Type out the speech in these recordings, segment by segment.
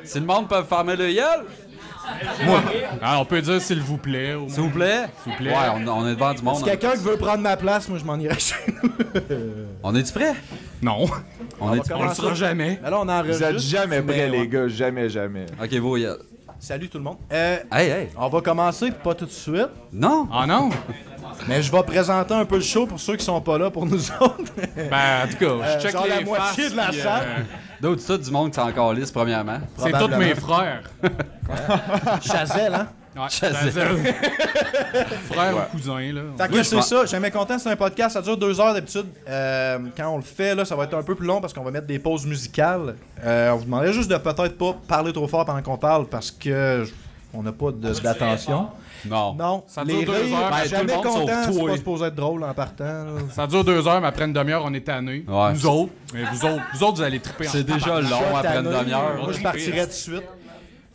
Si le monde peut fermer le gueule. Moi. Ah, on peut dire s'il vous plaît. S'il vous plaît. S'il vous plaît. Ouais, on est devant du monde. Si quelqu'un qui veut prendre ma place, moi je m'en irai chez nous. On est-tu prêt? Non. On est-tu On le sera jamais. Mais là, on Vous enregistre. êtes jamais prêts, mais, les gars. Jamais, jamais. Ok, vous, yeah. Salut tout le monde. Hey. On va commencer, pas tout de suite. Non? Ah non? Mais je vais présenter un peu le show pour ceux qui sont pas là pour nous autres. Ben, en tout cas, je check genre les la moitié faces, de la puis, salle. D'autres, c'est tout du monde qui s'en calisse, premièrement. C'est tous mes frères. Chazel, hein? Ouais, Chazel. Frère ou cousin, là. Fait que Oui, c'est ça, jamais content, c'est un podcast, ça dure 2 heures d'habitude. Quand on le fait, là, ça va être un peu plus long parce qu'on va mettre des pauses musicales. On vous demanderait juste de peut-être pas parler trop fort pendant qu'on parle parce que on n'a pas d'attention. Non. Non, Ça les dure 2 rires, heures, ben, jamais tout le monde content, sauf c'est toi. pas supposé être drôle en partant. là. Ça dure 2 heures, mais après une demi-heure, on est tannés. Ouais. Nous autres. Mais vous autres, vous allez triper en C'est déjà long après une demi-heure. Moi, je partirais tout de suite.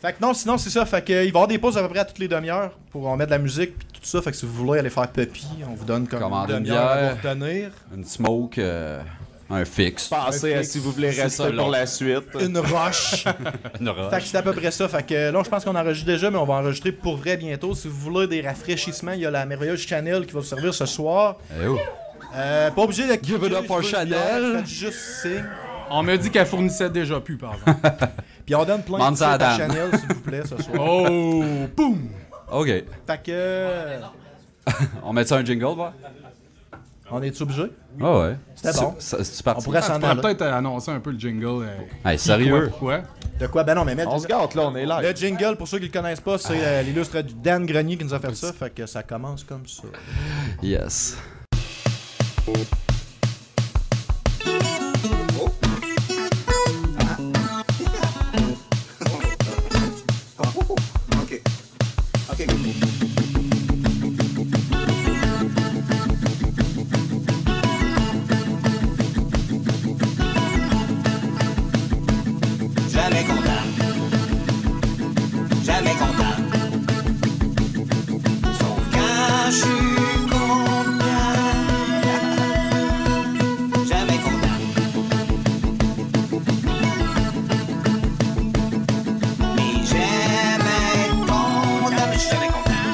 Fait que non, sinon, c'est ça. Fait que, il va y avoir des pauses à peu près à toutes les demi-heures pour en mettre de la musique puis tout ça. Fait que si vous voulez aller faire pipi, on vous donne comme Commander une une demi-heure à bière. vous retenir. Une smoke, un fixe. Pensez à fixe. si vous voulez C'est rester ça, pour long. la suite. Une roche. Une roche. Fait que c'est à peu près ça. Fait que là, je pense qu'on enregistre déjà, mais on va enregistrer pour vrai bientôt. Si vous voulez des rafraîchissements, il y a la merveilleuse Chanel qui va vous servir ce soir. Eh oh. Pas obligé de Give it up for Chanel. Faites juste signe. On m'a dit qu'elle fournissait déjà plus, par exemple. Puis on donne plein de Demande titres ça à à Dan. Chanel, s'il vous plaît, ce soir. Oh! Boum! OK. Fait que... On met ça un jingle, voir? On est obligé? Ah ouais. C'était bon. C'est On parti. pourrait Tu s'en pourrais aller. peut-être annoncer un peu le jingle. Hey, sérieux? Pourquoi? De quoi? Ben non, mais On se gâte, là, on est live. le jingle, pour ceux qui le connaissent pas, c'est l'illustre Dan Grenier qui nous a fait ça. Fait que ça commence comme ça. Yes. Ok. Jamais content. Jamais content. Sauf quand je suis content. Jamais content. Mais j'aime être content. Mais je suis jamais content.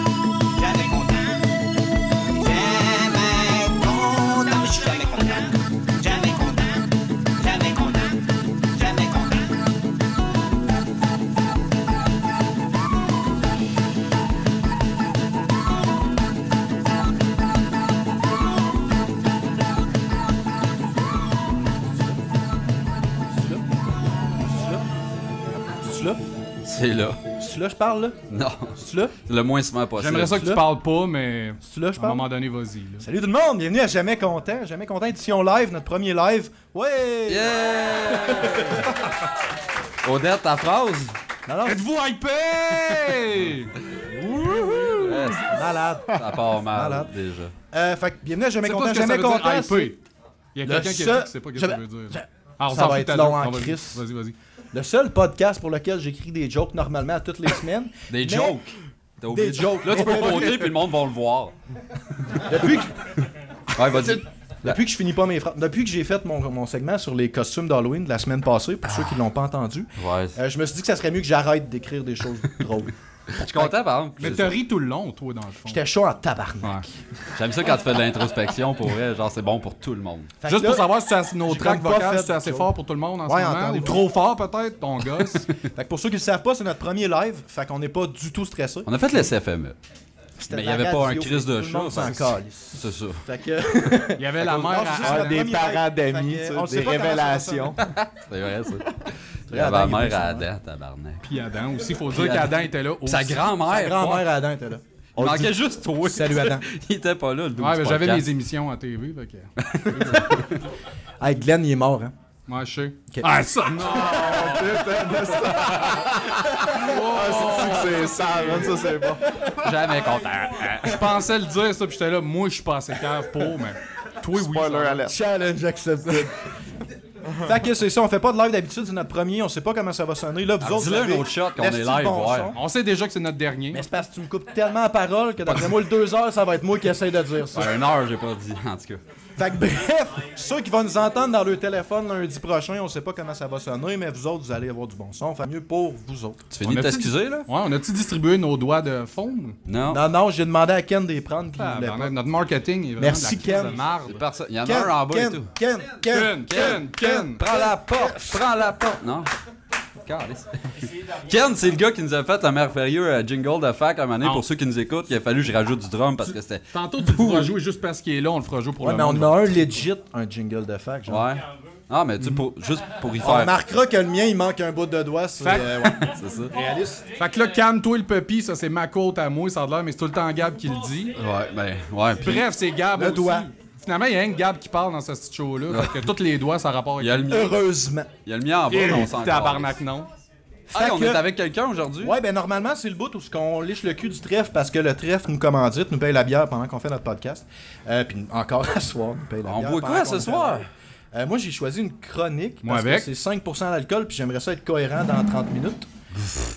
Jamais content. J'aime être content. Mais je suis jamais content. Jamais content. Jamais content. Jamais content. C'est là? C'est là. C'est là, je parle, là? Non. C'est là? Le moins souvent possible. J'aimerais ça que tu Là? parles pas, mais C'est là, je à un parle? moment donné, vas-y. là. Salut tout le monde, bienvenue à Jamais Content. Jamais Content, édition live, notre premier live. Ouais! Yeah! Odette, ta phrase? Non, non, Êtes-vous hypé? Yes. malade. Ça part mal, Malade. déjà. Fait que bienvenue à Jamais C'est pas Content. ce que ça Jamais veut dire, Content, c'est hypé. Il y a le quelqu'un qui a seul- dit que c'est pas ce que ça veut dire. Ah, on Ça s'en va fout être tout à long l'heure. en Non, vas-y, crise. vas-y. le seul podcast pour lequel j'écris des jokes normalement à toutes les semaines. Des Mais jokes. T'as oublié Des de- jokes. Là, tu peux compter, puis le monde va le voir. Depuis que, Ouais, vas-y. depuis que je finis pas mes phrases, depuis que j'ai fait mon segment sur les costumes d'Halloween de la semaine passée, pour ceux qui l'ont pas entendu, Ouais. je me suis dit que ça serait mieux que j'arrête d'écrire des choses drôles. Je suis content, par exemple. Mais t'as ri tout le long, toi, dans le fond. J'étais chaud en tabarnak. Ouais. J'aime ça quand tu fais de l'introspection, pour vrai. Genre, c'est bon pour tout le monde. Fait que Juste là, pour savoir si c'est nos j'ai tracks comme pas vocales, fait si c'est assez de fort pour tout le monde en Ouais, ce moment. entendez Ou pas. trop fort, peut-être, ton gosse. fait que pour ceux qui le savent pas, c'est notre premier live, fait qu'on n'est pas du tout stressé. On a fait le CFME. C'était Mais il la n'y avait pas un radio, crise de tout le monde chat. s'en calisse. C'est ça. Fait que... Il y avait la mère juste à la Adam. Des premier parents live. d'amis, Fait que, ça, on des sait pas comment ça va révélations. C'est vrai, ça. Adam, La il est mère pas à son Adam, tabarnak. Puis Adam aussi. Il faut dire qu'Adam était là aussi. Sa grand-mère. Sa grand-mère Adam était là. Il manquait juste toi. Salut, Adam. Il était pas là, le 12 Ouais, mais j'avais podcast. des émissions à TV. Fait que... Hey, Glenn, il est mort, hein. Moi, je sais. Ok. Ah, ça, non! C'est sale, hein, ça c'est bon. Jamais content. Je pensais le dire, ça, puis j'étais là, moi, je suis pas assez cave pour, mais toi, oui. Spoiler alert. Challenge accepted. Fait que c'est ça, on fait pas de live d'habitude, c'est notre premier, on sait pas comment ça va sonner. Là, vous autres, Dis-le vous avez un autre shot qu'on est l'esti live, de bon ouais. son. On sait déjà que c'est notre dernier. Mais c'est parce que tu me coupes tellement la parole que d'après moi, le 2 heures, ça va être moi qui essaye de dire ça. Ouais, 1 heure, j'ai pas dit, en tout cas. Fait que bref, ceux qui vont nous entendre dans leur téléphone lundi prochain, on sait pas comment ça va sonner, mais vous autres, vous allez avoir du bon son. Fait mieux pour vous autres. Tu finis de t'excuser, là? Ouais, on a-tu distribué nos doigts de faune? Non. Non, j'ai demandé à Ken de les prendre, puis il voulait pas. Notre marketing est vraiment Merci, de la crise Ken. de marde. Personne. Il y en a Ken, un en bas et Ken, tout. Ken! Prends la porte! Non? Calisse. Ken, c'est le gars qui nous a fait le merveilleux jingle de fac à un moment donné, Ah. pour ceux qui nous écoutent. Il a fallu que je rajoute du drum parce que c'était. Tantôt, tu le feras jouer juste parce qu'il est là, on le fera jouer pour Ouais, le mais on monde. a un legit, un jingle de fac. Genre. Ouais. Ah, mais tu sais, juste pour y On faire. remarquera que le mien, il manque un bout de doigt. C'est Fait- ouais. C'est ça. Réaliste. Fait que là, calme-toi le puppy, ça c'est ma côte à moi, ça a l'air, mais c'est tout le temps Gab qui le dit. Ouais, ben, ouais. Puis Bref, c'est Gab Le aussi. doigt. Finalement, il y a un Gab qui parle dans ce petit show-là. Fait que tous les doigts, ça a rapport il avec y a le mien. Heureusement. Il y a le mien en bas, mais on s'en tabarnak, non. Hey, on Fait que- est avec quelqu'un aujourd'hui? Ouais, ben normalement, c'est le bout où on liche le cul du trèfle parce que le trèfle nous commandite, nous paye la bière pendant qu'on fait notre podcast. Puis encore à soir, nous paye la On bière. boit pendant quoi qu'on ce le soir? fait. Moi, j'ai choisi une chronique Moi parce avec. que c'est 5% d'alcool, puis j'aimerais ça être cohérent dans 30 minutes.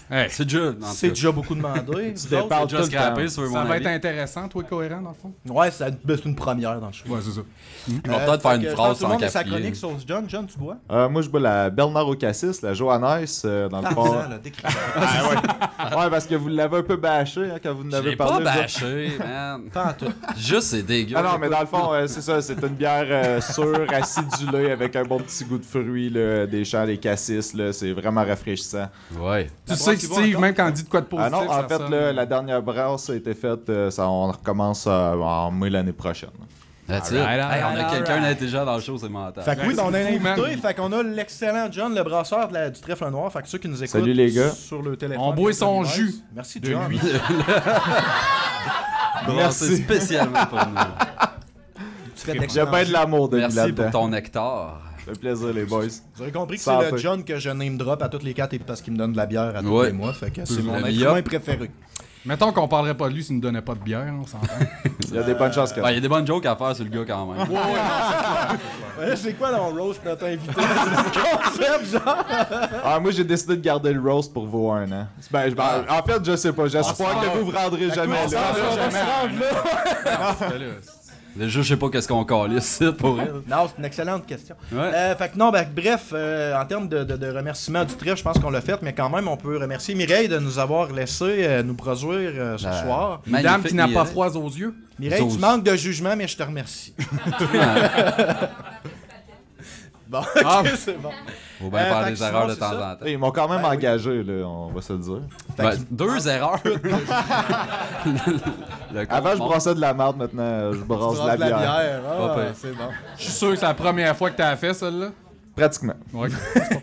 Hey, C'est déjà. en tout C'est cas. déjà beaucoup demandé. Vous autres? déparles Déjà tout le scrappé temps. sur ça mon va avis. être intéressant, toi, cohérent, dans le fond? Ouais, c'est une première dans le show. Ouais, c'est ça. Il va peut-être faire Fait une que phrase tout le sans monde a sa café. chronique sauce John. John, tu bois? Moi, je bois la Bernard au Cassis, la Johannes, dans le fond. Parle-en, là, décris. Ouais, parce que vous l'avez un peu bâché hein, quand vous en Je avez l'ai pas parlé. vous autres. bâché, man. Pas en tout. Juste, c'est dégueu. Ah non, mais dans le fond, c'est ça, c'est une bière sûre, acidulée, avec un bon petit goût de fruits, là, des champs, des cassis, là, c'est vraiment rafraîchissant. Ouais. Tu sais que Steve, même quand il dit de quoi de positif, Ah non, ça en fait, sonne. là, la dernière brasse a été faite, on recommence en mai l'année prochaine. That's it. Alright, Hey, on a alright, quelqu'un alright. d'intelligent dans le show, c'est mental. Fait que oui, Ouais, on a un c'est fou, man. invité, fait qu'on a l'excellent John, le brasseur du trèfle noir. Fait que ceux qui nous écoutent Salut, les gars. sur le téléphone. On boit son nice. jus Merci de John. lui. C'est Merci. spécialement pour nous. Tu fais de J'ai l'excellent bien de jus. l'amour de lui Merci là-dedans. pour ton nectar. Ça fait plaisir, les boys. Vous avez compris que Ça c'est le fait. John que je name drop à toutes les 4 parce qu'il me donne de la bière à tous Ouais. les mois. Fait que c'est Le mon être meilleur. humain préféré. Mettons qu'on parlerait pas de lui s'il nous donnait pas de bière, on s'entend. Il y a des bonnes chances que. Ben, il y a des bonnes jokes à faire sur le gars quand même. Ouais, c'est quoi dans le roast notre invité? C'est le concept, genre? Ah, moi, j'ai décidé de garder le roast pour vous un an. Ben, en fait, je sais pas. J'espère que vous vous rendrez jamais Écoute, là. on va se rendre là. Déjà, je sais pas qu'est-ce qu'on calisse ici pour elle. Non, c'est une excellente question. Ouais. Fait que non, ben, bref, en termes de remerciements du trèfle, je pense qu'on l'a fait, mais quand même, on peut remercier Mireille de nous avoir laissé nous produire ce soir. Une dame qui n'a pas froid aux yeux. Mireille, tu Sauce. manques de jugement, mais je te remercie. Bon, ok, Ah. c'est bon. Faut bien fait faire que des sinon, erreurs de c'est temps ça. en temps. Ils m'ont quand même Ben oui. engagé, là, on va se le dire. Ben, 2 erreurs. Le Avant, je compte brassais de la merde, maintenant, je Tu brasse de brasses la de la bière. bière. Pas Ah, pire. c'est bon. Je suis sûr que c'est la première fois que t'as fait celle-là. Pratiquement. Ouais.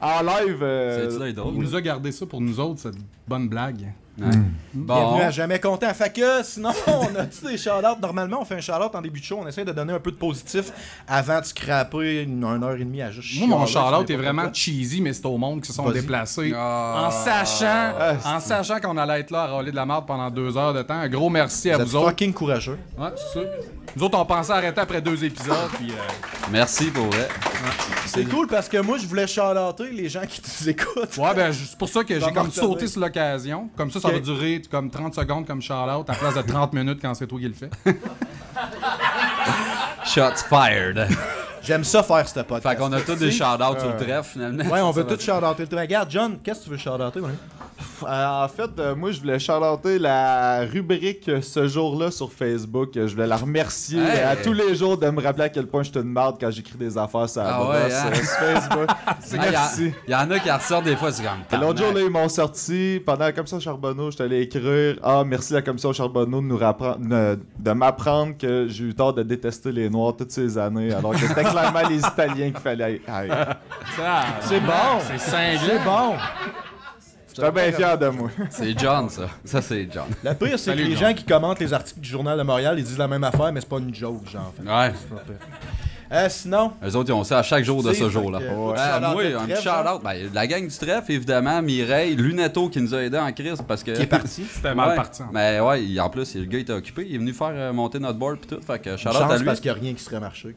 En live, C'est-tu là, Il drôle? nous a gardé ça pour nous autres, cette bonne blague. Ouais. Bon. Bienvenue à Jamais Content. Fait que sinon, on a-tu des shout-outs? Normalement, on fait un shout-out en début de show. On essaie de donner un peu de positif avant de scraper une heure et demie à juste Moi, mon chialer, shout-out c'est est n'importe vraiment quoi. cheesy, mais c'est au monde qui se sont Vas-y. déplacés. Ah. En sachant qu'on allait être là à râler de la merde pendant 2 heures de temps. Un gros merci à Vous êtes vous autres. fucking courageux. Ouais, c'est ça. Nous autres, on pensait arrêter après 2 épisodes. Puis, Merci pour vrai. C'est cool parce que moi, je voulais shout-outer les gens qui nous écoutent. ouais, ben, c'est pour ça que j'ai Dans comme Martin sauté Day. sur l'occasion. Comme ça Ok. va durer comme 30 secondes comme shout-out à place de 30 minutes quand c'est toi qui le fais. Shots fired. J'aime ça faire ce podcast. Fait qu'on a tous des shout-outs sur le trèfle finalement. Ouais, on veut tout shout-outer. Regarde, John, qu'est-ce que tu veux shout-outer? Ouais? En fait, moi, je voulais shout-outer la rubrique ce jour-là sur Facebook. Je voulais la remercier Hey. à tous les jours de me rappeler à quel point je te marde quand j'écris des affaires sur la Ah ouais, brosse, hein? sur Facebook. Merci. Il y en a qui ressortent des fois, c'est comme. Et l'autre jour, là, ils m'ont sorti, pendant la commission Charbonneau, je t'allais écrire « Ah, merci la commission Charbonneau de, de m'apprendre que j'ai eu tort de détester les Noirs toutes ces années, alors que c'était clairement les Italiens qu'il fallait... Hey. C'est bon! C'est cinglé. C'est bon! J'étais bien fier de moi. C'est John, ça. Ça, c'est John. Le pire, c'est que Salut, les John. gens qui commentent les articles du Journal de Montréal, ils disent la même affaire, mais c'est pas une joke, genre. Fait. Ouais. C'est pas pire. Sinon, Eux autres, ils ont ça à chaque jour de ce Fait jour-là. que, Ouais. shout-out Moi, de un trèfle, shout-out. Ben, la gang du trèfle, évidemment, Mireille, Lunetto qui nous a aidés en crise parce que. qui est parti. C'était mal Ouais. parti. Mais ouais, en plus, le gars était occupé. Il est venu faire monter notre board pis tout. Fait que shout-out Chance à lui. parce qu'il n'y a rien qui aurait marché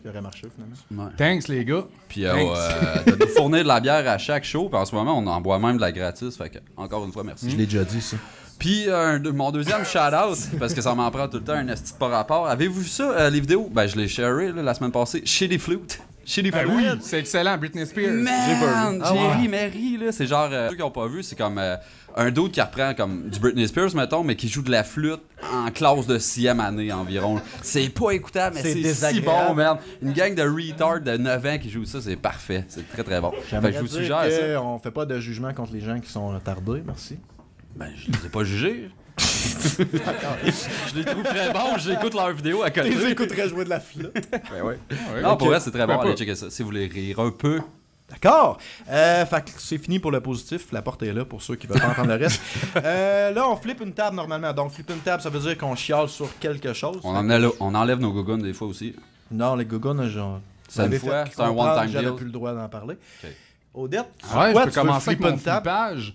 finalement. Ouais. Thanks, les gars. Puis Thanks. de nous fournir de la bière à chaque show. Puis en ce moment, on en boit même de la gratis. Fait que, encore une fois, merci. Je l'ai déjà dit, ça. Puis mon deuxième shout-out, parce que ça m'en prend tout le temps un esti de pas rapport. Avez-vous vu ça, les vidéos? Ben, je l'ai sharé la semaine passée. Shitty Flute. Shitty Ben Flute. oui, c'est excellent, Britney Spears. Man, Ah ouais. Jerry Mary, là, c'est genre, ceux qui n'ont pas vu, c'est comme un dude qui reprend comme du Britney Spears, mettons, mais qui joue de la flûte en classe de 6e année environ. C'est pas écoutable, mais C'est c'est si désagréable. bon, man. Une gang de retards de 9 ans qui joue ça, c'est parfait. C'est très très bon. Fait que je vous suggère ça. On fait pas de jugement contre les gens qui sont retardés, merci. Ben, je les ai pas jugés. Je les trouve très bons, j'écoute leurs vidéos à côté. écouterais jouer de la flûte. Ben ouais. Ouais, Non, ok. pour vrai, c'est très bon. Pourquoi Allez pas? checker ça. Si vous voulez rire un peu. D'accord. Fait que c'est fini pour le positif. La porte est là pour ceux qui veulent pas entendre le reste. Là, on flippe une table normalement. Donc, flipper une table, ça veut dire qu'on chiale sur quelque chose. On enlève nos gougounes des fois aussi. Non, les gougounes, genre. C'est une fois, c'est un one-time J'avais deal. plus le droit d'en parler. Ok. Odette, Ouais, pourquoi je peux tu veux commencer avec flipper mon une table? flippage.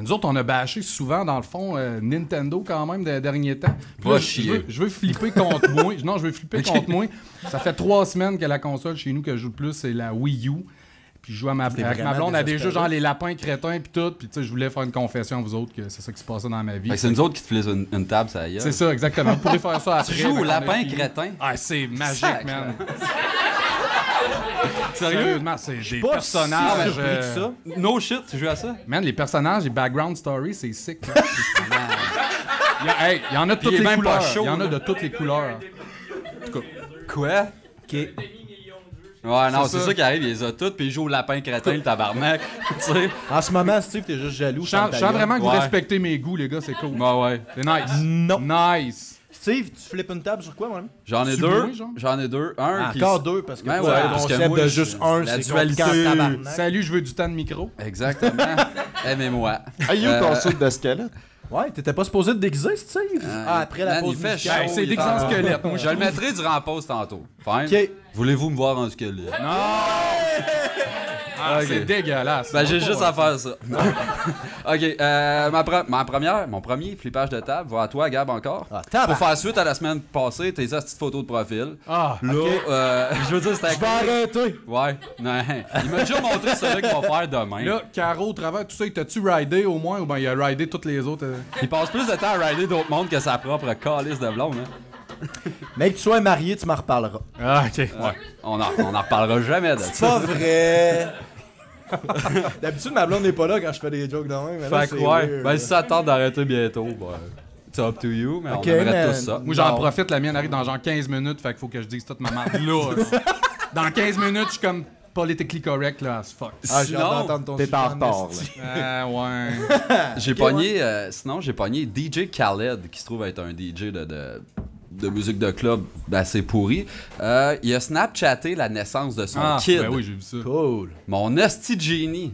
Nous autres, on a bâché souvent, dans le fond, Nintendo quand même, des derniers temps. Puis Va là, chier. je veux flipper contre moi. Non, je veux flipper contre moi. Ça fait 3 semaines que la console chez nous que je joue le plus, c'est la Wii U. Puis je joue avec ma vraiment blonde à des jeux désespéré. genre les lapins crétins puis tout. Puis tu sais, je voulais faire une confession à vous autres que c'est ça qui se passait dans ma vie. Fait que c'est nous autres qui te filent une table, ça y est. C'est ça, exactement. Vous pourrez faire ça après. Tu joues au quand on a lapin fini. crétin. Ah, c'est magique, Sac. man. Sérieux? Sérieusement, c'est des Pas personnages. si surpris que ça. No shit, tu joues à ça? Man, les personnages, les background stories, c'est sick. là. Il y en a de toutes il est les même pas couleurs. chaud, Il y en a là. de toutes les couleurs. Quoi? Ok. Ouais, non, C'est c'est ça. ça qui arrive, il les a toutes, puis il joue au lapin crétin, le tabarnak. Tu sais? En ce moment, Steve, t'es juste jaloux. Je sens vraiment que vous Ouais. respectez mes goûts, les gars, c'est cool. Ouais, ouais. C'est nice. Non. Nice. Steve, tu flippes une table sur quoi, moi? J'en ai Tu deux. vois, genre? J'en ai deux. Un qui. Encore deux, parce que Ben toi, ouais, le parce que concept moi, de je- juste un, la c'est dualité. compliqué en tabarnak. Salut, je veux du temps de micro. Exactement. Aimez-moi. Aïe, ton saut de squelette. Ouais, t'étais pas supposé te déguiser, Steve? Après la man, pause il fait musicale. chaud, Ben, c'est il est déguisant en- squelette, moi, Je le mettrai durant la pause tantôt. Fine. Ok. Voulez-vous me voir en squelette? Ah, Ok. c'est dégueulasse. Ben, j'ai Pas juste vrai. à faire ça. Ok, mon premier flippage de table va à toi, Gab, encore. Ah, Pour tabarnak. faire suite à la semaine passée, tes petites photos de profil. Ah, Là, je veux dire, c'était. Je vais arrêter. Ouais, non. Il m'a déjà montré celui qu'il va faire demain. là, Caro, au travers tout ça, t'as-tu ridé au moins ou ben il a ridé toutes les autres? Il passe plus de temps à rider d'autres mondes que sa propre calice de blonde. Hein. Mais que tu sois marié, tu m'en reparleras. Ah, ok. Ouais. On en reparlera jamais de C'est ça. pas vrai. D'habitude, ma blonde n'est pas là quand je fais des jokes de même. Mais là, Fait c'est que ouais, weird. ben si ça tente d'arrêter bientôt, ben, it's up to you, mais Ok, on aimerait man. tous ça. Moi, j'en Non. profite, la mienne arrive dans genre 15 minutes, fait qu'il faut que je dise toute ma marque là. Dans 15 minutes, je suis comme politically correct là, as fuck. Ah, j'ai hâte Sinon, d'entendre ton T'es sujet en en retard, esti. Ouais. j'ai Ok, pogné, sinon j'ai pogné DJ Khaled, qui se trouve être un DJ de musique de club assez pourri. Il a Snapchatté la naissance de son Ah, kid, ben oui, j'ai vu ça. Cool. mon esti de génie.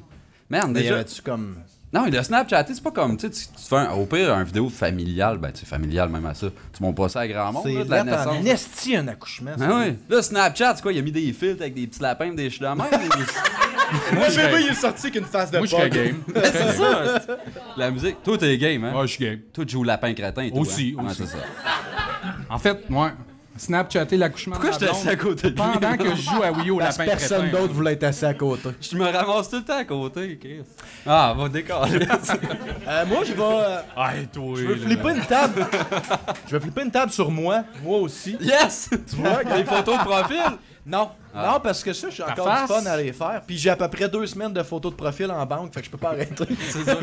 Man, Mais y déjà... avait-tu comme. Non, il a Snapchatté, c'est pas comme, tu sais, tu fais au pire une vidéo familiale, ben tu sais, familiale même à ça. Tu montes pas ça à grand monde, C'est là, de la là, en naissance. esti un accouchement. ça. Ah oui. Là, Snapchat, c'est quoi? Il a mis des filtres avec des petits lapins, des cheveux de même. Moi, le bébé, il est sorti avec une face de Moi, je serais pug. game. c'est ça. La musique. Toi, t'es game, hein? Ouais, je suis game. Toi, tu joues au lapin crétin et tout. Aussi, hein? Ouais, aussi. c'est ça. En fait, ouais. Snapchatter l'accouchement Pourquoi de ma j'étais assis à blonde côté de lui? pendant que je joue à Wii U au Parce que lapin personne crétin. d'autre voulait être assis à côté. Je me ramasse tout le temps à côté, Chris. Ah, va décoller. Moi, je vais. Ah, toi, Je veux là. flipper une table. Je veux flipper une table sur moi. Moi aussi. Yes! Tu vois, des photos de profil. Non. Ah. Non, parce que ça, j'ai encore face? du fun à les faire. Puis j'ai à peu près 2 semaines de photos de profil en banque, fait que je peux pas arrêter. C'est ça.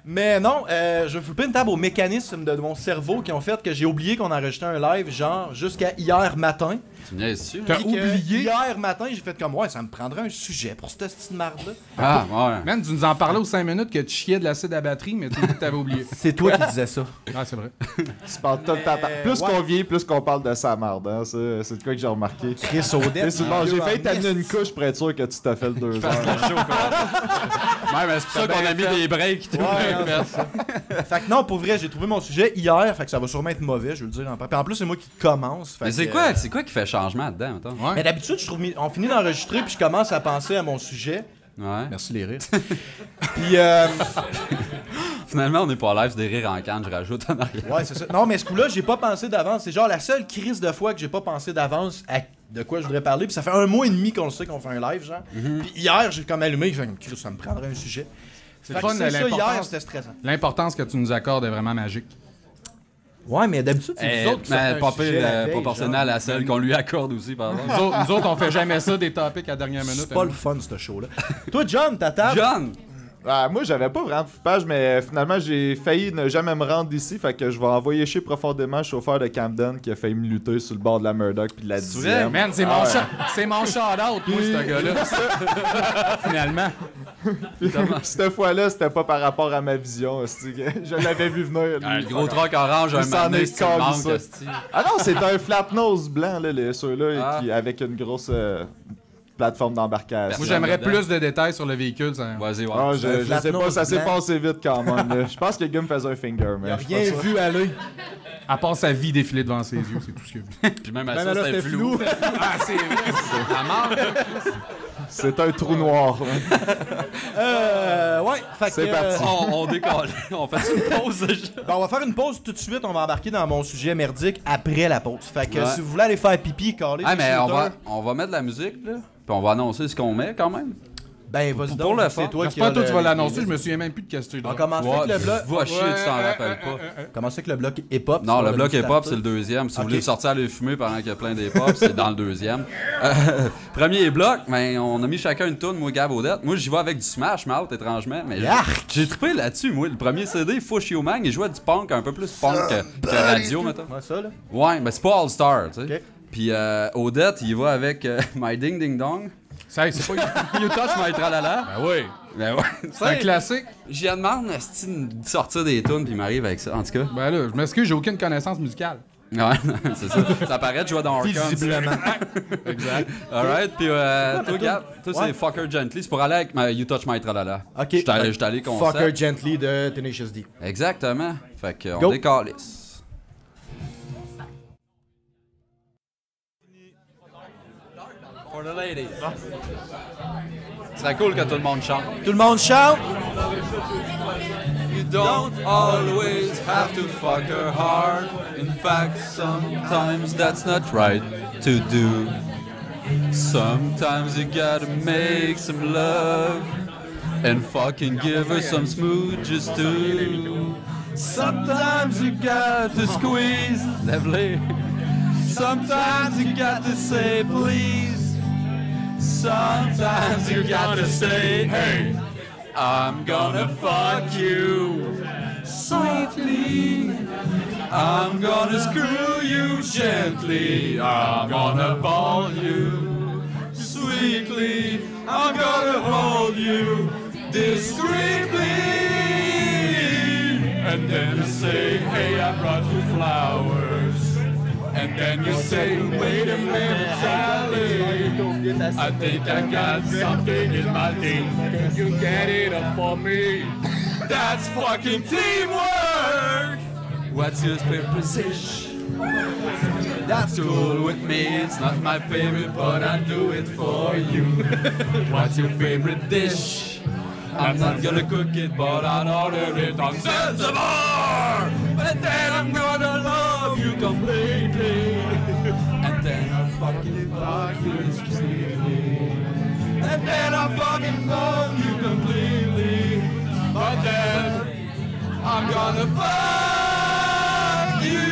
Mais non, je veux flipper une table au mécanisme de mon cerveau qui ont fait que j'ai oublié qu'on enregistrait un live, genre, jusqu'à hier matin. Tu me niaises dessus? T'as Puis que oublié? Hier matin, j'ai fait comme, ouais, ça me prendrait un sujet pour cette petite marde-là. Ah, ouais. Man, tu nous en parlais aux 5 minutes que tu chiais de l'acide à batterie, mais tu dis que t'avais oublié. C'est toi qui disais ça. Ah, c'est vrai. Tu parles tout le temps. Plus ouais. qu'on vieillit, plus qu'on parle de sa marde. Hein. C'est de quoi que j'ai remarqué. remarqué. Chris Odette. Bon, j'ai failli t'amener une couche pour être sûr que tu t'as fait le 2 heures. Ouais, mais c'est pour ça qu'on a mis des breaks. Tout Fait que non, pour vrai, j'ai trouvé mon sujet hier, fait que ça va sûrement être mauvais, je veux le dire. Puis en plus, c'est moi qui commence. Mais c'est quoi qui fait changement dedans, mettons? Ouais. Mais d'habitude, je trouve, on finit d'enregistrer, puis je commence à penser à mon sujet. Ouais. Merci les rires. Puis, Finalement, on n'est pas live, c'est des rires en canne, je rajoute en arrière. ouais, c'est ça. Non, mais ce coup-là, j'ai pas pensé d'avance. C'est genre la seule crise de fois que j'ai pas pensé d'avance à de quoi je voudrais parler. Puis ça fait 1 mois et demi qu'on le sait qu'on fait un live, genre. Puis hier, j'ai comme allumé, j'ai fait, Chris, ça me prendrait un sujet. C'est Fait le que fun, c'est ça, hier, l'importance. c'était stressant. L'importance que tu nous accordes est vraiment magique. Ouais, mais d'habitude, c'est vous autres qui sortez un pas sujet la veille, proportionnel genre. à celle qu'on lui accorde aussi, par exemple. Nous autres, on fait jamais ça des topics à dernière minute. C'est pas le fun, ce show-là. Toi, John, ta table? John! Moi, j'avais pas vraiment de flippage, mais finalement, j'ai failli ne jamais me rendre ici. Fait que je vais envoyer chier profondément le chauffeur de Camden qui a failli me lutter sur le bord de la Murdoch puis de la C'est vrai? 10e. Man, c'est mon shout-out, moi, ce gars-là. Finalement. Puis cette fois-là, c'était pas par rapport à ma vision. Je l'avais vu venir. lui. Le gros truck orange, un Il s'en mané, est si tu le manques, calissé. esti. Ah non, c'est un flat nose blanc, là, ceux-là, Ah. avec une grosse plateforme d'embarcation. Moi, j'aimerais plus de détails sur le véhicule. Ça... Vas-y, ouais. Ah, je flat sais pas, nose ça s'est blanc. passé vite quand même. là. Je pense que le gars me faisait un finger, mais Il a je suis rien pas sûr. vu aller. À part sa vie défiler devant ses yeux, c'est tout ce qu'il a vu. Puis même à Ben ça, là, c'était flou. Ah, c'est vrai. La mort. C'est un trou noir. Ouais, fait que... C'est parti. On décolle. On fait une pause déjà. Ben, on va faire une pause tout de suite. On va embarquer dans mon sujet merdique après la pause. Fait que Ouais. si vous voulez aller faire pipi, caler Ah, des mais shooters, on va mettre de la musique, là. Puis on va annoncer ce qu'on met quand même. ben vas-y pour donc, le c'est fun. toi qui J'espère que toi, as tu vas le- l'annoncer. Je me souviens même plus de qu'est-ce que tu On commence avec le bloc. Va chier, tu t'en rappelles pas. Commence avec le bloc hip-hop. Non, sur le bloc musique hip-hop, artiste. c'est le deuxième. Si vous Ok. voulez sortir à le fumer pendant qu'il y a plein d'hip-hop, c'est dans le deuxième. Premier bloc, ben, on a mis chacun une toune, moi, Gab, Odette. Moi, j'y vais avec du Smash Mouth, étrangement. Mais j'ai trippé là-dessus, moi. Le premier CD, Fush You Man, il jouait du punk, un peu plus punk que radio, mettons. Ouais, ça, là. Ouais, mais c'est pas All-Star, tu sais. Ok. Puis Odette, il va avec My Ding Ding Dong. Ça, c'est pas... You Touch My Tralala. Ben oui. Ben ouais, C'est un classique. J'y demande de sortir des tunes, puis il m'arrive avec ça, en tout cas. Ben là, je m'excuse, j'ai aucune connaissance musicale. Ouais, c'est ça. Ça paraît de jouer dans Orcon. Visiblement. Exact. Alright, puis toi, Gab, toi, Ouais. c'est Fucker Gently. C'est pour aller avec You Touch My Tralala. Ok. J'étais allé concept. Fucker Gently de Tenacious D. Exactement. Fait qu'on Go. décalisse. For the ladies. Ce serait cool que tout le monde chante. Tout le monde chante. You don't always have to fuck her hard. In fact, sometimes that's not right to do. Sometimes you gotta make some love and fucking give her some smooches too. Sometimes you got to squeeze, lovely. Sometimes you got to say please. Sometimes you got to say, hey, I'm gonna fuck you softly. I'm gonna screw you gently. I'm gonna ball you sweetly. I'm gonna hold you discreetly. And then you say, hey, I brought you flowers. And then you say, wait a minute, Sally. I think I got something in my teeth. Can you get it up for me? That's fucking teamwork! What's your favorite position? That's cool with me, it's not my favorite, but I'll do it for you. What's your favorite dish? I'm not gonna cook it, but I'll order it on Zanzibar! And then I'm gonna love you completely. And then I'll fucking fuck you discreetly. And then I'll fucking love you completely. But then I'm gonna fuck you.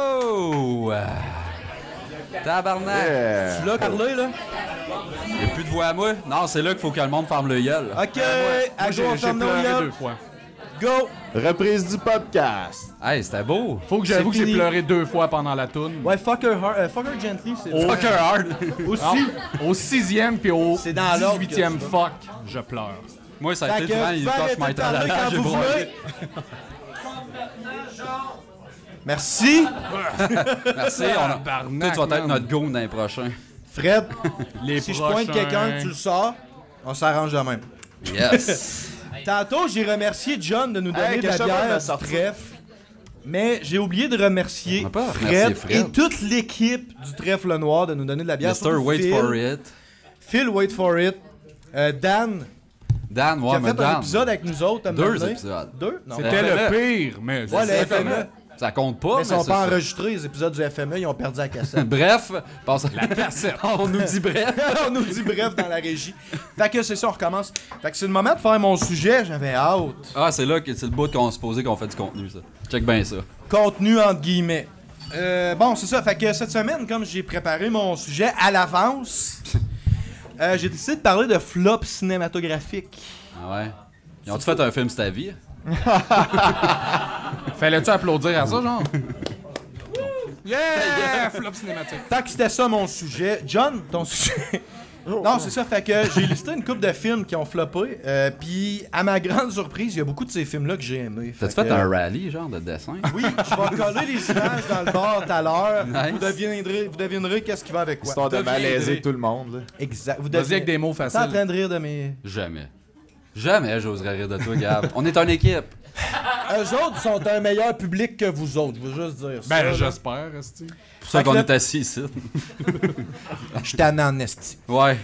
Oh! Tabarnak! Yeah. Tu l'as parlé, là? Y'a plus de voix à moi? Non, c'est là qu'il faut que le monde ferme le gueule. Ok, Moi, à j'ai go, on ferme nos pleuré gueules. 2 fois. Go! Reprise du podcast. Hey, c'était beau. Faut que j'avoue que C'est j'ai fini. pleuré 2 fois pendant la toune. Ouais, Fuck Her Gently, c'est Fuck her hard. aussi. Au 6e puis au C'est dans l'ordre que 18e ça. fuck, je pleure. Moi, ça a Fait été que vraiment il vous touche arrêtez my de parler talent. quand J'ai vous broyé. voulez. Merci. Merci. Toi, Tabarnak, tu vas être man. notre goon dans les prochains. Fred, Les si je pointe quelqu'un, tu le sors, on s'arrange de même. Yes. Tantôt, j'ai remercié John de nous donner Hey, de la quelque chose va bière me du sortir. trèfle. Mais j'ai oublié de remercier On n'a pas Fred, remercié Fred. et toute l'équipe du Trèfle Noir de nous donner de la bière. Mr. Surtout Wait Phil, for it. Phil, wait for it. Dan, Dan, qui ouais, a mais fait un Dan. épisode avec nous autres. à un moment 2 donné. épisodes. 2? Non. C'était FME. le pire, mais Ouais, le c'est FME. Ça compte pas, Mais mais ils sont c'est pas ça. enregistrés, les épisodes du FME, ils ont perdu la cassette. Bref, la cassette. On nous dit bref. On nous dit bref dans la régie. Fait que c'est ça, on recommence. Fait que c'est le moment de faire mon sujet, j'avais hâte. Ah, c'est là que c'est le bout qu'on se posait qu'on fait du contenu, ça. Check bien ça. Contenu entre guillemets. Bon, c'est ça. Fait que cette semaine, comme j'ai préparé mon sujet à l'avance, j'ai décidé de parler de flop cinématographique. Ah ouais. Ils ont-tu fait un film sur ta vie? Fallait-tu applaudir à ça, genre? Yeah! Flop cinématique. Fait que c'était ça mon sujet. John, ton sujet. Non, c'est ça. Fait que j'ai listé une couple de films qui ont floppé. Puis, à ma grande surprise, il y a beaucoup de ces films-là que j'ai aimés. T'as-tu que, fait un rallye, genre, de dessin? Oui, je vais coller les images dans le bar tout à l'heure. Nice. Vous devinerez qu'est-ce qui va avec quoi. Histoire de Deviendrez. malaiser tout le monde. Là. Exact. Vous Vas-y avec des mots T'es en faciles. train de rire de mes... Jamais. Jamais j'oserais rire de toi, Gab. On est une équipe. Eux autres sont un meilleur public que vous autres, je veux juste dire ça. Ben, là. j'espère, esti. C'est pour ça qu'on Fait est que assis ici. Je t'en en esti. Ouais.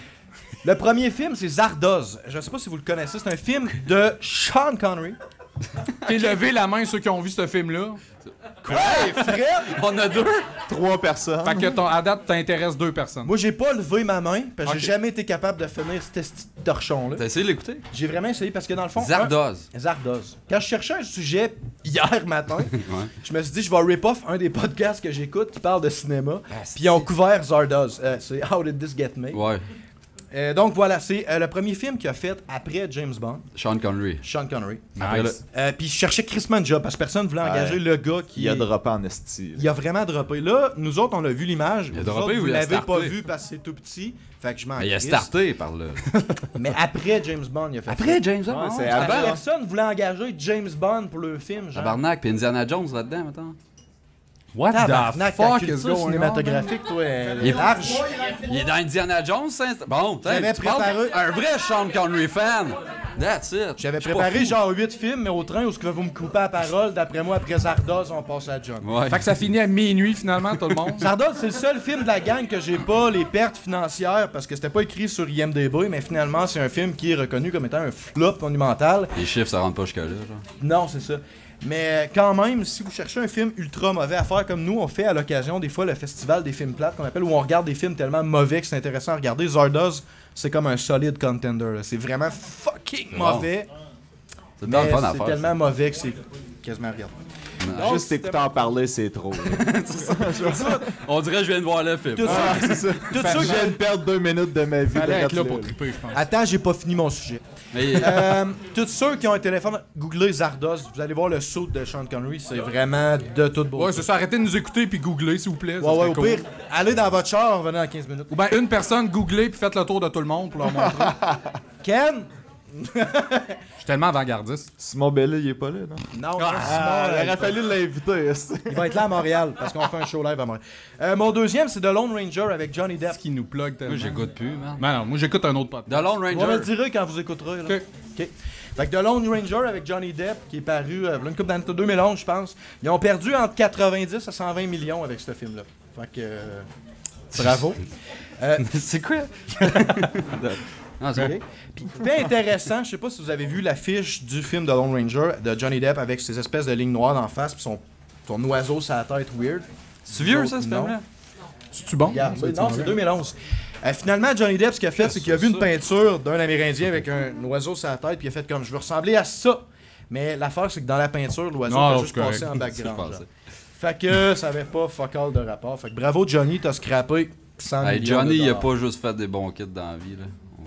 Le premier film, c'est Zardoz. Je sais pas si vous le connaissez. C'est un film de Sean Connery. T'es levé la main ceux qui ont vu ce film-là. Hey, Fred! On a 2. 3 personnes. Fait que à date, t'intéresses 2 personnes. Moi, j'ai pas levé ma main parce que Ok. j'ai jamais été capable de finir cet esti de torchon-là. T'as essayé de l'écouter? J'ai vraiment essayé parce que dans le fond... Zardoz. Zardoz. Quand je cherchais un sujet hier matin, Ouais. je me suis dit, je vais rip-off un des podcasts que j'écoute qui parle de cinéma. Puis ils ont couvert Zardoz. C'est How Did This Get Made? Ouais. Donc voilà, c'est le premier film qu'il a fait après James Bond, Sean Connery. Sean Connery. Après Nice. Puis je cherchais Chris Job parce que personne voulait engager le gars qui Il a est- droppé en esti. Il a vraiment droppé. Là, nous autres, on a vu l'image. Il a Vous droppé autres, ou vous il a l'avez pas starté? vu parce que c'est tout petit. Fait que je m'en Mais il a crisse. starté par là. Mais après James Bond, il a fait Après ça. James Bond? Ouais, c'est Ah, Parce que avant. personne voulait engager James Bond pour le film. Genre. Tabarnak, pis Indiana Jones là-dedans, maintenant. What Tabarnak, ta the fuck is culture going on? cinématographique, toi, elle Il est est large. Il est dans Indiana Jones, ça? Bon, J'avais tu parles préparé- un vrai Sean Connery fan. That's it. J'avais Je suis pas préparé fou. genre 8 films, mais au train où ce que vous me coupez la parole, d'après moi, après Zardoz, on passe à John. Ouais. Fait que ça finit à minuit, finalement, tout le monde. Zardoz, c'est le seul film de la gang que j'ai pas les pertes financières parce que c'était pas écrit sur IMDb, mais finalement, c'est un film qui est reconnu comme étant un flop monumental. Les chiffres, ça rentre pas jusqu'à là, genre. Non, c'est ça. Mais quand même, si vous cherchez un film ultra mauvais à faire comme nous, on fait à l'occasion des fois le festival des films plates qu'on appelle où on regarde des films tellement mauvais que c'est intéressant à regarder. Zardoz, c'est comme un solide contender. Là. C'est vraiment fucking Bon. mauvais. C'est dans le Mais fun à c'est faire. tellement mauvais que c'est quasiment regardable. Non. Juste écouter en parler, c'est trop. On dirait que je viens de voir le film. Tout Ah, c'est ça. Tout ça, Je viens de perdre 2 minutes de ma vie. Fallait être là regarde-le. pour triper, je pense. Attends, j'ai pas fini mon sujet. Mais Tous ceux qui ont un téléphone, googlez Zardoz, vous allez voir le saut de Sean Connery, c'est vraiment de toute beauté. Ouais, c'est ça. Arrêtez de nous écouter puis googlez, s'il vous plaît. ça Ouais, serait au cool. pire, allez dans votre char, revenez dans 15 minutes. Ou ben une personne, googlez puis faites le tour de tout le monde pour leur montrer. Ken? Je suis tellement avant-gardiste. Simon Bellet, il est pas là, non? Non, Ah, Simon, il aurait fallu l'inviter. esti. il va être là à Montréal, parce qu'on fait un show live à Montréal. Mon deuxième, c'est The Lone Ranger avec Johnny Depp. Ce qui nous plug tellement. moi, j'écoute plus, man. Ben non, moi j'écoute un autre podcast. The Lone On me le Ranger. direz quand vous écouterez. Là. Ok. OK. Fait que The Lone Ranger avec Johnny Depp, qui est paru il y a une couple d'années, 2011, je pense. Ils ont perdu entre 90 à 120 millions avec ce film-là. Fait que... bravo. C'est quoi? Ah, c'est OK. Puis, fait intéressant, je sais pas si vous avez vu l'affiche du film de Lone Ranger de Johnny Depp avec ses espèces de lignes noires d'en face puis son oiseau sur la tête weird. C'est vieux, ça, ce Non. film-là? C'est-tu bon? Regarde, non, c'est 2011. Finalement, Johnny Depp, ce qu'il a fait, c'est qu'il a vu une peinture d'un Amérindien avec un oiseau sur la tête puis il a fait comme je veux ressembler à ça. Mais l'affaire, c'est que dans la peinture, l'oiseau Non, fait c'est juste correct. passer en C'est background. ce que je genre. pensais. Fait que ça avait pas fuck all de rapport. Fait que bravo Johnny, t'as scrappé 100 Hey, millions Johnny, de il a dollars. pas juste fait des bons kits dans la vie, là.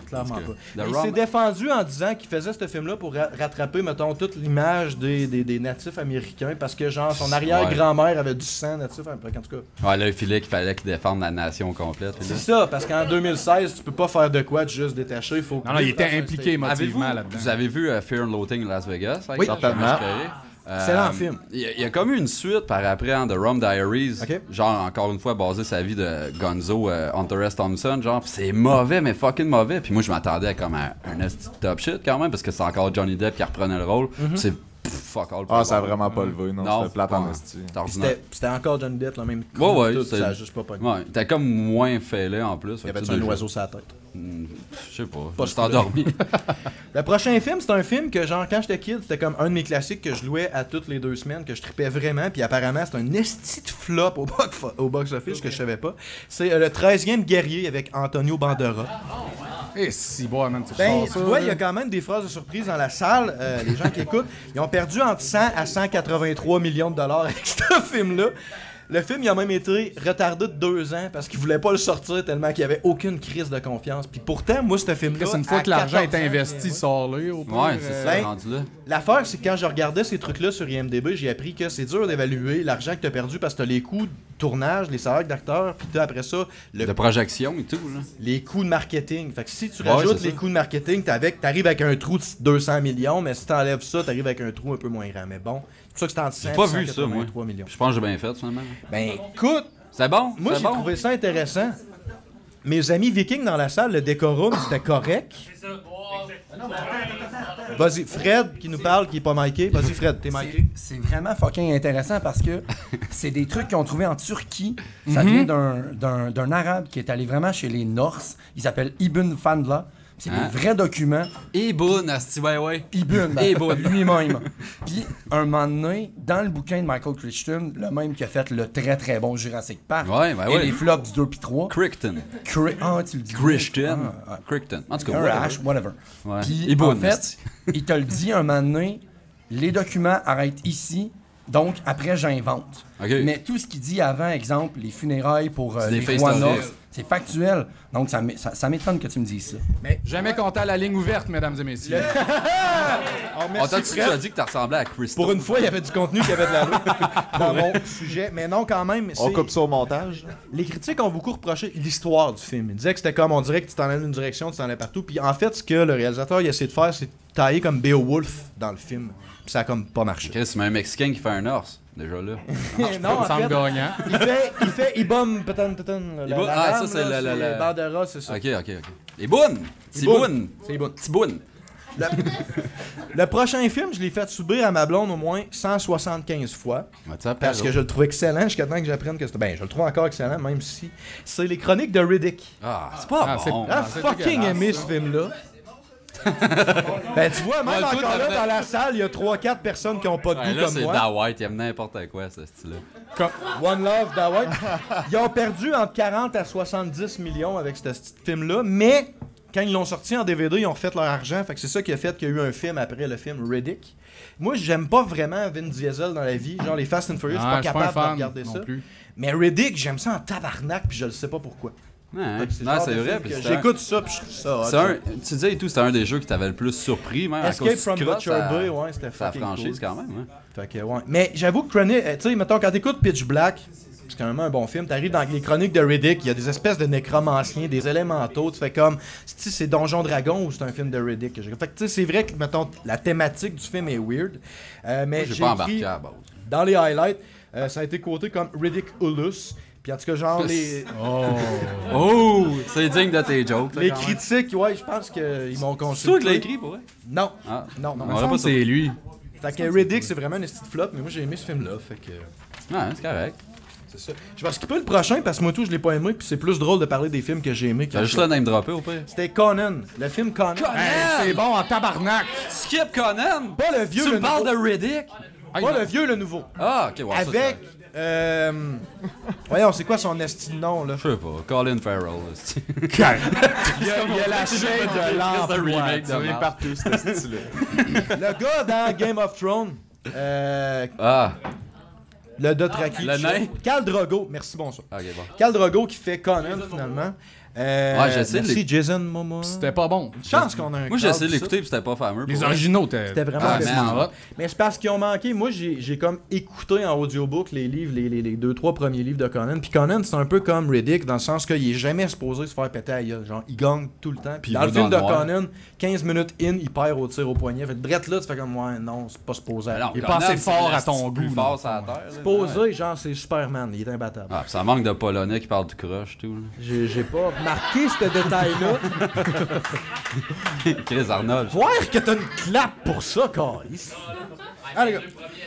clairement Parce pas. que Mais The il Rom- s'est défendu en disant qu'il faisait ce film-là pour rattraper, mettons, toute l'image des natifs américains parce que, genre, son arrière-grand-mère avait du sang natif américain. En tout cas, Ouais, là, il fallait qu'il défende la nation complète. puis là. c'est ça, parce qu'en 2016, tu peux pas faire de quoi de juste détaché. Faut Non, il était impliqué émotivement là-dedans. Vous avez vu Fear and Loathing Las Vegas? Oui, certainement. Excellent film. Il y a comme eu une suite par après, The Rum Diaries. Ok. Genre, encore une fois, basé sa vie de Gonzo, Hunter S. Thompson. Genre, pis c'est mauvais, mais fucking mauvais. Puis moi, je m'attendais à comme un esti de top shit quand même, parce que c'est encore Johnny Depp qui reprenait le rôle. Pis c'est fuck all. Ah, ça a vraiment pas levé, non. C'était plate en esti. C'est ordinaire. C'était encore Johnny Depp, le même coup. Ouais, tout, c'est- ça a juste pas pogné. Ouais, t'as comme moins fêlé en plus. Il y avait un oiseau sur la tête. Je sais pas. Pas Je suis endormi. Le prochain film, c'est un film que, genre, quand j'étais kid, c'était comme un de mes classiques que je louais à toutes les 2 semaines, que je tripais vraiment, puis apparemment, c'est un esti de flop au box-office que je savais pas. C'est le 13e guerrier avec Antonio Banderas. Et si, bon, man, tu Ben, ressors tu ça, vois, là. il y a quand même des phrases de surprise dans la salle. Les gens qui écoutent, ils ont perdu entre 100 à 183 millions de dollars avec ce film-là. Le film, il a même été retardé de 2 ans parce qu'ils voulaient pas le sortir tellement qu'il y avait aucune crise de confiance. Puis pourtant, moi, ce film-là. C'est une fois à que l'argent 14 est ans, investi, sort-là. Au pire, Ouais, c'est ça, ben, rendu là. L'affaire, c'est que quand je regardais ces trucs-là sur IMDb, j'ai appris que c'est dur d'évaluer l'argent que t'as perdu parce que t'as les coûts de tournage, les salaires d'acteurs, puis t'as après ça De projection et tout, là. les coûts de marketing. Fait que si tu Ouais, rajoutes c'est les ça. coûts de marketing, t'arrives avec un trou de 200 millions, mais si t'enlèves ça, t'arrives avec un trou un peu moins grand. Mais bon, c'est pour ça que c'est entre 100 J'ai pas et vu ça, moi. 183 millions. Je pense que j'ai bien fait, finalement. Ben écoute, C'est bon? moi C'est j'ai bon? trouvé ça intéressant. Mes amis vikings dans la salle, le décorum, c'était correct. Vas-y, Fred qui nous parle, qui est pas miké. Vas-y, Fred, t'es miké. C'est vraiment fucking intéressant parce que c'est des trucs qu'ils ont trouvé en Turquie. Ça vient d'un arabe qui est allé vraiment chez les Norses. Il s'appelle Ibn Fandla. C'est Hein? des vrais documents. Et Boone, asti, ouais. Ibn, Et bon. lui-même. Puis, un moment donné, dans le bouquin de Michael Crichton, le même qui a fait le très très bon Jurassic Park Ouais, ben et ouais. les flops du 2 puis 3. Crichton. Ah, tu le dis. Crichton. Ah, Crichton. En tout cas, un whatever. H, whatever. Ouais. Puis, Et Boone, en fait, asti. il te le dit un moment donné, les documents arrêtent ici, donc après j'invente. Ok. Mais tout ce qu'il dit avant, exemple, les funérailles pour C'est des les faits rois historiques. norses, c'est factuel. Donc ça m'étonne que tu me dises ça. Jamais compté à la ligne ouverte, mesdames et messieurs. Alors, On merci, t'a-tu Fred. déjà dit que t'as ressemblé à Christophe? Pour une fois, il y avait du contenu qui avait de la route dans mon sujet. Mais non, quand même, On c'est... coupe ça au montage. Les critiques ont beaucoup reproché l'histoire du film. Ils disaient que c'était comme, on dirait que tu t'en allais d'une direction, tu t'en allais partout. Puis en fait, ce que le réalisateur il a essayé de faire, c'est tailler comme Beowulf dans le film. Puis ça a comme pas marché. Chris, c'est un Mexicain qui fait un Norse, déjà là. non, en Ça me fait, gagnant. il bombe peut-être Iboum, ah, ça, c'est le- Banderas, c'est ça. Ok. Et Boone! Tiboune! C'est bon. Tiboune! Le prochain film, je l'ai fait subir à ma blonde au moins 175 fois. Parce que je le trouve excellent jusqu'à temps que j'apprenne que c'était. Ben, je le trouve encore excellent, même si. C'est les chroniques de Riddick. Ah, c'est pas Ah, c'est- bon. Ah, c'est fucking dégueulasse, aimé ça. ce film-là. Ben, tu vois, même Ouais, toi, encore là, t'avais- dans la salle, il y a 3-4 personnes qui ont pas de Ouais, goût là, comme c'est moi. Da White, il aime n'importe quoi, ce style-là. One Love, Da White. Ils ont perdu entre 40 à 70 millions avec ce petit film-là, mais quand ils l'ont sorti en DVD, ils ont refait leur argent. Fait que c'est ça qui a fait qu'il y a eu un film après le film Riddick. Moi, j'aime pas vraiment Vin Diesel dans la vie. Genre les Fast and Furious, je suis pas Ah, je suis capable pas un de fan regarder non ça. plus. Mais Riddick, j'aime ça en tabarnak, puis je le sais pas pourquoi. Ouais, hein. Fait que le Non, genre c'est de vrai. film puis que c'est un- j'écoute ça, puis je trouve ça hot. c'est un, tu disais et tout, c'était un des jeux qui t'avait le plus surpris, même à Escape cause from du cross, Butcher Bay, ouais, c'était sa fucking franchise cool. quand même. Hein. Fait que, ouais. Mais j'avoue que Chronic, tu sais, mettons, quand t'écoutes Pitch Black, c'est quand même un bon film. T'arrives dans les chroniques de Riddick, il y a des espèces de nécromanciens, des élémentaux. Tu fais comme, si c'est Donjon Dragon ou c'est un film de Riddick que j'ai. Fait que, tu sais, c'est vrai que, mettons, la thématique du film est weird. Mais Moi, j'ai j'ai pas écrit embarqué à la base. dans les highlights, ça a été quoté comme Ridiculous. Puis en tout cas, genre, Oh! C'est digne de tes jokes. là, les quand même. critiques, ouais, je pense qu'ils m'ont C'est toi consulté. qui l'as écrit, pour vrai? Non. Ah. Non, non. On aurait pas C'est lui. Fait que Riddick, c'est vraiment une petite flop, mais moi, j'ai aimé ce film-là. Fait que. Ouais, c'est correct. C'est ça. Je vais skipper le prochain parce que moi tout je l'ai pas aimé puis c'est plus drôle de parler des films que j'ai aimés. T'as juste le name dropper au pire. C'était Conan, le film Conan. C'est bon en tabarnak. Skip Conan! Pas le vieux, Tu le me parles nouveau. de Riddick? Pas le vieux, le nouveau. Ah, ok, ouais. ça, Avec voyons, c'est quoi son esti de nom là? Je sais pas, Colin Farrell. c'est- Il y a la chaîne de C'est l'emploi. un remake de Ça vient merde. partout, ce style-là. Le gars dans Game of Thrones, Ah, le Dothraki. Le nain? Khal Drogo, merci bonsoir. ok, bon. Khal Drogo qui fait Conan finalement. Ouais, j'essaie de merci Jason Momoa. C'était pas bon. Une chance qu'on a un Moi, j'ai crowd, essayé de ça. l'écouter, puis c'était pas fameux. Les pour originaux, C'était vraiment Ah, quasiment man. hot. Mais c'est parce qu'ils ont manqué. Moi, j'ai comme écouté en audiobook les livres, les 2-3 premiers livres de Conan. Puis Conan, c'est un peu comme Riddick, dans le sens qu'il est jamais supposé se faire péter à la gueule. Genre, il gagne tout le temps. Puis il dans va le film dans de le noir. Conan, 15 minutes in, il perd au tir au poignet. Fait que drette là, tu fais comme, ouais, non, c'est pas supposé. Alors, Il est Conan, pas assez c'est fort le à ton plus goût, fort là. sur la terre. là. Supposé, genre, c'est Superman. Il est imbattable. Ah, puis ça manque de polonais qui parlent du crush, tout. J'ai pas remarqué ce détail-là. là. Chris Arnold. Voir que t'as une clap pour ça, Carlis. Ah, les gars.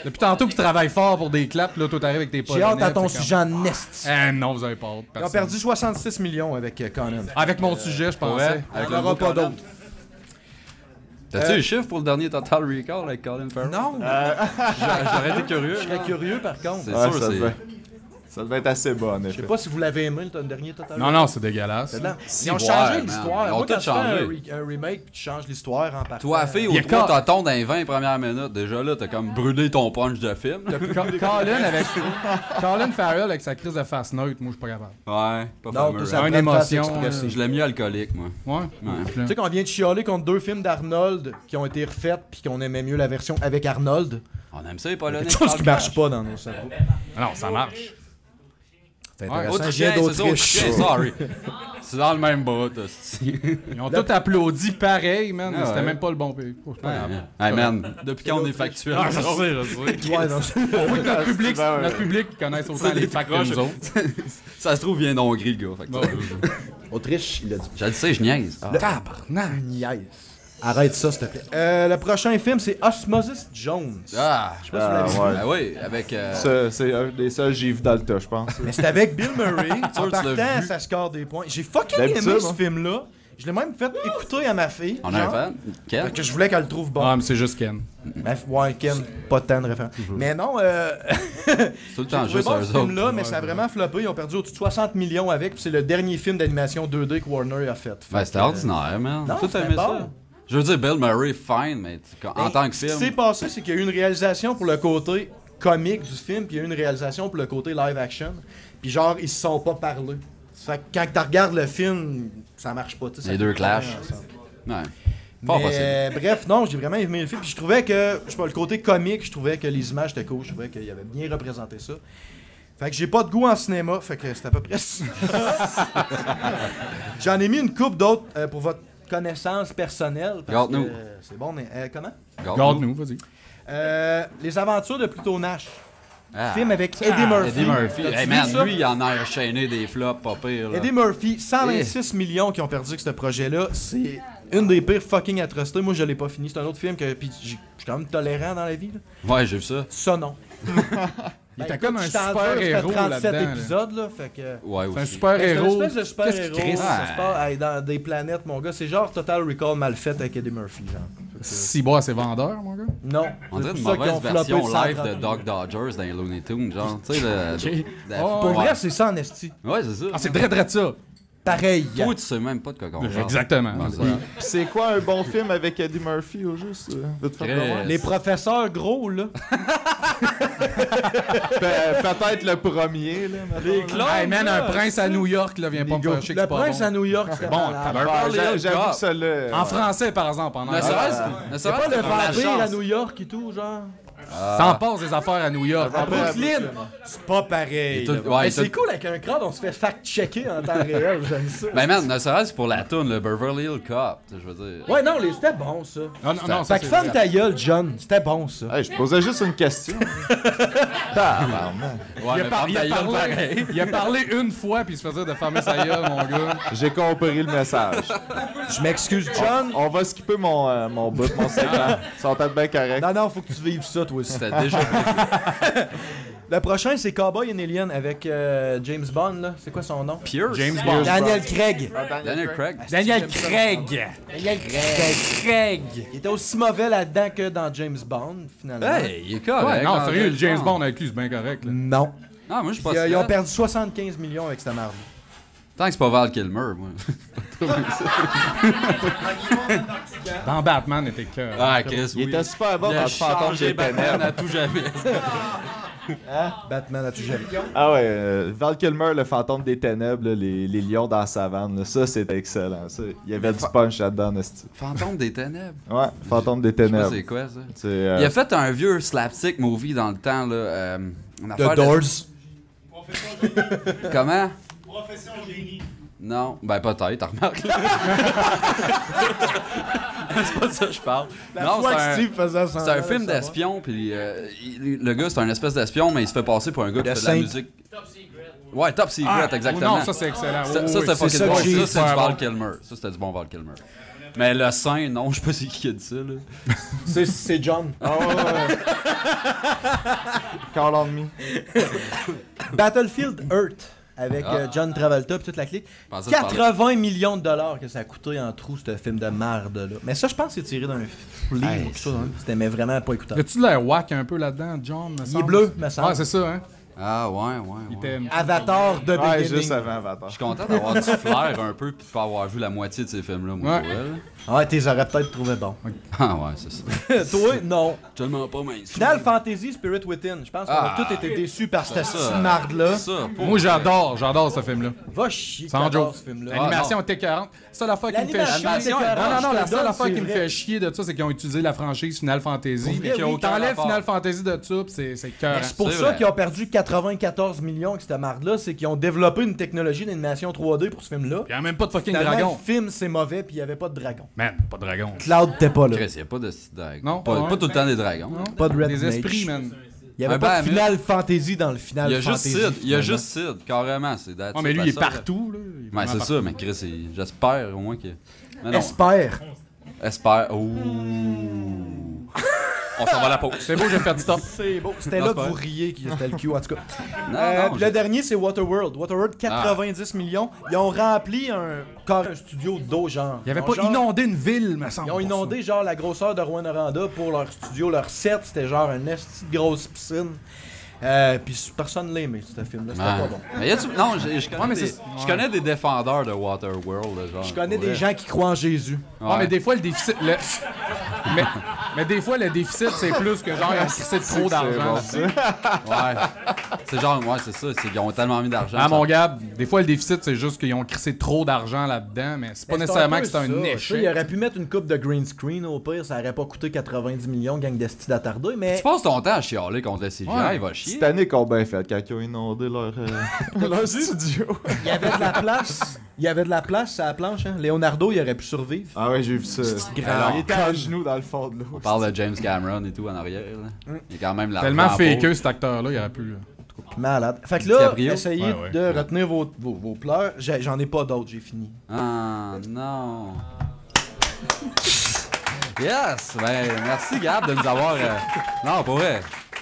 Depuis tantôt qu'ils travaillent fort pour des claps, là, toi t'arrives avec tes J'ai polonais. hâte à ton c'est comme- sujet en esti. Eh non, vous avez pas hâte. Ils ont personne. perdu 66 millions avec Conan. Avec mon sujet, je pensais. Ouais, Il avec n'y en le aura beau pas Conan. d'autres. T'as-tu les chiffres pour le dernier Total Recall avec Colin Farrell? Non, J'aurais été curieux. je serais curieux par contre. C'est Ouais, sûr, ça devait être assez bon, en Je effet. sais pas si vous l'avez aimé le dernier Total. Non, non, c'est dégueulasse. C'est dedans. Si, Ils ont ouais, changé man. l'histoire. Ils ont Moi, tout quand tu fais changé. un remake puis tu changes l'histoire en partant. Toi, fille, Il y au a 3 quand- t'attends dans les 20 premières minutes. Déjà là, t'as comme brûlé ton punch de film. Colin Farrell avec sa crise de face neutre, moi je suis pas capable. Ouais, pas Non, fameux. tout hein. ça Une prend une face émotion, expressive. Je l'ai mis alcoolique, moi. Ouais. Tu sais qu'on vient de chialer contre 2 films d'Arnold qui ont été refaits puis qu'on aimait mieux la version avec Arnold. On aime ça, les Polonais. Quelque chose qui marche pas dans nos cerveaux. Ah non, ça marche. C'est Ouais, intéressant. Autrichien, Vient c'est ça, d'Autriche. Autrichien, sorry. C'est dans le même bout, hostie. Ils ont tout applaudi pareil, man. mais Ah C'était ouais. même pas le bon pays. Oh, c'est pas grave. Hey man, depuis quand on est factuel? Ah, je sais. Ouais, non, c'est- On voit que notre public, c'est vrai, notre public connaisse autant C'est les des facts que croches. nous autres. Ça se trouve, il vient d'Hongrie, le gars. Fait que Bon. Autriche, il a dit. Je le sais, je niaise. Ah. Tabarnak. Niaise. Arrête ça, s'il te plaît. Le prochain film, c'est Osmosis Jones. Ah, Je sais pas si vous l'avez vu. ouais. ah oui, avec. Ça, c'est un des seuls que j'ai vu dans le tas, je pense. Mais c'est avec Bill Murray. Sûr En que tu l'as partant, vu. ça score des points. J'ai fucking D'habitude, aimé ce hein. film-là. Je l'ai même fait écouter à ma fille. On a un genre, fan? Ken? Fait que je voulais qu'elle le trouve bon. Ah, mais c'est juste Ken. Ouais, Ken, pas tant de référence. Mais non, Tout le j'ai temps trouvé juste bon eux ce film-là, autres. mais ça a vraiment floppé. Ils ont perdu au-dessus de 60 millions avec, puis c'est le dernier film d'animation 2D que Warner a fait. Ben, c'était ordinaire, man. non, Tout c'était aimé bon. ça. Je veux dire, Bill Murray, fine, mais en tant que Ce qui s'est film. passé, c'est qu'il y a eu une réalisation pour le côté comique du film, puis il y a eu une réalisation pour le côté live action. Puis genre, ils se sont pas parlé. Fait que quand tu regardes le film, ça marche pas. Tu sais, ça Les deux fait pas clashent. bien ensemble. Ouais. Fort possible. Mais bref, non, j'ai vraiment aimé le film. Puis je trouvais que, je sais pas, le côté comique, je trouvais que les images étaient cool. Je trouvais qu'il avait bien représenté ça. Fait que j'ai pas de goût en cinéma, fait que c'est à peu près ça. J'en ai mis une coupe d'autres pour votre connaissance personnelle. parce Garde-nous. que, c'est bon, mais comment? Garde-nous, vas-y. Les aventures de Pluto Nash. Ah. Film avec Eddie Murphy. Eddie Murphy. T'as-tu Hey vu man, ça? lui, il en a enchaîné des flops pas pire. Là. Eddie Murphy, 126 millions qui ont perdu avec ce projet-là. C'est une des pires fucking atrocités. Moi, je l'ai pas fini. C'est un autre film que. Puis je suis quand même tolérant dans la vie. Là. Ouais, j'ai vu ça. Ça, non. Il était comme un J'étais en super dur, ça fait héros 37 là-dedans. là. épisodes, là. Fait que. Ouais, C'est un aussi. super C'est une héros. espèce de super Qu'est-ce héros. qui crisse? Ça se passe dans des planètes, mon gars. C'est genre Total Recall mal fait avec Eddie Murphy, genre. Si bois, c'est vendeur, mon gars. Non. On C'est dirait une pour ça qu'ils mauvaise ont version floppé live de 130 Doc Dodgers dans les Looney Tunes, genre. Tu sais, le. Oh, Pour ouais. vrai, c'est ça en esti. Ouais, c'est ça. Ah, c'est très ça. Pareil. Toi, tu sais même pas de quoi qu'on parle. Exactement. Bon, ça. Puis c'est quoi un bon film avec Eddie Murphy au juste? De te faire Très- voir? Les professeurs gros, là. Peut-être le premier, là. mettons, là. Hey man, un prince à New York, là, viens pas me faire chier que Le c'est pas prince bon. à New York, c'était bon, malade. Beverly Ouais, Hills j'avoue Cop. que celle-là. En français, par exemple, en Ne anglais. serait-ce C'est pas le la vampire à chance. New York et tout, genre. T'en passes des affaires à New York. À Brooklyn, c'est pas pareil. Et tout- là. ouais, Mais c'est tout- cool avec un crowd, on se fait fact-checker en temps réel, j'aime ça. Ben man, ne serait-ce pour la toune, le Beverly Hills Cop, je veux dire. Ouais, non, c'était bon, ça. Non, non, non, ça, Fait que c'est ferme vrai. ta gueule, John. C'était bon, ça. Hey, je posais juste une question. Tabarnak. Ouais, Il a, mais par- ferme il ta a gueule parlé, pareil. il a parlé une fois, puis il se faisait de fermer sa gueule, mon gars. J'ai compris le message. Je m'excuse, John. On va skipper mon bout, mon segment. Ils sont peut-être bien corrects. Non, non, faut que tu vives ça, toi aussi. C'était déjà. Le prochain, c'est Cowboy and Alien avec James Bond, là. C'est quoi son nom? Pierce. James Bond. Daniel Craig. Daniel Craig. Daniel Craig. Daniel Craig. Il était aussi mauvais là-dedans que dans James Bond, finalement. Hey, il est correct. Ouais, non, dans sérieux, le James Bond. Bond avec lui, c'est bien correct. Là. Non. Ah, moi, je suis pas Ils ont sûr. perdu 75 millions avec cette marde. Tant que c'est pas Val Kilmer, moi. Dans Batman, il était clair. Ah, Chris, Il oui. était super bon Il dans a le fantôme changé des Batman ténèbres. à tout jamais. Batman, as-tu jamais? Ah ouais, Val Kilmer, le fantôme des ténèbres, là, les lions dans la savane, là, ça c'était excellent. Ça. Il y avait du punch là-dedans, esti. Fantôme des ténèbres. Ouais, fantôme des Je sais pas ténèbres. c'est quoi ça. C'est, Il a fait un vieux slapstick movie dans le temps là. Une affaire The Doors. Comment? Profession génie. Non, ben peut-être, t'as remarqué. C'est pas de ça que je parle. Non, c'est un film d'espion, puis le gars, c'est un espèce d'espion, mais il se fait passer pour un gars qui fait de la musique. Ouais, Top Secret, exactement. Non, ça c'est excellent. Ça, Oui, c'était oui, fucking ça bon. que j'ai- Ça, c'est du super Val bon. Kilmer. Ça, c'était du bon Val Kilmer. Mais le sein, non, je sais pas c'est qui a dit ça, là. C'est John. Ah ouais. Call on me. Battlefield Earth. Avec John Travolta et toute la clique. Pensais que tu 80 millions de dollars que ça a coûté en trou, ce film de merde là. Mais ça, je pense que c'est tiré d'un film Hey, ou quelque chose. Hein. C'était mais vraiment pas écoutable. As-tu l'air whack un peu là-dedans, John? me Il est semble? bleu, me semble. Ah, c'est ça, hein? Ah, ouais. Il était... Avatar de Ouais, Beginning. juste avant Avatar. Je suis content d'avoir du flair un peu, puis de pas avoir vu la moitié de ces films-là, moi, Ouais. pour elle. Ouais, t'es aurais peut-être trouvé bon. Ah, ouais, c'est ça. Toi, non. Tellement pas mince. Final Fantasy Spirit Within. Je pense qu'on a tous été déçus par cette marde-là. Ça, pour Moi, j'adore ce film-là. Va chier, Sans j'adore joke. ce film-là. L'animation était 40. Ça, l'affaire qui me fait chier. L'animation était 40, Non, je la te seule donne, affaire c'est qui me vrai. fait chier de ça, c'est qu'ils ont utilisé la franchise Final Fantasy. Pour vrai, Puis oui. t'enlèves rapport. Final Fantasy de ça, puis c'est cœur. Mais c'est pour C'est ça vrai. qu'ils ont perdu 94 millions avec cette marde-là, c'est qu'ils ont développé une technologie d'animation 3D pour ce film-là. Il y a même pas de fucking Finalement, dragon. le film, c'est mauvais, puis il y avait pas de dragon. Man, pas de dragon. Cloud t'es pas là. Chris, y a pas de dragon. Non, pas, ouais. pas tout le temps des dragons. Non. Pas de Red Des Mage. esprits, man. Il y avait Un pas de Bahamut. Final Fantasy dans le Final Il y a juste Fantasy. Sid. Il y a finalement. juste Sid, carrément. C'est Ouais, mais lui, il est partout, là. Il est Ouais, vraiment c'est partout. ça, mais Chris, j'espère au moins que. Mais non, Espère. espère. Ouh. On s'en va à la pause. C'est beau, j'ai fait stop. C'est beau. C'était Non, là c'est que pas vous riez qui c'était le cul, en tout cas. Non, Puis le dernier, c'est Waterworld. Waterworld, 90 millions. Ils ont rempli un studio d'eau, genre. Il avait Ils pas ont genre- inondé une ville, me semble. Ils ont inondé genre la grosseur de Rwanda pour leur studio. Leur set, c'était genre une esti de grosse piscine. Puis personne l'a aimé, ce film-là. C'était pas bon. Mais y a-tu. Non, je connais, mais des, c'est- je connais des défendeurs de Waterworld. Là, genre, Je connais pour des vrai. gens qui croient en Jésus. Ouais, mais des fois, le déficit. Mais des fois, le déficit, c'est plus que genre, ils ont crissé trop d'argent. Ouais. C'est genre, ouais, c'est ça. Ils ont tellement mis d'argent. Ah, ça- mon gars, des fois, le déficit, c'est juste qu'ils ont crissé trop d'argent là-dedans, mais c'est pas Mais nécessairement un que peu c'est un ça. Tu sais, échec. Il aurait pu mettre une coupe de green screen au pire, ça aurait pas coûté 90 millions, gang d'esti d'attardé, mais. Tu passes ton temps à chialer contre le CGI, Ouais. il va chier. Titanic ont bien fait quand ils ont inondé leur, leur studio. Il y avait de la place. Il y avait de la place à la planche, hein. Leonardo, il aurait pu survivre. Ah ouais, j'ai vu ça. grand Il était à genoux dans le fond de l'eau. On parle de James Cameron et tout en arrière. Là. Il y a quand même l'argent. Tellement en fakeux, cet acteur-là, il aurait pu. Malade. Fait que là, DiCaprio? essayez Ouais. de retenir vos pleurs. J'en ai pas d'autres, j'ai fini. Ah non. Yes! Ben, merci Gab de nous avoir. Non, pour vrai.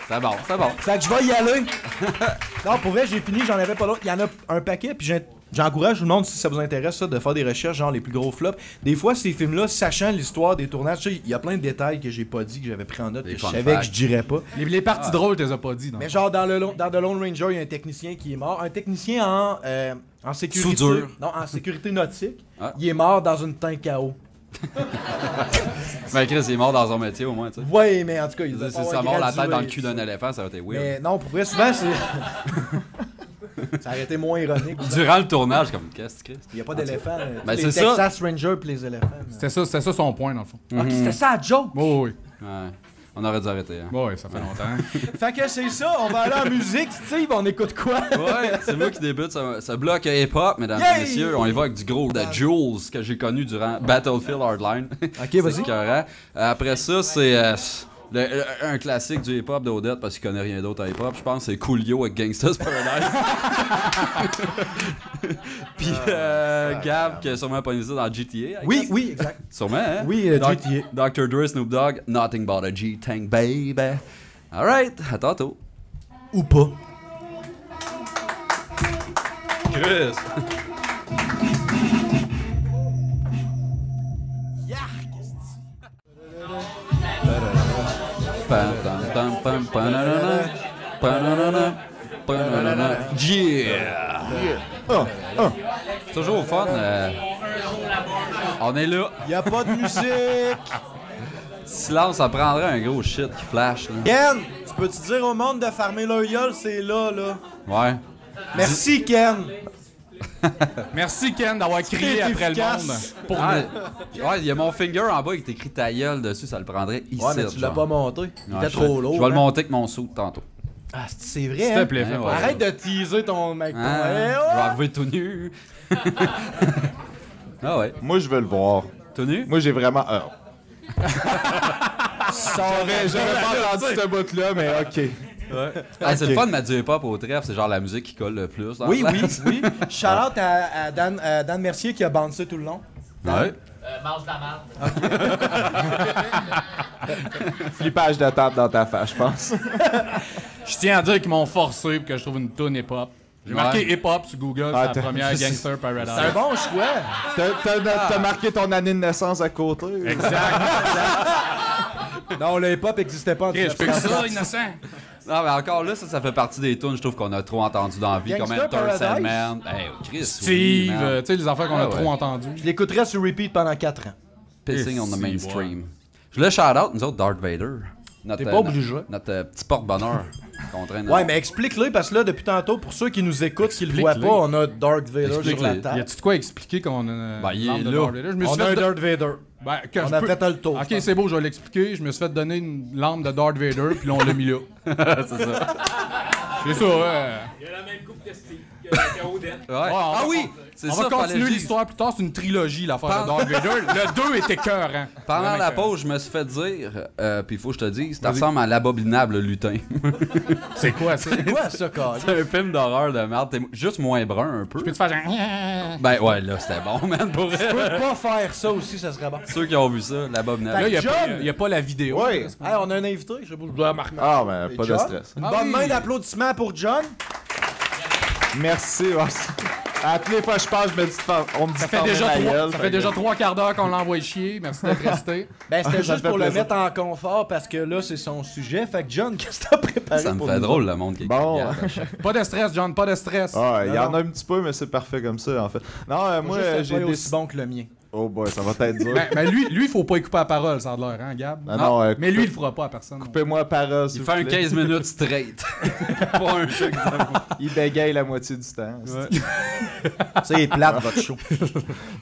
C'est bon, c'est bon. Fait que je vais y aller. Non, pour vrai, j'ai fini, j'en avais pas d'autres. Il y en a un paquet, puis j'encourage tout le monde, si ça vous intéresse, ça, de faire des recherches, genre les plus gros flops. Des fois, ces films-là, sachant l'histoire des tournages, tu sais, il y a plein de détails que j'ai pas dit, que j'avais pris en note, Des que je fun savais facts. que je dirais pas. Les parties drôles, tu les as pas dit. Non. Mais genre, dans The Lone Ranger, il y a un technicien qui est mort. Un technicien en sécurité. Soudure. Non, en sécurité nautique. Ah. Il est mort dans une tank à eau. Ben, Chris, il est mort dans son métier au moins, tu sais. Ouais, mais en tout cas, il Si doit pas ça avoir mord la tête gradué, dans le cul ça. d'un éléphant, ça aurait été weird. Mais non, pour vrai, souvent, c'est. Ça aurait été moins ironique. Durant le tournage, comme qu'est-ce que Il n'y a pas d'éléphant. Ben, les c'est ça. Texas Rangers pis les éléphants. mais- C'était ça son point, dans le fond. Ok, c'était ça la joke. Oh, oui. Ouais. On aurait dû arrêter, hein. Ouais, ça fait longtemps. Fait que c'est ça, on va aller en musique, Steve, on écoute quoi? Ouais, c'est moi qui débute ce bloc hip-hop, mesdames Yay! et messieurs. On y va avec du gros de Jules que j'ai connu durant Battlefield Hardline. Ok, C'est vas-y. écœurant. Après ça, c'est un classique du hip-hop d'Odette parce qu'il connaît rien d'autre à hip-hop. Je pense que c'est Coolio avec Gangsta's Paradise. Puis Gab qui a sûrement pas ça dans GTA. I Oui, guess. oui, exact. Sûrement, hein? Oui, GTA. Dr. Dre, Snoop Dogg, Nothing But a G-Tank, baby. Alright, à tantôt. Ou pas. Chris. Pam, pam, pam, pam, pananana, pananana, pananana. Yeah! C'est toujours fun. On est là. Y a pas de musique. Silence, ça prendrait un gros shit qui flash. Là. Yann, c'est peux-tu dire au monde de farmer leur gueule, c'est là. Ouais. Merci, Ken. Merci, Ken, d'avoir crié après efficace. le monde. Pour Ah, nous. ouais, il y a mon finger en bas, il est écrit ta gueule dessus, ça le prendrait ici. Ouais, mais tu l'as genre. pas monté. Il Ouais, était je trop vais- lourd. Je vais le hein. monter avec mon sou tantôt. Ah, c'est vrai, S'il te hein? plaît, Hein, fais ouais. pas ça. Arrête de teaser ton mec. Hein? Eh, Je vais oh! arriver tout nu. Ah ouais. Moi, je veux le voir. Tout nu? Moi, j'ai vraiment. J'avais J'avais pas entendu ce bout-là, mais ok. Ah, c'est Ok. le fun de mettre du hip-hop au trèfle, c'est genre la musique qui colle le plus. Oui. Shout-out à Dan Mercier qui a bouncé tout le long. Ouais. Mange de la merde. Flippage de table dans ta face, je pense. Je tiens à dire qu'ils m'ont forcé pour que je trouve une tune hip-hop. J'ai Ouais. marqué hip-hop sur Google, Ah, c'est t'as- la première Gangster Paradise. C'est un bon choix. T'as marqué ton année de naissance à côté. Exact. Non, le hip-hop n'existait pas en Ok, je fais que ça, innocent. Non, mais encore là, ça fait partie des tunes, je trouve qu'on a trop entendu dans la vie, comme Gangsta Enter Paradise? Sandman. Hey, Chris, Steve, oui, man. tu sais, les affaires qu'on a Ah ouais. trop entendues. Je l'écouterais sur repeat pendant 4 ans. Pissing on the Si, mainstream. Je voulais shout-out, nous autres, Darth Vader. Notre, T'es pas obligé. Notre petit porte-bonheur qu'on traîne. Ouais, mais explique-le parce que là, depuis tantôt, pour ceux qui nous écoutent, qui le voient pas, on a Darth Vader sur la Explique-le. Y table. a-tu de quoi expliquer qu'on a Ben, il l'arme est de là. Darth Vader? Je me suis On a un fait Darth Vader. Ben, que On je a peux- fait le tour. Ok, c'est beau, je vais l'expliquer. Je me suis fait donner une lampe de Darth Vader, puis là, on l'a mis là. c'est ça. C'est ça, ouais. Il a la même coupe que Steve, que Odin. Ouais. on Ah va- oui! C'est On ça, va fallait continuer le dire. l'histoire plus tard. C'est une trilogie, l'affaire de Pendant- Darth Vader. Le 2 était écœurant. Pendant Vraiment la écœurant. pause, je me suis fait dire, puis il faut que je te dise, ça ressemble à l'abominable lutin. C'est quoi ça? C'est quoi ça, Carl? C'est un film d'horreur de merde, t'es juste moins brun un peu. Peux-tu faire genre... Ben ouais, là, c'était bon, man, pour Tu vrai. peux pas faire ça aussi, ça serait bon. Ceux qui ont vu ça, l'abominable. Là, il John! n'y a pas la vidéo. Ouais. Hey, on a un invité, je sais pas, je dois remarquer. Ah, ben, pas de John? stress. Une Ah bonne oui. main d'applaudissements pour John. Merci. Ouais. À toutes les fois que je parle, je me dis, on me dit Ça fait déjà fermer ma 3, gueule, ça fait fait déjà que- 3 quarts d'heure qu'on l'envoie chier. Merci d'être resté. Ben, c'était Ça juste me fait pour le plaisir. mettre en confort parce que là, c'est son sujet. Fait que John, qu'est-ce que t'as préparé Ça me pour fait nous drôle, le monde qui Bon. regarde à chaque- Pas de stress, John, pas de stress. Ah, il y en Non, a un petit peu, mais c'est parfait comme ça, en fait. Non, autres? moi, Juste un j'ai feuille aussi décidé. bon que le mien. Oh boy, ça va être dur. Mais lui, faut pas y couper la parole, ça a l'air, hein, Gab? Ah non, mais lui, il le fera pas à personne. Coupez-moi la parole, s'il Il vous fait un plaît. 15 minutes straight. Pas un chèque. Il bégaye la moitié du temps. C'est plate, votre show.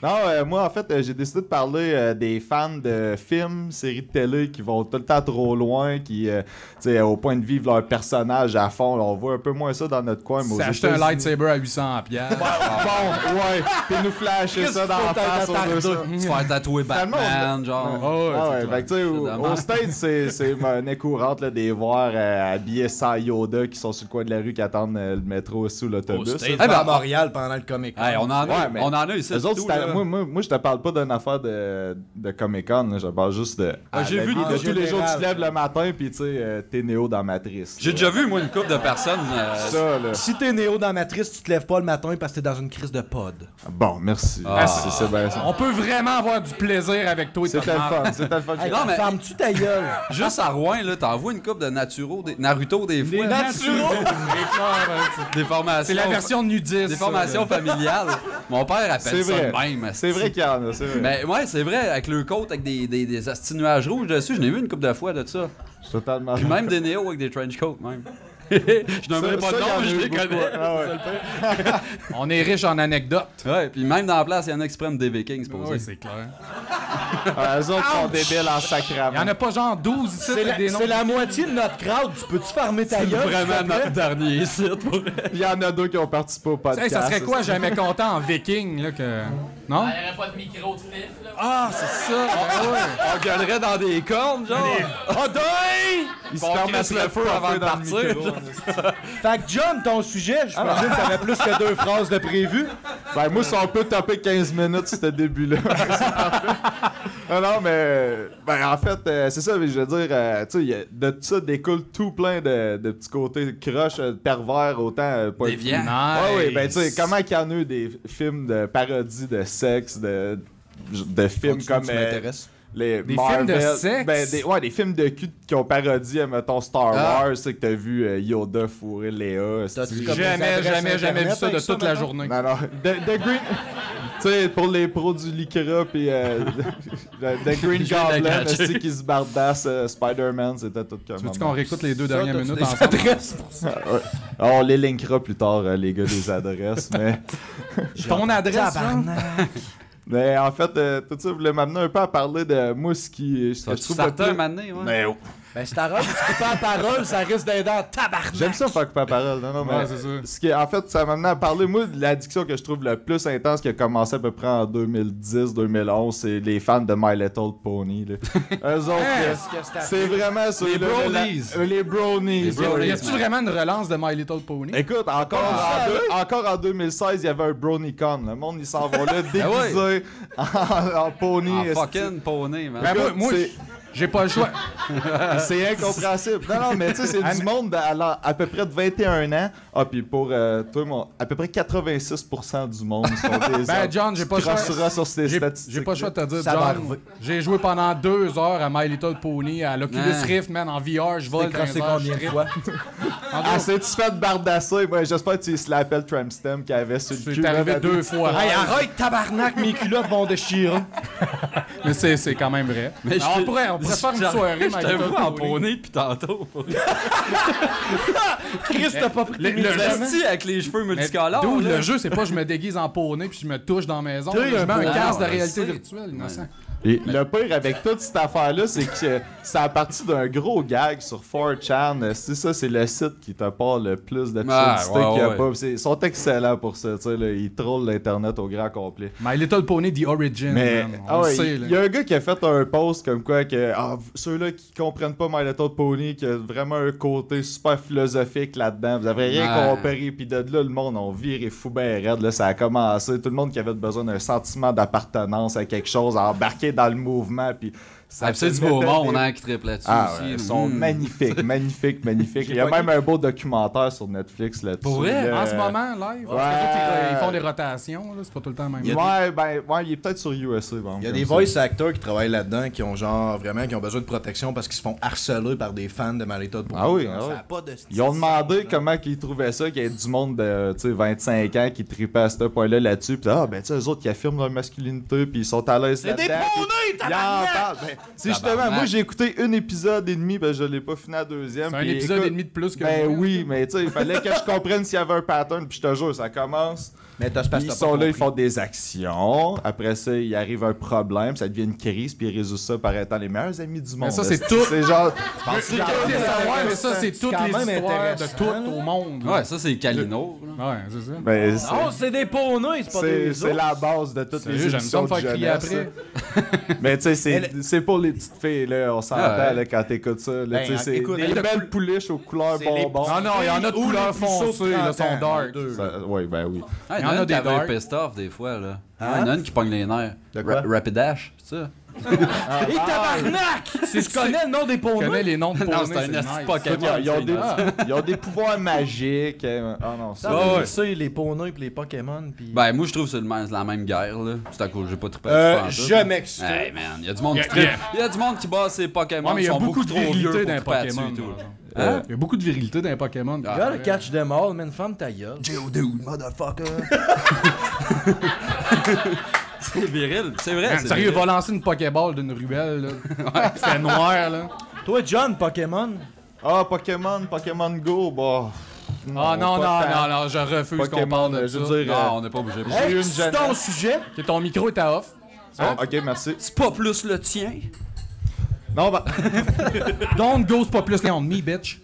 Non, moi, en fait, j'ai décidé de parler des fans de films, séries de télé qui vont tout le temps trop loin, qui, tu sais, au point de vivre leur personnage à fond. On voit un peu moins ça dans notre coin, mais aux C'est acheter un États-Unis- lightsaber à 800 piastres. Bon, ouais, puis nous flasher ça dans la face. on veut ça. Se faire tatouer Finalement, Batman, genre. Ah ouais, c'est fait que tu sais, au- dommage. aux States, c'est monnaie courante là, des voir habillés sans Yoda qui sont sur le coin de la rue qui attendent le métro sous l'autobus. C'était Eh ben, à Montréal pendant le Comic Con. Hey, on en a, Ouais, mais on en a ici. Eux autres, tout, c'était- là. moi, je te parle pas d'une affaire de Comic-Con, là, je parle juste de. j'ai la vu vie en de tous les jours, tu te général. lèves le matin, puis tu sais, t'es Néo dans Matrice. J'ai déjà vu, moi, une couple de personnes. Ça, là. Si t'es Néo dans Matrice, tu te lèves pas le matin parce que t'es dans une crise de pod. Bon, merci. Ah. C'est bien ça. On peut vraiment avoir du plaisir avec toi et ta C'était le mère. fun, c'était le fun. Hey, Non, mais- ferme-tu ta gueule? Juste à Rouen, là, t'envoies une couple de Naruto des fois. Des formations. C'est la version nudiste. Des formations familiales. Mon père appelle C'est ça vrai. de même. C'est vrai qu'il y en a, c'est vrai. Mais ouais, c'est vrai, avec le côte, avec des asti nuages rouges dessus, je l'ai vu une couple de fois de ça. Je suis totalement. Puis même des néos avec des trench coats, même. Je nommerai pas de nom, mais je les connais. Ah ouais. On est riche en anecdotes. Ouais, puis même dans la place, il y en a qui se prennent des Vikings, c'est Oui, posé. c'est clair. Ah, eux autres sont débiles en Il y sacrament. en a pas genre 12 ici C'est avec des noms. la moitié de notre crowd. Tu peux-tu fermer ta gueule? Vraiment s'il te plaît? notre dernier site pour Il y en a deux qui ont participé au podcast. Hey, ça serait quoi, jamais content en viking, là, que... Non? Il n'y aurait pas de micro de fif, là. Ah, c'est ça! ben ouais. On gueulerait dans des cornes, genre. Oh, dingue! Ils se On permettent crisse le feu avant de dans le partir. micro. Fait que John, ton sujet, je pense que t'avais plus que 2 phrases de prévu. Ben, moi, si on peut taper 15 minutes, ce début-là. Non, non, mais. Ben, en fait, c'est ça, mais je veux dire, tu sais, de tout ça découle tout plein de petits côtés croches, pervers, autant. Pas Déviants. Ouais, oui, ben, tu sais, comment qu'il y en a eu des films de parodie de sexe, de films comme. les Des Marvel, films de sexe? Ben, des films de cul qui ont parodié, mettons, Star Wars, c'est que t'as vu Yoda fourrer Léa. T'as-tu comme des Jamais adresses vu Internet ça de avec toute la mettons? journée. Non, non. The Green... tu sais, pour les pros du Lycra pis The Green Je viens de Goblin catcher. aussi qui se bardasse Spider-Man, c'était tout comme Tu veux-tu qu'on réécoute les 2 Ça, dernières t'as-tu minutes des ensemble? adresses pour ça? Ouais. On les linkera plus tard, les gars, des adresses, mais... Ton adresse, là? Mais en fait, tout ça voulait m'amener un peu à parler de moi, ce que je trouve le Starter un plus... moment donné, ouais. Mais Ben, c'est ta robe, tu coupes la parole, ça risque d'être dans tabarnak. j'aime ça faire couper la parole, non, mais... Ouais, c'est ça. Ce qui, en fait, ça m'a amené à parler, moi, de l'addiction que je trouve le plus intense qui a commencé à peu près en 2010-2011, c'est les fans de My Little Pony, là. Eux autres, c'est vraiment ça. Les bronies. Les bronies. Les bronies. Y a-tu vraiment une relance de My Little Pony? Écoute, encore en 2016, il y avait un BronyCon. Le monde, ils s'en vont là déguisés en pony. Ah, fucking poney, man. Ben, moi, c'est- j'ai pas le choix. C'est incompréhensible. Non, mais tu sais, c'est du monde à peu près de 21 ans. Ah, puis pour toi, à peu près 86% du monde sont des Ben, John, j'ai pas le choix. crossera sur ces J'ai statistiques. pas le choix de te dire, Ça va John. arriver. J'ai joué pendant 2 heures à My Little Pony, à l'Oculus Ah. Rift, man, en VR, je vole T'es dans les crossé airs, combien je de trippe. fois? Ah, c'est-tu fait bardasser? Ouais, j'espère que tu slappais le tram stem qu'il avait sur le cul. C'est arrivé là, 2 fois. Hey, arrête, tabarnak, mes culottes vont déchirer. Mais c'est quand même vrai. Mais on pourrait faire une soirée, My Je te Little vois en Pony. poney depuis tantôt. Chris, t'as pas pris tes Le médicaments? Resti avec les cheveux multicolores. D'où là. le jeu, c'est pas je me déguise en poney puis je me touche dans la maison. T'as Je mets un un poney. casque de Ah, réalité ouais, virtuelle, innocent. Et le pire avec toute cette affaire-là, c'est que c'est à partir d'un gros gag sur 4chan. C'est ça, c'est le site qui te parle le plus d'absurdité Ah, ouais, qu'il y a ouais. pas. Ils sont excellents pour ça, tu sais, là, ils trollent l'internet au grand complet. My Little Pony The Origin, Mais man. On le ouais, sait, il y là. a un gars qui a fait un post comme quoi que ceux-là qui comprennent pas My Little Pony, qui a vraiment un côté super philosophique là-dedans, vous avez rien Ouais. compris, puis de là le monde on viré fou ben raide, là, ça a commencé, tout le monde qui avait besoin d'un sentiment d'appartenance à quelque chose, à embarquer dans le mouvement, puis ça Ah, puis c'est du te beau mettait monde, des- hein, qui triple là-dessus Ah aussi. ouais, là. ils sont magnifiques, magnifiques. Il y a même un beau documentaire sur Netflix là-dessus. Pour vrai? En ce moment, live, parce que les autres, ils font des rotations, là, c'est pas tout le temps le même. Ouais, il est peut-être sur USA. Bon, Il y a comme des ça. voice actors qui travaillent là-dedans qui ont genre vraiment qui ont besoin de protection parce qu'ils se font harceler par des fans de My Little Pony. Ah oui, Genre, ah ça oui. a pas de Ils ont style, demandé là. comment ils trouvaient ça, qu'il y ait du monde de 25 ans qui tripait à ce point-là là-dessus. Puis ben tu sais, eux autres qui affirment leur masculinité, puis ils sont à l'aise là-dedans. des puis ils en parlent. Ben, c'est justement, Tabarnak. moi j'ai écouté un épisode et demi, ben je l'ai pas fini à la deuxième. C'est un puis épisode écoute, et demi de plus que Ben moi. oui, mais tu sais, il fallait que je comprenne s'il y avait un pattern, puis je te jure, ça commence. Mais t'as Puis ils sont là, ils font des actions. Après ça, il arrive un problème, ça devient une crise, puis ils résolvent ça par étant les meilleurs amis du monde. ça, c'est Esti. tout. C'est genre. C'est ouais, mais ça, c'est toutes quand les même histoires de intéressant, tout au monde. là. Ouais, ça, c'est Calino. là. Ouais, c'est ça. Ben, Non, c'est des poneys, c'est pas des c'est la base de toutes Sérieux, les j'aime ça émissions me faire de crier jeunesse. après. Mais tu sais, Elle- c'est pour les petites filles, là, on s'entend Ah ouais. là, quand t'écoutes ça. Là, Ben, tu sais, c'est écoute, des elle- belles pouliches aux couleurs C'est les bonbons. Non, non, il y en a de Ou couleurs les plus chauds de foncées, là, 30 sont ans, dark. deux. Oui, ben oui. Ah, Il y en a des qui avait dark. pissed off des fois, là. Hein? Il y en a une qui pogne les nerfs. De quoi? Rapidash, c'est ça? Et tabarnak! Tu connais le nom des Je poneys? connais les noms de Non, poneys, c'est un nice. esti Pokémon. Ils ont des pouvoirs magiques. Ah non, ça. Ça, c'est les poneys pis les Pokémon pis... Ben, moi, je trouve que c'est la même guerre, là. C'est à cause que j'ai pas trippé je m'excuse. Hey, man, il y a du monde Yeah, qui trippe. yeah. Il y a du monde qui bat ses Pokémon. Ouais, mais il y ils a sont beaucoup de trop vieux virilité pour dans tripper Pokémon. là-dessus et tout. par exemple. Il y a beaucoup de virilité dans les Pokémon. Ah, Gotta catch them all, man. Femme ta gueule. Geodude, motherfucker. C'est viril, c'est vrai. Man, c'est sérieux, viril. va lancer une Pokéball d'une ruelle, là. C'est noir, là. Toi, John, Pokémon. Ah, Pokémon Go, bah. Ah non, non, pas tant. non, je refuse qu'on Pokémon, parle de je ça. veux dire. Non, on n'est pas obligé. J'ai eu une C'est ton jeunesse. sujet. Ok, ton micro est à off. Ok, merci. C'est pas plus le tien. Non, bah. Don't goes pas plus on me, bitch.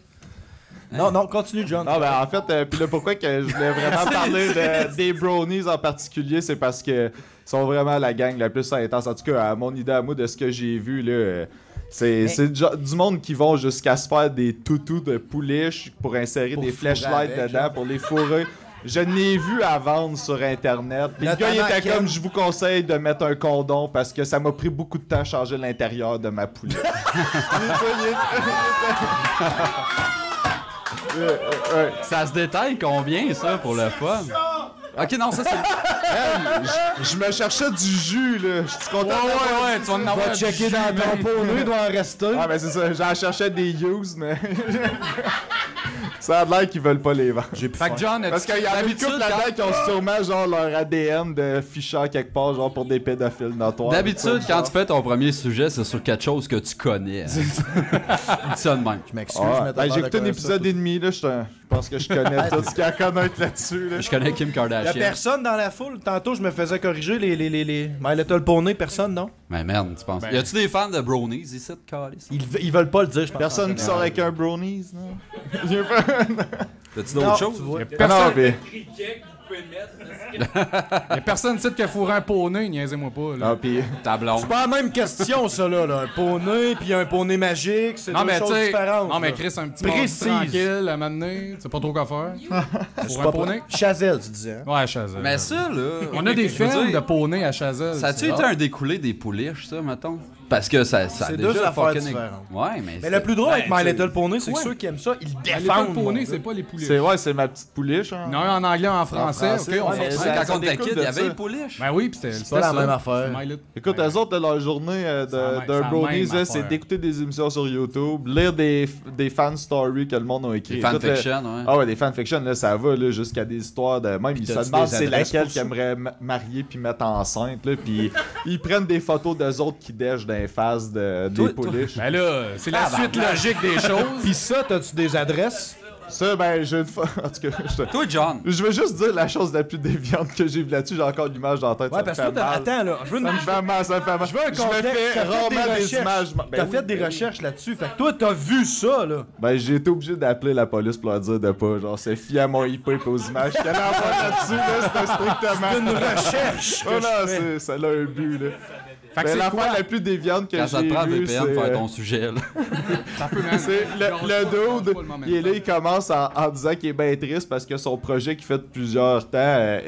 Non, non, continue, John. Non, ben en fait, puis là, pourquoi que je voulais vraiment parler des brownies en particulier, c'est parce que ils sont vraiment la gang la plus intense. En tout cas, à mon idée à moi de ce que j'ai vu, là, c'est du monde qui vont jusqu'à se faire des toutous de pouliche pour insérer Pour des fourrer flashlights avec, dedans, genre. pour les fourrer. Je n'ai vu à vendre sur Internet. Puis le gars, il Notamment était Ken. comme, je vous conseille de mettre un condom parce que ça m'a pris beaucoup de temps à changer l'intérieur de ma pouliche. Ça se détaille combien, ça, pour le fun? Ok, non, ça, c'est Je me cherchais du jus, là. Je suis content. Ouais, tu vas en avoir Va checker du dans jus, ton man. poney, il doit en rester. Ah, ben c'est ça. J'en cherchais des use, mais. Ça a l'air qu'ils veulent pas les vendre. J'ai pu Fait que John, Parce qu'il y a une couple là-dedans qui ont sûrement genre leur ADN de ficheur quelque part, genre pour des pédophiles notoires. D'habitude, Tout, quand genre. tu fais ton premier sujet, c'est sur quelque chose que tu connais. Dis ça de même. Je m'excuse, Ah, je m'étais ben, pas j'ai écouté un d'accord épisode avec et demi, là. Je pense que je connais tout ce qu'il y a à connaître là-dessus, là. Je connais Kim ça. Y'a Kardashian. personne dans la foule. Tantôt, je me faisais corriger les My Little Pony. Personne, non? Mais merde, tu penses. Y a-tu des fans de Brownies ici, de Calice? Ils veulent pas le dire, je pense. Personne qui sort avec un brownies, non? T'as-tu Non, d'autres tu choses? vois. Ah non, mais. Criquet que vous pouvez mettre. Y'a personne ici qui a fourré un poney, niaisez-moi pas. Là. Non, pis. Ta blonde. C'est pas la même question, ça, là. Un poney, puis un poney magique, c'est Non, deux mais tu choses sais. différentes. Non, mais là. Chris, un petit Précise. mardi tranquille à m'amener. Tu sais pas trop quoi faire. C'est Pour un pas poney? Chazelle, tu disais. Hein? Ouais, Chazelle. Mais ça, là. On a des je veux films dire, de poney à Chazelle. Ça a-tu c'est été rare. un découlé des pouliches, ça, mettons? Parce que ça a C'est déjà deux affaires fucking- différentes. Ouais, mais. Mais le plus drôle avec My c'est- Little Pony, c'est que Ouais. ceux qui aiment ça, ils Les défendent. poney, mon c'est gars. pas les poulets. C'est ma petite pouliche, hein. Non, en anglais, en français. français, Ok, on ouais, s'en mais fout. ça- Quand on était découle kid, de il y avait ça. les pouliches. Ben oui, pis c'était pas la ça. même affaire. My Little- Écoute, eux autres, de leur journée C'est la d'un même brownies, là, affaire. c'est d'écouter des émissions sur YouTube, lire des fan stories que le monde a écrit. Des Écoute, fanfictions, ouais. Ah ouais, des fanfictions, là, ça va là, jusqu'à des histoires de même. Ils se t'as-tu demandent des c'est adresses laquelle pour qu'ils ça? aimeraient marier puis mettre enceinte, là, puis ils prennent des photos d'eux autres qui dèchent dans les faces des pouliches. Ben là, c'est la suite logique des choses. Pis ça, t'as-tu des adresses? Ça, ben, j'ai une fois. En tout cas, Toi, John. je veux juste dire la chose la plus déviante que j'ai vue là-dessus. J'ai encore l'image dans la tête. Ouais, ça parce me que fait toi, mal. attends, là. Je veux une. Ça me fait mal, ça me fait mal. Je veux un Je me contexte. fais T'as fait rarement des des recherches. images. Ben T'as oui, fait des ben oui. recherches là-dessus. Fait que toi, t'as vu ça, là. Ben, j'ai été obligé d'appeler la police pour leur dire de pas, genre, se fier à mon IP et aux images qu'il y allait avoir là-dessus, là, c'était strictement. Une recherche. Oh que non, je fais. ça a un but, là. Fait que Mais c'est l'affaire quoi? la plus déviante que Quand ça te j'ai prend vue, VPN c'est... pour faire ton sujet, là. Ça peut, man. C'est le dude, Pas le moment. il est là, il commence en disant qu'il est bien triste parce que son projet qu'il fait depuis plusieurs temps,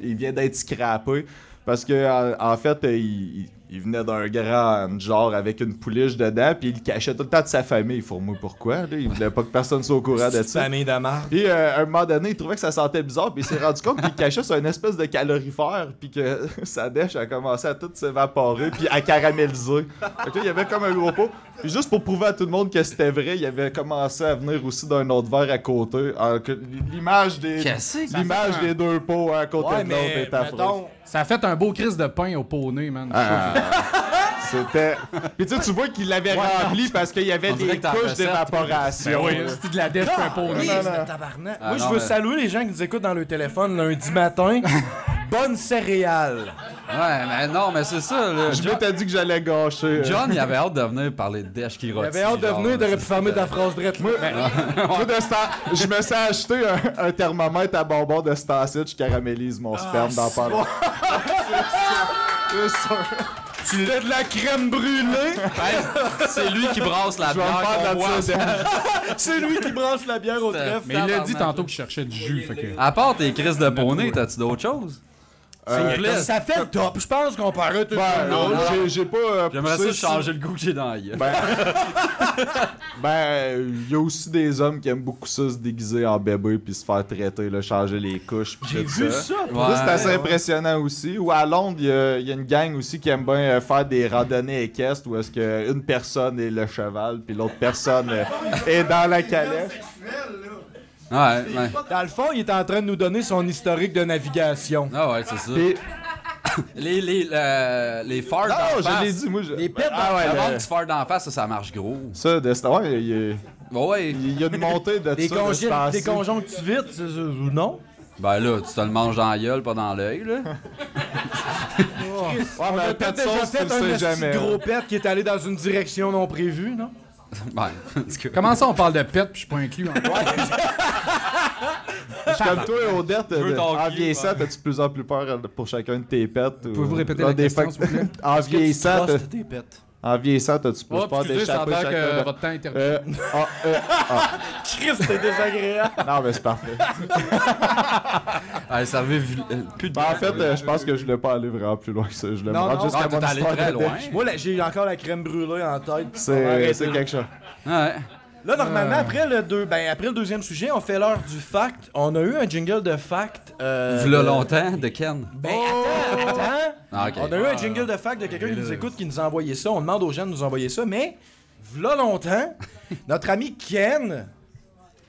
il vient d'être scrappé. Parce que en fait, il venait d'un grand genre avec une pouliche dedans, puis il le cachait tout le temps de sa famille. Fourmouille, pourquoi? Là? Il voulait pas que personne soit au courant de Petite ça. famille d'amarre. Puis à un moment donné, il trouvait que ça sentait bizarre, puis il s'est rendu compte qu'il cachait sur une espèce de calorifère, puis que sa dèche a commencé à tout s'évaporer, puis à caraméliser. Fait que là, il y avait comme un gros pot. Puis juste pour prouver à tout le monde que c'était vrai, il avait commencé à venir aussi d'un autre verre à côté. L'image des Qu'est-ce que l'image des deux pots à côté Ouais, de l'autre mais est affreuse. mettons, Ça a fait un beau crise de pain au poney, man. C'était. Puis tu vois qu'il l'avait rempli parce qu'il y avait On dirait des que t'as couches recette. d'évaporation. Ben oui, là. c'est de la dèche pour un poney. oui, non, non. c'est tabarnak. Ah, Moi, je non, veux mais- saluer les gens qui nous écoutent dans le téléphone lundi matin. Bonne céréale. Ouais, mais non, mais c'est ça, là. Je m'étais dit que j'allais gâcher. John, il avait hâte de venir parler de Dash qui rôtit. J'avais hâte de venir, t'aurais pu fermer ta phrase drette. Moi, Moi, de ce temps, je me suis acheté un thermomètre à bonbons de ce temps-ci, je caramélise mon sperme dans pas longtemps. C'est ça. tu fais de la crème brûlée. C'est lui qui brasse la Je vais me bière faire de qu'on la boit petite ensemble. C'est lui qui brasse la bière au trèfle. Mais il l'a dit tantôt qu'il cherchait du jus. Fait que... À part tes crises de poney, t'as-tu d'autres choses? Ça fait le top. Je pense qu'on peut arrêter Ben, ça. j'ai pas. J'aimerais poussé ça changer le goût que j'ai dans la gueule. il y a aussi des hommes qui aiment beaucoup ça, se déguiser en bébé puis se faire traiter, là, changer les couches. pis J'ai tout vu ça. ça. Ouais. Ça, c'est assez impressionnant aussi. Ou à Londres, il y a une gang aussi qui aime bien faire des randonnées équestres où est-ce qu'une personne est le cheval puis l'autre personne est dans la calèche. Ouais, ouais. Dans le fond, il est en train de nous donner son historique de navigation. Ah ouais, c'est ça. Puis, Les farts non, d'en je face. l'ai dit, moi. Les pets ah ouais, Le le- monde du fart d'en face, ça marche gros. ça, ouais, Ouais. il y a une montée de Des, ça. de ce temps-ci. des conjonctivites, ou non? Ben là, tu te le manges dans la gueule, pas dans l'œil, là. Ouais, On mais a un peut-être pet de déjà sauce, tu fait le un sais esti jamais. de gros pet qui est allé dans une direction non prévue, non? Ben, parce que- Comment ça, on parle de pet puis je suis pas inclus encore? Je suis comme toi, Odette, veux ton en cul, vieillissant, ouais. t'as-tu de plus en plus peur pour chacun de tes pets? Pouvez-vous répéter la question, s'il vous plaît? En vieillissant, Trostes tes pets. en vieillissant, t'as-tu plus Oh, peur excusez, ça a d'échapper l'air chacun que de... votre temps est terminé. Christ, c'est désagréable. Non, mais c'est parfait. Ah, ça avait plus de Ben, en fait, je pense que je voulais pas aller vraiment plus loin que ça. Je voulais me Non, rendre non. jusqu'à Ah, mon t'es allé histoire très de loin. dèche. Moi, là, j'ai encore la crème brûlée en tête. C'est quelque chose. Ouais. Là, normalement, après le deuxième sujet, on fait l'heure du fact. On a eu un jingle de fact. V'là longtemps, de Ken. Ben, attends. Ah, ok. On a eu un jingle de fact de quelqu'un qui nous écoute, qui nous a envoyé ça. On demande aux gens de nous envoyer ça, mais v'là longtemps, notre ami Ken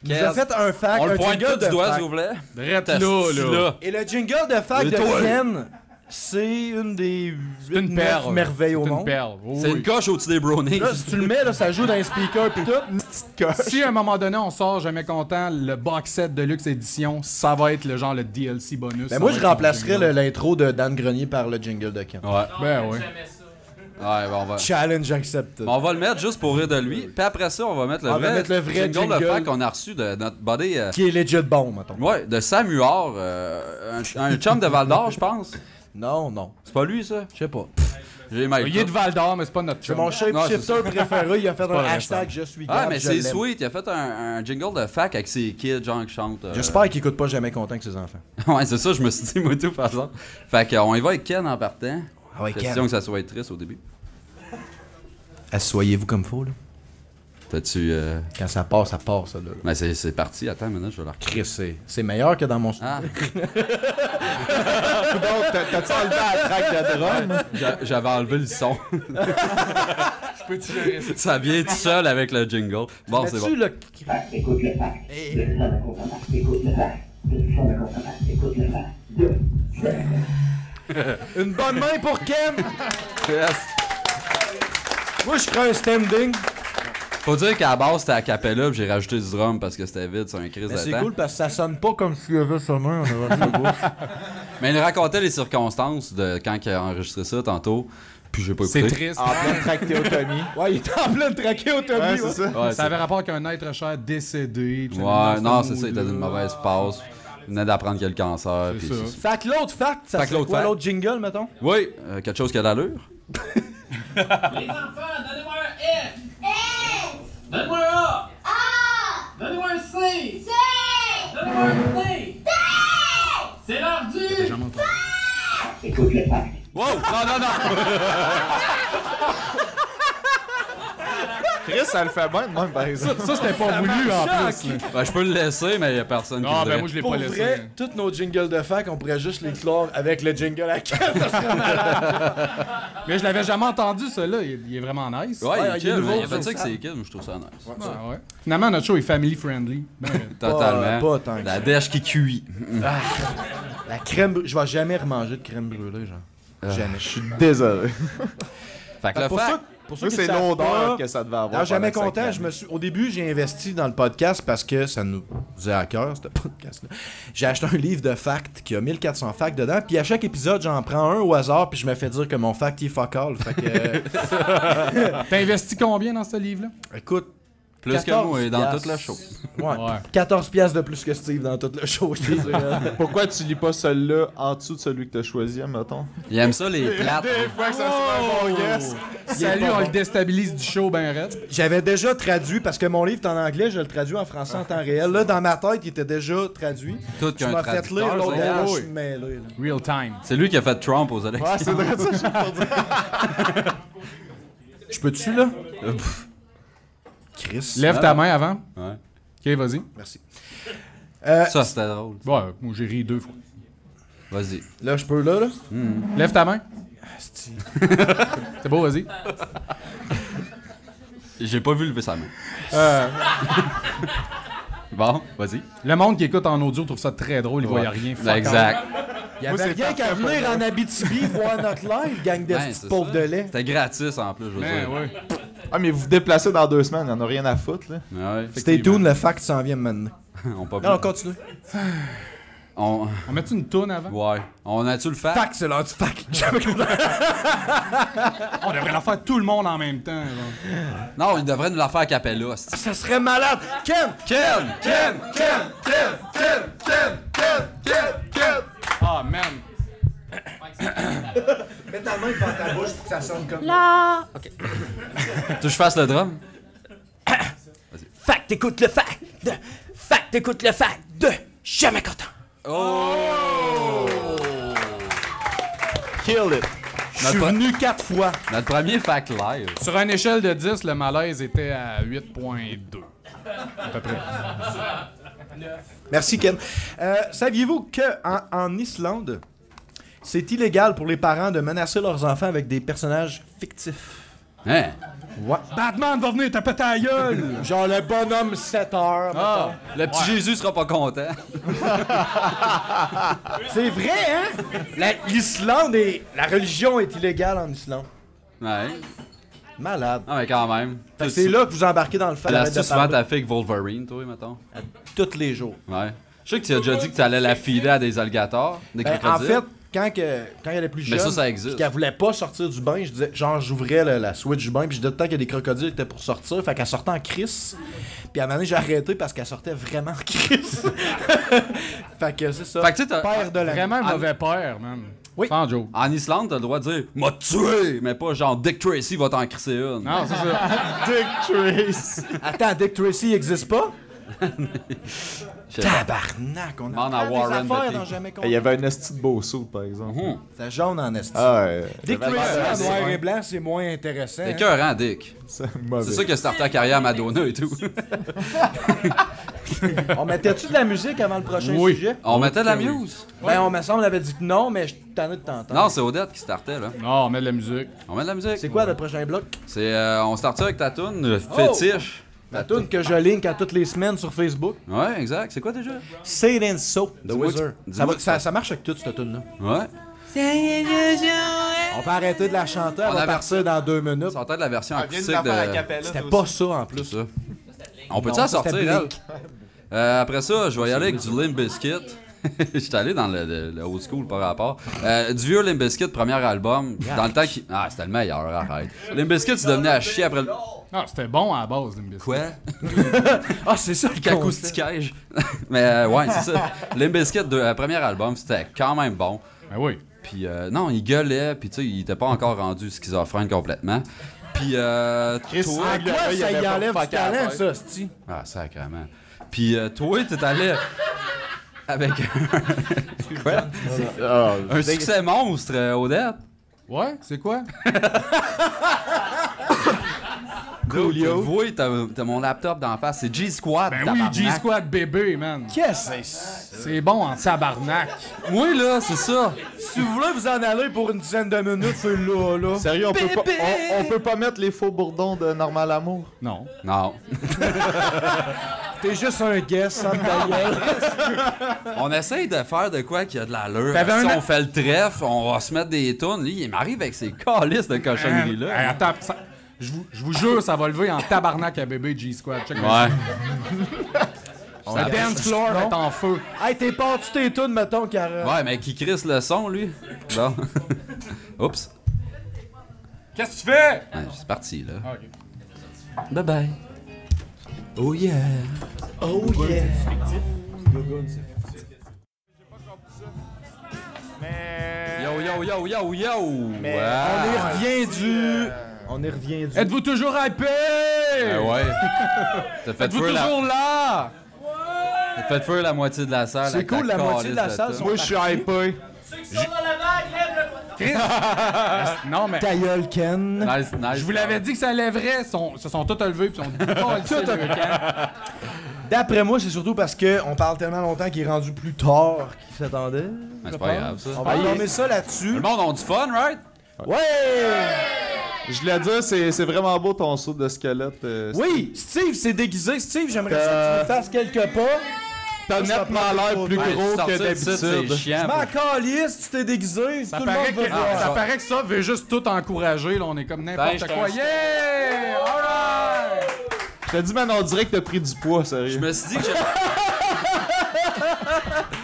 nous a fait un fact, On le un pointe jingle tout de du doigt, fact. s'il vous plaît. Drette Ta là. style-là. Et le jingle de fact de Ken, c'est une des C'est une perle. merveilles au C'est une monde. perle. Oui, C'est oui. une coche au-dessus des brownies. Là, si tu le mets, là, ça joue dans les speakers pis tout. Une petite coche. Si à un moment donné on sort Jamais Content, le box set de luxe édition, ça va être le genre le DLC bonus. Ben Ça moi, va je être son remplacerais jingle. l'intro de Dan Grenier par le jingle de Ken. Ouais. Ben oui. Ouais, bon, on va... Challenge accepted. On va le mettre juste pour rire de lui. Puis après ça, on va mettre le On va vrai, mettre le vrai jingle de jingle. fact qu'on a reçu de notre buddy. Qui est legit bon, mettons. Ouais, de Sam Huard, un chum de Val d'Or, je pense. Non. C'est pas lui, ça? Je sais pas. J'ai mal. Il est de Val d'Or, mais c'est pas notre C'est chum. mon shapeshifter préféré. Il a fait un vrai, hashtag Je suis Gab. Ah, mais je c'est l'aime. sweet. Il a fait un jingle de fac avec ses kids, genre qui chantent. J'espère qu'il écoute pas Jamais Content avec ses enfants. Ouais, c'est ça, je me suis dit, moi, tout, par exemple. Fait qu'on y va avec Ken en partant. Ah ouais, Question que ça soit triste au début. Assoyez-vous comme faut, là. T'as-tu. Quand ça part, ça, là. Ben, c'est parti. Attends, maintenant, je vais la Chris, c'est meilleur que dans mon studio. Ah, Donc, t'as-tu enlevé la track de drum? j'avais enlevé le son. Je peux-tu gérer ça? Ça vient tout seul avec le jingle. Bon, c'est bon. Mets-tu le... Écoute le fact. De Jamais Content Fact. Écoute le fact. De Jamais Content Fact. Écoute le fact. Une bonne main pour Ken! Yes. Moi, je ferais un standing. Faut dire qu'à la base, c'était à Capella, puis j'ai rajouté du drum parce que c'était vide, c'est un crise Mais de c'est temps. cool parce que ça sonne pas comme s'il y avait sa main en avant de sa bouche. Mais il racontait les circonstances de quand il a enregistré ça tantôt, puis j'ai pas écouté. C'est triste. En pleine trachéotomie. Ouais, il était en plein de trachéotomie. Ouais, c'est ça. Ouais, Ça avait rapport qu'un être cher décédé. puis Ouais, dans non, ce c'est ça, il était mood-là. d'une mauvaise passe. Il venait d'apprendre qu'il a le cancer. C'est puis ça. c'est- Fait que l'autre fact, ça Fait que serait l'autre quoi fact. l'autre jingle, mettons? Oui, quelque chose qui a d'allure. Les enfants, donnez-moi un F. Donnez-moi un A. Donnez-moi un C. Donnez-moi un D. C'est l'heure du... Écoute le fact. Wow! Non! Chris, ça le fait bien de même, par exemple. Ça, c'était pas voulu en plus. là. Ben, je peux le laisser, mais il y a personne qui Ah, voudrait. ben moi, je l'ai Pour pas vrai, laissé. tous nos jingles de fac, on pourrait juste les clore avec le jingle à Ken. Ça serait malade. Mais je l'avais jamais entendu, ça, là. Il est vraiment nice. Ouais, Ouais, il est il est chill, nouveau, mais il a fait ça, ça avec ça. ses kids, moi je trouve ça nice. Ah, ouais. Finalement, notre show est family friendly. Ben, Totalement. Pas tant que La dèche qui cuit. La crème brûlée. Je vais jamais remanger de crème brûlée, genre. Jamais. Je suis désolé. Fait que le Pour fact. ça, pour ceux Moi, qui c'est le savent l'odeur pas, que ça devait avoir. Non, Jamais pendant Content, cinq au début, j'ai investi dans le podcast parce que ça nous faisait à cœur, ce podcast-là. J'ai acheté un livre de facts qui a 1400 facts dedans, puis à chaque épisode, j'en prends un au hasard, puis je me fais dire que mon fact, il est fuck all. Fait que, T'as investi combien dans ce livre-là? écoute, Plus que 14 moi, dans piastres. toute la show. Ouais. Ouais. 14 piastres de plus que Steve dans tout le show, je te dirais. Pourquoi tu lis pas celui-là en dessous de celui que t'as choisi, mettons? Il aime ça, les plates. Des fois que ça serait un bon guess. Salut, on le déstabilise du show, ben raide. J'avais déjà traduit, parce que mon livre est en anglais, je le traduis en français en temps réel. Là, dans ma tête, il était déjà traduit. Tout Tu qu'un m'as fait lire traducteur. l'autre c'est- là, oui. je suis mêlé. Là. Real time. C'est lui qui a fait Trump aux élections. Ouais, c'est vrai ça, j'ai pas dit. Je peux-tu, là? Chris. Lève ta main avant. Ouais. Ok, vas-y. Merci. Ça, c'était drôle. Ouais, moi j'ai ri 2 fois. Vas-y. Là, je peux, là? Lève ta main. C'est beau, vas-y. J'ai pas vu lever sa main. Euh, Bon, vas-y. le monde qui écoute en audio trouve ça très drôle, il voit rien. Fuck Exact. Il y avait rien qu'à venir en Abitibi voir notre live, gang de Ouais, petites c'est pauvres ça. de lait. C'était gratis en plus, je veux Ben, dire. ouais. Ah, mais vous vous déplacez dans 2 semaines, y'en a rien à foutre, là. Ouais. Stay tuned, le fact s'en vient maintenant. On peut Non, on continue. On... On met-tu une toune avant? Ouais. On a-tu le fact? Fact, c'est l'heure du fact. Jamais content. On devrait la faire tout le monde en même temps. genre. Non, il devrait nous la faire à Capella. c'est- Ça serait malade. Ken! Ken! Ah, man. Mets ta main devant ta bouche pour que ça sonne comme... Tu veux que je fasse le drum? Fact, écoute le fact. Fact, écoute le fact de Jamais content. Kill it. Je suis venu 4 fois. Notre premier fact live. Sur une échelle de 10, le malaise était à 8.2. à peu près. Merci, Ken. Saviez-vous qu'en Islande, c'est illégal pour les parents de menacer leurs enfants avec des personnages fictifs? Hein? Ouais. Batman va venir taper ta gueule! Genre le bonhomme 7 heures. Ah, le petit Jésus sera pas content. C'est vrai, hein? L'Islande est... La religion est illégale en Islande. Ouais. Malade. Non, mais quand même. Fait que c'est là que vous embarquez dans le fait Là, de tu souvent parler ta fille avec Wolverine, toi, mettons? tous les jours. Ouais. Je sais que tu as déjà dit que tu allais la filer à des alligators, des Ben, en crocodiles. fait, quand elle est plus jeune, Mais ça existe. puis qu'elle voulait pas sortir du bain, je disais, genre, j'ouvrais la switch du bain, puis je disais tout le temps qu'il y a des crocodiles qui étaient pour sortir, fait qu'elle sortait en crise. Puis à un moment donné, j'ai arrêté parce qu'elle sortait vraiment en crise. Fait que c'est ça. Fait que tu sais, t'as- Père de la Vraiment un mauvais père, man. Oui. Sans joke. En Islande, t'as le droit de dire « M'a tué! » Mais pas genre « Dick Tracy va t'en crisser une. » Non, c'est ça. Dick Trace. Attends, Dick Tracy existe pas? Je sais pas. Tabarnak, on Demande à apprend des Warren affaires Beatty. dans Jamais Il y avait un esti de beau saut, par exemple. C'est jaune en esti. Ah ouais. Dick J'avais Tracy l'air en assez noir fin. et blanc, c'est moins intéressant. C'est hein. écœurant, Dick. C'est mauvais. C'est ça qui a starté la carrière à Madonna et tout. On mettait-tu de la musique avant le prochain Oui. sujet? On mettait de la muse. Ben, on me semble on avait dit que non, mais je t'en ai de t'entendre. Non, c'est Odette qui startait, là. Non, on met de la musique. On met de la musique. C'est quoi le prochain bloc? C'est, on start ça avec ta toune, fétiche. La tune que je link à toutes les semaines sur Facebook. Ouais, exact. C'est quoi déjà? Say it and so, The Dis-moi Wizard. que- Ça, dis-moi que ça marche avec toute cette tune là. Ouais. On peut arrêter de la chanter, elle On va a partir dans 2 minutes. C'est peut-être la version Elle vient de acoustique la faire à de... Capella. C'était pas ça en plus. ça. On peut-tu Non, en ça, sortir, c'était elle? Blink. Après ça, je vais y aller avec du Limp Bizkit. J'étais allé dans le old school par rapport. Du vieux Limp Bizkit, premier album. Dans le temps qui... Ah, c'était le meilleur, arrête. Limp Bizkit, c'est devenu à chier après le... Ah, c'était bon à la base, Limp Bizkit. Quoi? Ah, c'est ça le concept. Qu'acoustiquage. Mais ouais, c'est ça. Limp Bizkit, premier album, c'était quand même bon. Ben oui. Puis non, il gueulait, puis tu sais, il était pas encore rendu schizophrène complètement. Puis Chris, toi... À quoi il y ça avait y pas enlève de du fuck à talent, faire. ça, c'ti? Ah, sacrément. Puis toi, t'es allé avec Ah, un succès monstre, Odette. Ouais, c'est quoi? Coolio. Vous, t'as mon laptop d'en face, c'est G-Squad. Ben oui, tabarnak. G-Squad bébé, man. Qu'est-ce que c'est? C'est bon en tabarnak. Oui, là, c'est ça. Si vous voulez vous en aller pour une dizaine de minutes, c'est là. Sérieux, on peut pas mettre les faux bourdons de Normal Amour? Non. Non. T'es juste un guess, sans ta gueule. On essaye de faire de quoi qui a de l'allure. T'avais Si un- on fait le trèfle, on va se mettre des tunes. Lui, il m'arrive avec ces calices de cochonneries-là. Hey, attends, je vous jure, ça va lever en tabarnak à bébé G-Squad. Check Ouais. La dance floor est en feu. Hey, t'es parti tes tunes, mettons, Karen. Ouais, mais qui crisse le son, lui? Bon. Oups. Qu'est-ce que tu fais? Ouais, c'est parti, là. Ah, ok. Bye bye. Oh yeah. Oh yeah. Yo, yo, yo, yo, yo. Mais on y revient du... Êtes-vous toujours hypé? Ouais. T'as fait Êtes-vous feu toujours là? T'as fait feu la moitié de la salle. C'est avec cool, ta la moitié de la calice salle top. sont- Moi, je suis hypé. Ceux qui sont dans la vague, lève le Non, mais Ta gueule, Ken. Nice, nice. je vous l'avais dit que ça lèverait. Se sont tous levés puis sont tout le camp. D'après moi, c'est surtout parce qu'on parle tellement longtemps qu'il est rendu plus tard qu'il s'attendait. Mais c'est pas grave, ça. On va nommer ça Le là-dessus. monde a du fun, right? Ouais! Je voulais dire, c'est vraiment beau ton saut de squelette. Oui! Steve s'est déguisé. Steve, j'aimerais ça que tu me fasses quelques pas. T'as nettement l'air plus Ouais, gros sortir que de site, C'est d'habitude. chiant. Je m'en calisse, tu t'es déguisé. Ça tout le paraît, monde veut que, voir. ça paraît que ça veut juste tout encourager. Là, on est comme Ben, n'importe j'étais quoi. un- Yeah! Alright! Je te dis, man, on dirait que t'as pris du poids, sérieux. Je me suis dit que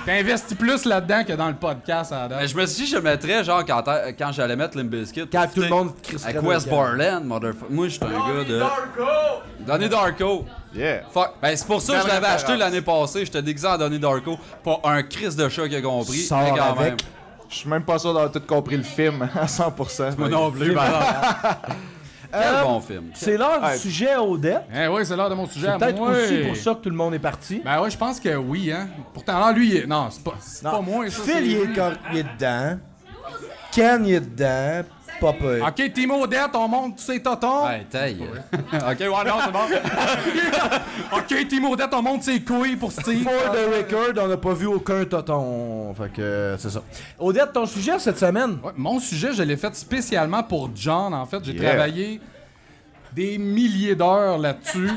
T'investis plus là-dedans que dans le podcast à la date. je me suis dit que je mettrais genre quand j'allais mettre Limp Bizkit. Quand tout le monde crisserait avec dans le Westmoreland, motherfucker. Moi, je suis un gars de. Donnie Darko. Yeah. Fuck. Ben, c'est pour ça que je Belle l'avais acheté référence. l'année passée. J'étais déguisé en Donnie Darko. Pas un crise de chat qui a compris. Sors mais quand avec. même. Je suis même pas sûr d'avoir tout compris le film à 100%. Moi non plus. Quel bon film. C'est l'heure Ouais. du sujet à Odette. Eh oui, c'est l'heure de mon sujet. C'est peut-être moi. aussi pour ça que tout le monde est parti. Ben ouais, je pense que oui, hein. Pourtant, là, lui, il est... non, c'est pas moi, ça. Phil, c'est il lui. est dedans. Ken, il est dedans. Pas peu. OK, Team Odette, on monte ses totons. Ouais, taille. Ok, ouais, non, c'est bon. OK, Team Odette, on monte ses couilles pour Steve. For the record, on n'a pas vu aucun toton. Fait que c'est ça. Odette, ton sujet cette semaine? Ouais, mon sujet, je l'ai fait spécialement pour John, en fait. J'ai Yeah. travaillé des milliers d'heures là-dessus.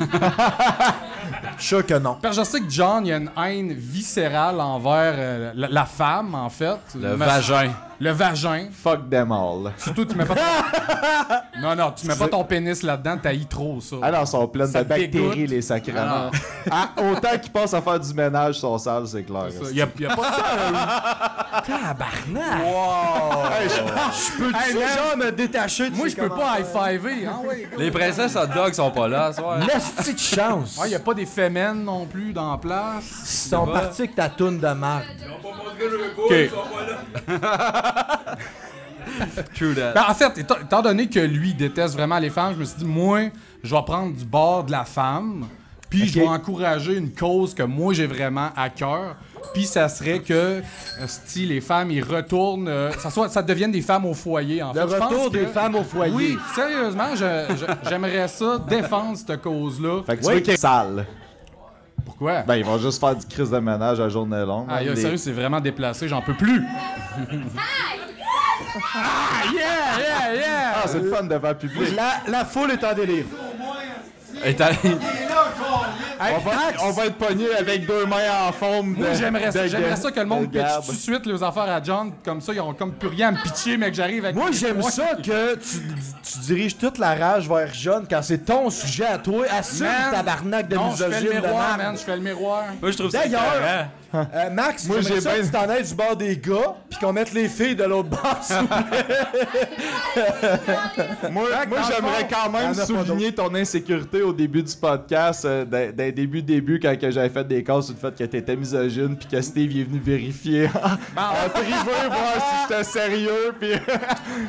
Je suis sûr que non. Parce que je sais que John, il y a une haine viscérale envers la femme, en fait. Le vagin. Le vagin. Fuck them all. Surtout, tu mets pas ton... Non, tu mets pas ton pénis là-dedans, t'haïs trop ça. Alors, ils sont pleins Ça de te dégoûte. bactéries, les sacrements. Ah, autant qu'ils passent à faire du ménage, sont sales, c'est clair. Il y a pas ça. Tabarnak! Je peux Hey, genre me détacher de Moi, ces je peux pas commentaires. high-fiver. Hein, ouais. Les princesses hot dog sont pas là, ce soir. L'esti de chance! Il y a pas des femmes non plus dans la place. Ils sont partis avec ta toune de marde. OK. True that. Ben, en fait, étant donné que lui déteste vraiment les femmes, je me suis dit, moi, je vais prendre du bord de la femme, puis je vais encourager une cause que moi, j'ai vraiment à cœur. Puis ça serait que, si les femmes, ils retournent, ça devienne des femmes au foyer, en fait. Le Je pense retour que- des femmes au foyer. Oui, sérieusement, j'aimerais ça, défendre cette cause-là. Fait que tu veux qu'ils sales. Pourquoi? Ben, ils vont juste faire du crise de ménage à journée longue. Ah, Les- sérieux, c'est vraiment déplacé, j'en peux plus. Yeah! Ah, c'est le fun devant le public. La foule est en délire. Et t'as- On va être pognés avec deux mains en forme. Moi, j'aimerais ça que le monde de pitche garde. tout de suite les affaires à John, comme ça, ils ont comme plus rien à me pitcher, mais que j'arrive avec... Moi, j'aime ça que tu diriges toute la rage vers John quand c'est ton sujet à toi. Assume Man, tabarnak de Non, je fais le misogyne de miroir, merde. man, je fais le miroir. Moi, je trouve ça D'ailleurs, écœurant. Max, Moi, j'aimerais j'ai ça bien- que tu t'en ailles du bord des gars, puis qu'on mette les filles de l'autre bord. s'il vous plaît. Moi, dans le j'aimerais fond, quand y en même a pas souligner ton insécurité au début du podcast, d'un début, quand que j'avais fait des calls sur le fait que t'étais misogyne, puis que Steve est venu vérifier en privé, voir si j'étais sérieux, puis...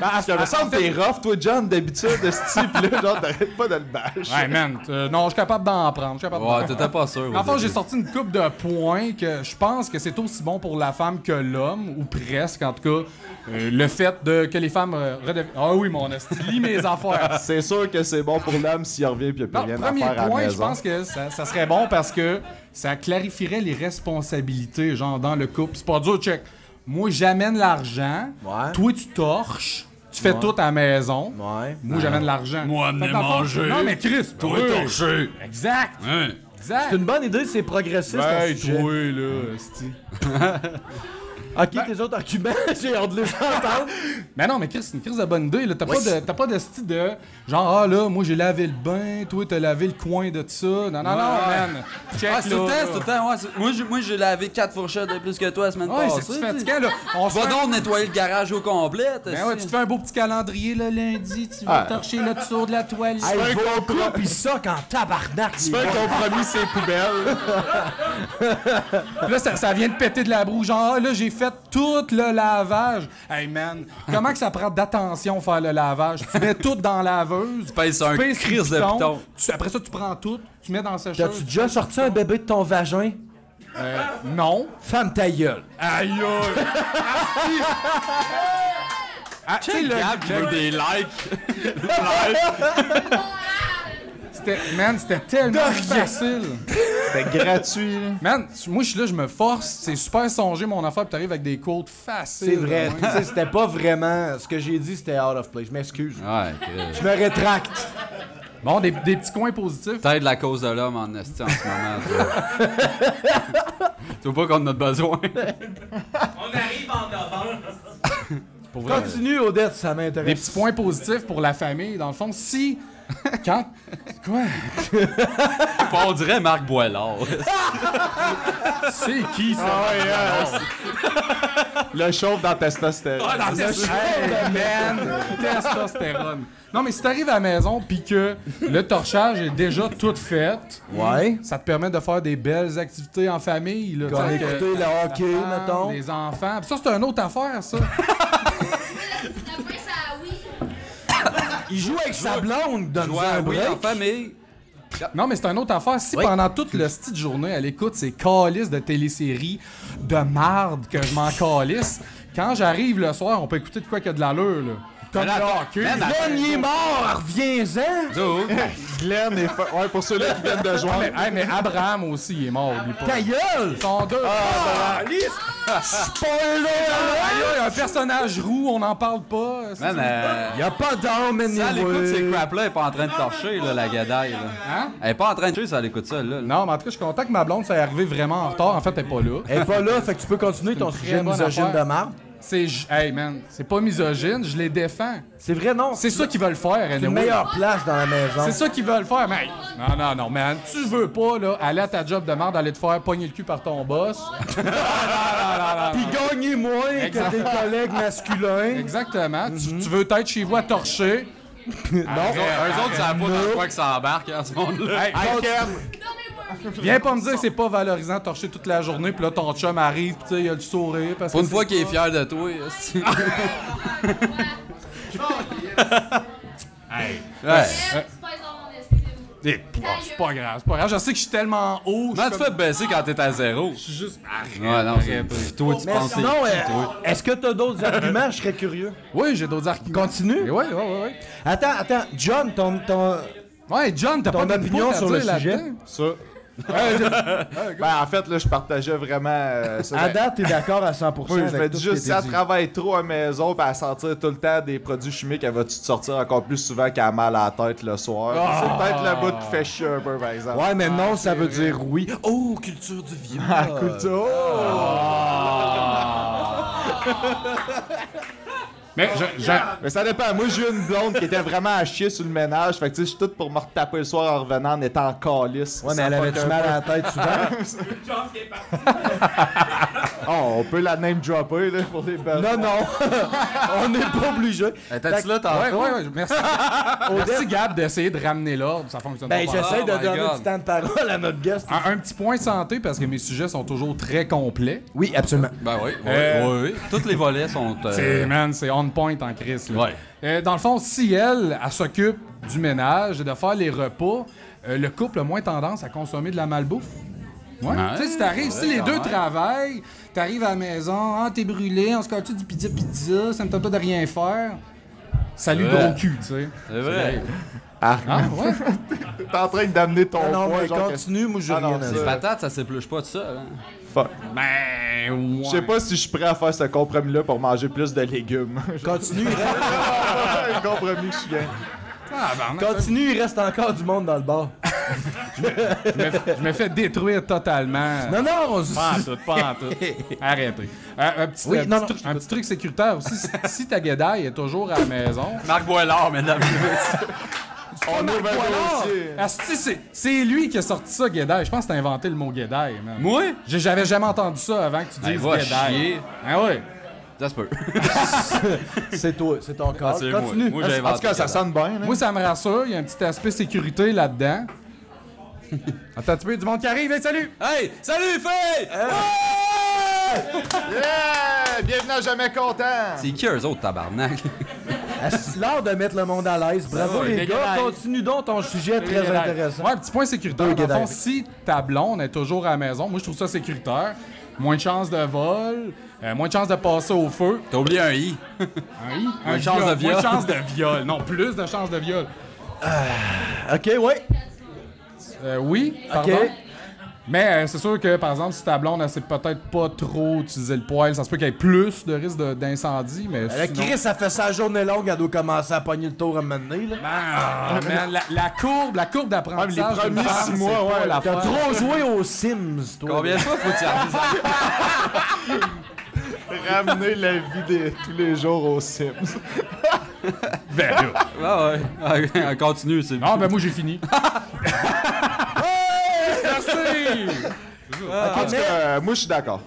Parce que me semble que t'es rough, toi, John, d'habitude, de ce type, là, genre, t'arrêtes pas de le bâcher. Ouais, man, non, je suis capable d'en prendre, je suis capable d'en Ouais, prendre. t'étais pas sûr. au Enfin, j'ai début. sorti une coupe de points que je pense que c'est aussi bon pour la femme que l'homme, ou presque, en tout cas. Le fait que les femmes redeviennent... Ah oui, mon esti, lis mes affaires. C'est sûr que c'est bon pour l'homme s'il revient puis il n'y a Non, plus rien à premier faire à la point, je maison. pense que ça serait bon parce que ça clarifierait les responsabilités, genre, dans le couple. C'est pas dur, check. Moi, j'amène l'argent. Ouais. Toi, tu torches. Tu fais tout à la maison. Ouais. Moi, j'amène l'argent. Moi, amener Fait que dans le fond, manger. Non, mais Chris, Toi, torcher. Exact. Hein? Exact. C'est une bonne idée, c'est progressiste. Ouais, ton sujet. toi, là, esti. Ok, tes autres arguments, j'ai hâte de les entendre. Mais non, mais Chris, c'est une crise de bonne idée, là. T'as pas de style de genre, ah là, moi j'ai lavé le bain, toi t'as lavé le coin de ça. Non, man. Check, Ah, c'est tout le temps, c'est tout le temps. Ouais, moi, j'ai lavé 4 fourchettes de plus que toi la semaine Ouais, passée. c'est fatigant, là. On se Va fait- donc nettoyer le garage au complet. Ben ouais, tu te fais un beau petit calendrier, là, lundi, tu vas torcher le dessous de la toile. Hey, vos couple, ils soquent en tabarnak. Tu fais un compromis, c'est poubelles. Puis là, ça vient de péter de la broue. Genre, ah, là, j'ai fait tout le lavage. Hey, man, comment que ça prend d'attention faire le lavage? Tu mets tout dans la laveuse. Tu pèses sur un pèses crise de piton. Après ça, tu prends tout, tu mets dans la sécheuse. T'as-tu déjà sorti un bébé de ton vagin? Non. Femme ta gueule. Aïe, aïe. Ah, tu sais, le des likes. c'était tellement facile. C'était gratuit, là. Man, moi, je suis là, je me force. C'est super songé, mon affaire, puis t'arrives avec des codes faciles. C'est vrai. Ouais. Tu sais, c'était pas vraiment... Ce que j'ai dit, c'était out of place. Je m'excuse. Ouais, Je me rétracte. Bon, des petits coins positifs. T'aides la cause de l'homme en esti en ce moment. toi. Tu vois pas qu'on en a besoin. On arrive en novembre. Pour vrai. Continue, Odette, ça m'intéresse. Des petits points positifs pour la famille. Dans le fond, si... Quand... Quoi? On dirait Marc Boilard. C'est qui, ça? Le chauve dans testostérone. Hey, man! Testostérone. Non, mais si t'arrives à la maison pis que le torchage est déjà tout fait, Ouais. ça te permet de faire des belles activités en famille. Là, Comme tu sais, écouter le hockey, la femme, mettons. Les enfants. Pis ça, c'est une autre affaire, ça. Après ça, oui. Il joue avec sa blonde, donne-nous un Oui, break. en famille. Non, mais c'est une autre affaire. Si Oui. pendant toute le style de journée, elle écoute ces calices de téléséries de marde que je m'en calisse, quand j'arrive le soir, on peut écouter de quoi qu'il y a de l'allure, là. Comme là, là, attends, man, Glenn, il est mort, reviens-en! Dude. Glenn est ouais, pour ceux-là qui viennent de joindre. Mais Abraham aussi, il est mort, oublie pas. Ta gueule! Ils sont deux. Spoiler! Il y a un personnage roux, on n'en parle pas. Man, Y'a pas d'arme, ça, elle écoute ces anyway. crap-là, elle est pas en train de torcher, là, la gadaille, là. Hein? Elle est pas en train de torcher, ça, elle écoute ça, là. Non, mais en tout cas, je suis content que ma blonde soit arrivée vraiment en retard. En fait, elle est pas là. Elle est pas là, fait que tu peux continuer ton C'est une sujet très bonne misogyne affaire. de marde. Hey man, c'est pas misogyne, je les défends. C'est vrai, non? C'est ça qu'ils veulent faire, C'est anyway. une meilleure place dans la maison. C'est ça qu'ils veulent faire, mais non, man, tu veux pas, là, aller à ta job de merde, aller te faire pogner le cul par ton boss. non. Pis gagner moins que tes collègues masculins. Exactement. Tu veux être chez vous à torcher. Eux autres, ça va pas dans quoi que ça embarque, hein, ce monde-là. Hey, viens pas me dire que c'est pas valorisant de torcher toute la journée, puis là, ton chum arrive, pis tu sais, il a le sourire. Parce Pour que une fois c'est qu'il est pas- fier de toi, esti. Ouais. Tu pèses dans mon estime. C'est pas grave, c'est pas grave. Je sais que je suis tellement haut. Comment tu fais baisser quand t'es à zéro? Je suis juste. Ouais, non, c'est toi, tu Mais penses. sinon, est-ce que t'as d'autres arguments? Je serais curieux. Oui, j'ai d'autres arguments. Continue. Ouais. Attends, John, ton... Ouais, John, t'as Ton pas opinion d'input à sur le dire sujet? là-dedans? Ça. Ben, en fait, là, je partageais vraiment ça. À date, t'es d'accord à 100% Oui, je avec me tout dis ce qui juste, a si été elle dit. travaille trop à la maison pis elle sentir tout le temps des produits chimiques, elle va-tu te sortir encore plus souvent qu'elle a mal à la tête le soir? C'est peut-être le bout qui fait chier un peu, par exemple. Ouais, mais non, ça veut dire oui. Oh, culture du viol. Ah, culture. Mais Mais ça dépend. Moi, j'ai eu une blonde qui était vraiment à chier sur le ménage. Fait que tu sais, je suis tout pour me retaper le soir en revenant en étant en calice. Ouais, mais Ça elle fuck avait-tu un mal peu. à la tête souvent? Oh, on peut la name dropper, là, pour les belles. Non, on n'est pas obligé. T'as-tu là, tantôt? ouais, merci. Merci, Gab, d'essayer de ramener l'ordre. Ça fonctionne Ben, pas. j'essaie Oh de my donner God. du temps de parole à notre guest. Un petit point santé, parce que mes sujets sont toujours très complets. Oui, absolument. Ben oui, oui. Tous les volets sont. C'est on point en crise. là. Ouais. Dans le fond, si elle s'occupe du ménage et de faire les repas, le couple a moins tendance à consommer de la malbouffe. Ouais. Ouais, Tu sais, si t'arrives, si les quand deux même. travaillent, t'arrives à la maison, t'es brûlé, on se colle-tu du pizza, ça me tente pas de rien faire. Salut Ouais. gros cul, tu sais. C'est vrai. Ah, ouais. T'es en train d'amener ton Non, poids, mais genre. continue, moi j'ai Ah non, rien à ça- dire. Les patates, ça s'épluche pas de ça, hein. Fuck. Ben, ouais. Je sais pas si je suis prêt à faire ce compromis-là pour manger plus de légumes. Continue, Un compromis que je suis bien. continue, il reste encore du monde dans le bar. Je me fais détruire totalement. Non, non, Pas en tout. Arrêtez. Un petit, Oui, un non, petit non, tru- un petit truc sécuritaire aussi. Si ta guédaille est toujours à la maison. Marc Boilard, mesdames et messieurs. On ouvre un dossier. Asti, c'est lui qui a sorti ça, guédaille. Je pense que t'as inventé le mot guédaille, man. Moi? J'avais jamais entendu ça avant que tu Ben, dises va guédaille. chier. Ah ouais. Ça se peut. c'est toi, c'est ton corps. C'est moi. Continue. Moi, j'ai En tout inventé cas, ça sonne bien, là. Moi, ça me rassure. Il y a un petit aspect sécurité là-dedans. Attends, tu peux, du monde qui arrive. Hey, salut! Hey! Salut, filles! Yeah! Bienvenue à Jamais Content! C'est qui eux autres, tabarnak? C'est l'heure de mettre le monde à l'aise. Bravo Ouais, les les gars, guédailles. continue donc ton sujet très intéressant. Ouais, petit point sécuritaire. Deux Dans le fond, guédailles. si ta blonde est toujours à la maison, moi, je trouve ça sécuritaire. Moins de chances de vol, moins de chances de passer au feu. T'as oublié un i. Moins de chances de viol. Moins de chances de viol. Non, plus de chances de viol. Ok, ouais. Oui, pardon. Ok. Mais c'est sûr que, par exemple, si ta blonde, elle sait peut-être pas trop utiliser le poêle, ça se peut qu'il y ait plus de risque d'incendie, mais La sinon... Chris, ça fait sa journée longue, elle doit commencer à pogner le tour à un moment donné, là. Ah, man, la courbe d'apprentissage Ah, les d'une premiers femme, 6 mois, c'est pas ouais, l'affaire. T'as trop joué aux Sims, toi. Combien de fois faut-tu arriver? Ramener la vie de tous les jours aux Sims. Ben là. Ouais. Continue, c'est Non, ben moi, j'ai fini. Merci! En tout cas, moi, je suis d'accord.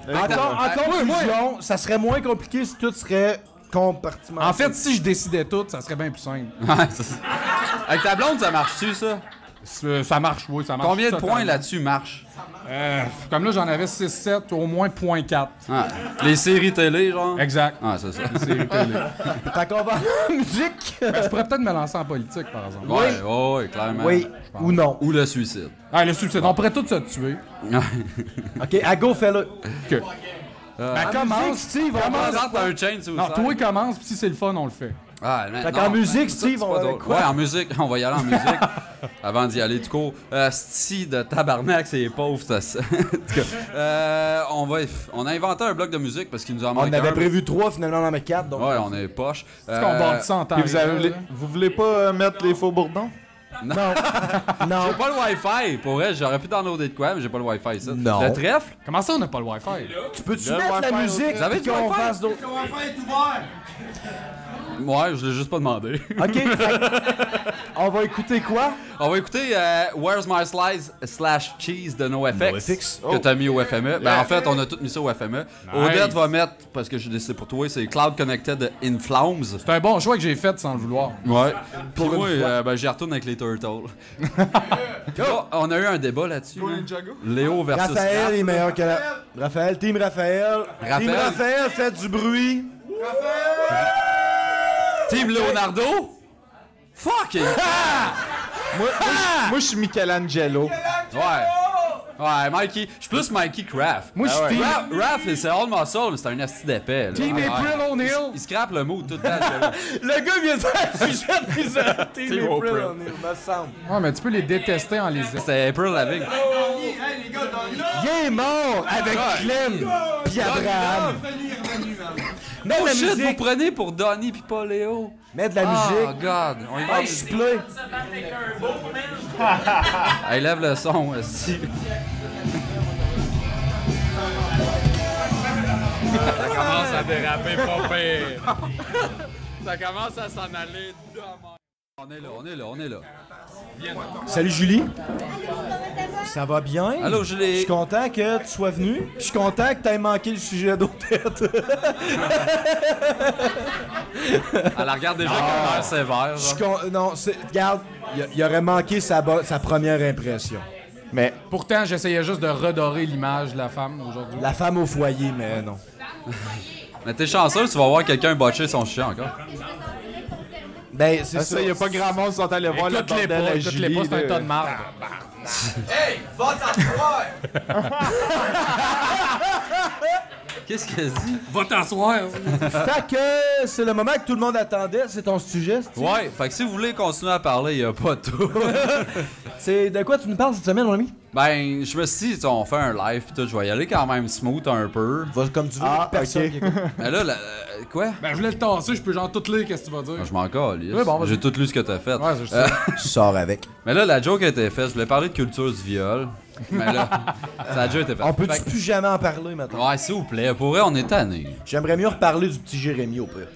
En conclusion, ça serait moins compliqué si tout serait compartimenté. En fait, si je décidais tout, ça serait bien plus simple. Ouais, c'est ça. Avec ta blonde, ça marche-tu, ça? Ça marche, oui, ça marche. Combien de totalement. points là-dessus marchent? Comme là, j'en avais 6-7, au moins 0.4. Ah, les séries télé, genre? Exact. Ah, c'est ça. Série télé. Fait qu'on va en musique. Je pourrais peut-être me lancer en politique, par exemple. Ouais, clairement. Oui, ou non. Ou le suicide. Ah, le suicide. On pourrait tous se tuer. Ok, à go, fais-le. Que. Ben, commence. Steve, on Comment va... rentre un chain, c'est Non, toi, commence, puis si c'est le fun, on le fait. Ah, mais Fait non, qu'en musique, ça, Steve, c'est on pas va avec drôle. quoi? Ouais, en musique, on va y aller en musique. Avant d'y aller, du coup. Sti de tabarnak, c'est pauvre, ça. En tout cas, on a inventé un bloc de musique parce qu'il nous en On manque en avait un. prévu 3, finalement on en met 4. Donc... Ouais, on est poche. Est-ce qu'on bâtit ça en temps Puis vous, réel, là? vous voulez pas mettre les faux bourdons? Non. J'ai pas le Wi-Fi. Pour vrai, j'aurais pu downloader de quoi, mais j'ai pas le Wi-Fi, ça. Non. Le trèfle? Comment ça, on n'a pas le Wi-Fi? Tu peux-tu Le mettre la Wi-Fi, musique Vous avez puis du qu'on Wi-Fi? fasse d'autres... Ouais, je l'ai juste pas demandé. OK, fait- on va écouter quoi? On va écouter Where's My Slice / Cheese de NoFX NoFX. que t'as mis au FME. Ben en fait, on a tout mis ça au FME. Odette va mettre, parce que j'ai décidé pour toi, c'est Cloud Connected de In Flames. C'est un bon choix que j'ai fait sans le vouloir. Ouais. Puis moi, ben, j'y retourne avec les Turtles. Là, on a eu un débat là-dessus. Hein. Léo versus Raphaël Raph. est meilleur que la... Raphaël, Team Raphaël. Raphaël. Team Raphaël, faites du bruit. Team Leonardo. Fuck! Moi, je suis Michelangelo. Ouais, Mikey. Je suis plus Mikey Craft. Moi, je suis Team... Raph, c'est all muscle, mais c'est un asti d'épais. là. Team Ouais. April O'Neil. Il scrape le mot tout le temps. celui-là. Le gars vient de faire un sujet de misère. Team Team April, April. on est, me semble. Ouais, mais tu peux les détester en les... C'est April Lavigne. Il est mort avec Glenn puis Abraham. Mets de Oh la shit, vous musique. prenez pour Donnie pis pas Léo. Mets de la Oh musique. god, on y va. Hey, s'il te plaît. Hey, lève le son, esti. Ça commence à déraper pas pire. Ça commence à s'en aller demain. On est là. Salut Julie. Ça va bien? Allô, Je Julie. suis content que tu sois venu. Puis je suis content que tu aies manqué le sujet d'Odette. Elle la regarde déjà avec un air sévère. Je suis genre. Non, regarde, il aurait manqué sa première impression. Mais Pourtant, j'essayais juste de redorer l'image de la femme aujourd'hui. La femme au foyer, mais non. Mais t'es chanceux, tu vas voir quelqu'un botcher son chien encore. Ben, c'est ça, il y a pas grand monde qui sont allés voir le Écoute-les bordel pas, à écoute-les Julie. pas, c'est un là. tas de marde. Qu'est-ce qu'elle dit? Va t'asseoir. Fait que c'est le moment que tout le monde attendait, c'est ton sujet. Steve. Ouais, fait que si vous voulez continuer à parler, y a pas de tout. C'est de quoi tu nous parles cette semaine, mon ami? Ben, je me suis dit, on fait un live pis tout, je vais y aller quand même smooth un peu. Va comme tu veux, Ah, personne ok. qui écoute. Mais là, quoi? Ben, je voulais le tasser, je peux genre tout lire, qu'est-ce que tu vas dire. Je m'en calisse. Ouais, bon, vas-y. J'ai tout lu ce que t'as fait. Ouais, c'est ça. Je sors avec. Mais là, la joke a été faite. Je voulais parler de culture du viol. Mais là, ça a déjà été fait. On peut-tu Fait plus jamais en parler maintenant? que- Ouais, s'il vous plaît. Pour vrai, on est tanné. J'aimerais mieux reparler du petit Jérémy au pire.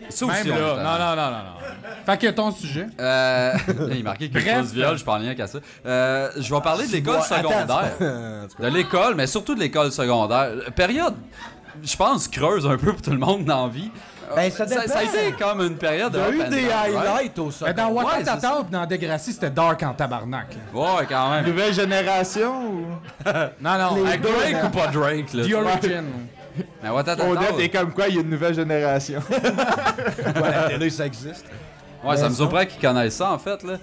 Ça Même aussi, on est là, tanné. non. Fait que ton sujet. Là, il est marqué culture Bref. du viol, je parle rien qu'à ça. Je vais parler de l'école Ouais, secondaire. attends. De l'école, mais surtout de l'école secondaire. Période, je pense, creuse un peu pour tout le monde dans la vie. Ben, ça dépend. Ça a été comme une période Il y a up eu and des down, right? highlights au Ben, sommet. dans Ouais, Wakanda c'est ça. Tale pis dans Degrassi, c'était dark en tabarnak. là. Ouais, quand même. Nouvelle génération ou... Non, Avec Drake ou pas Drake, là? The Origin. Mais what, attends, Odette est comme quoi, il y a une nouvelle génération. Ouais, la télé, ça existe. Ouais, ça me surprend qu'ils connaissent ça, en fait, là.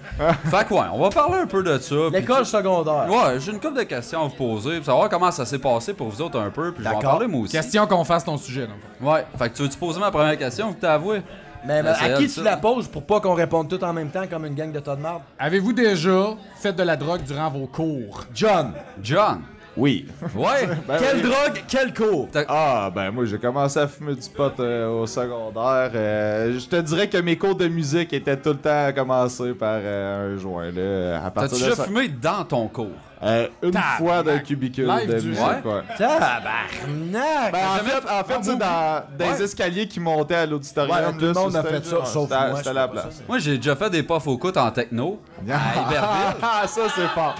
Fait que ouais, on va parler un peu de ça. puis L'école secondaire. Ouais, j'ai une couple de questions à vous poser, pour savoir comment ça s'est passé pour vous autres un peu, puis je vais en D'accord. parler moi aussi. Question qu'on fasse ton sujet, donc. Ouais, fait que tu veux-tu poser ma première question, vous t'as avoué? Mais Ben, c'est à qui elle, tu ça. la poses pour pas qu'on réponde tout en même temps comme une gang de tas de marde? Avez-vous déjà fait de la drogue durant vos cours? John. John? Oui. Ouais? Quelle drogue, quel cours? Ah, ben moi, j'ai commencé à fumer du pot au secondaire. Je te dirais que mes cours de musique étaient tout le temps commencés par un joint, là. À partir T'as-tu de déjà ça. fumé dans ton cours? Une fois dans le cubicule Live de du- musique, ouais. Tabarnak! Ben, en fait, tu sais, dans des escaliers qui montaient à l'auditorium, Ouais, tout le monde a fait ça, sauf moi, C'était je la fais pas place. Moi, j'ai déjà fait des puffs au coude en techno. À Iberville. Ah, ça, c'est fort.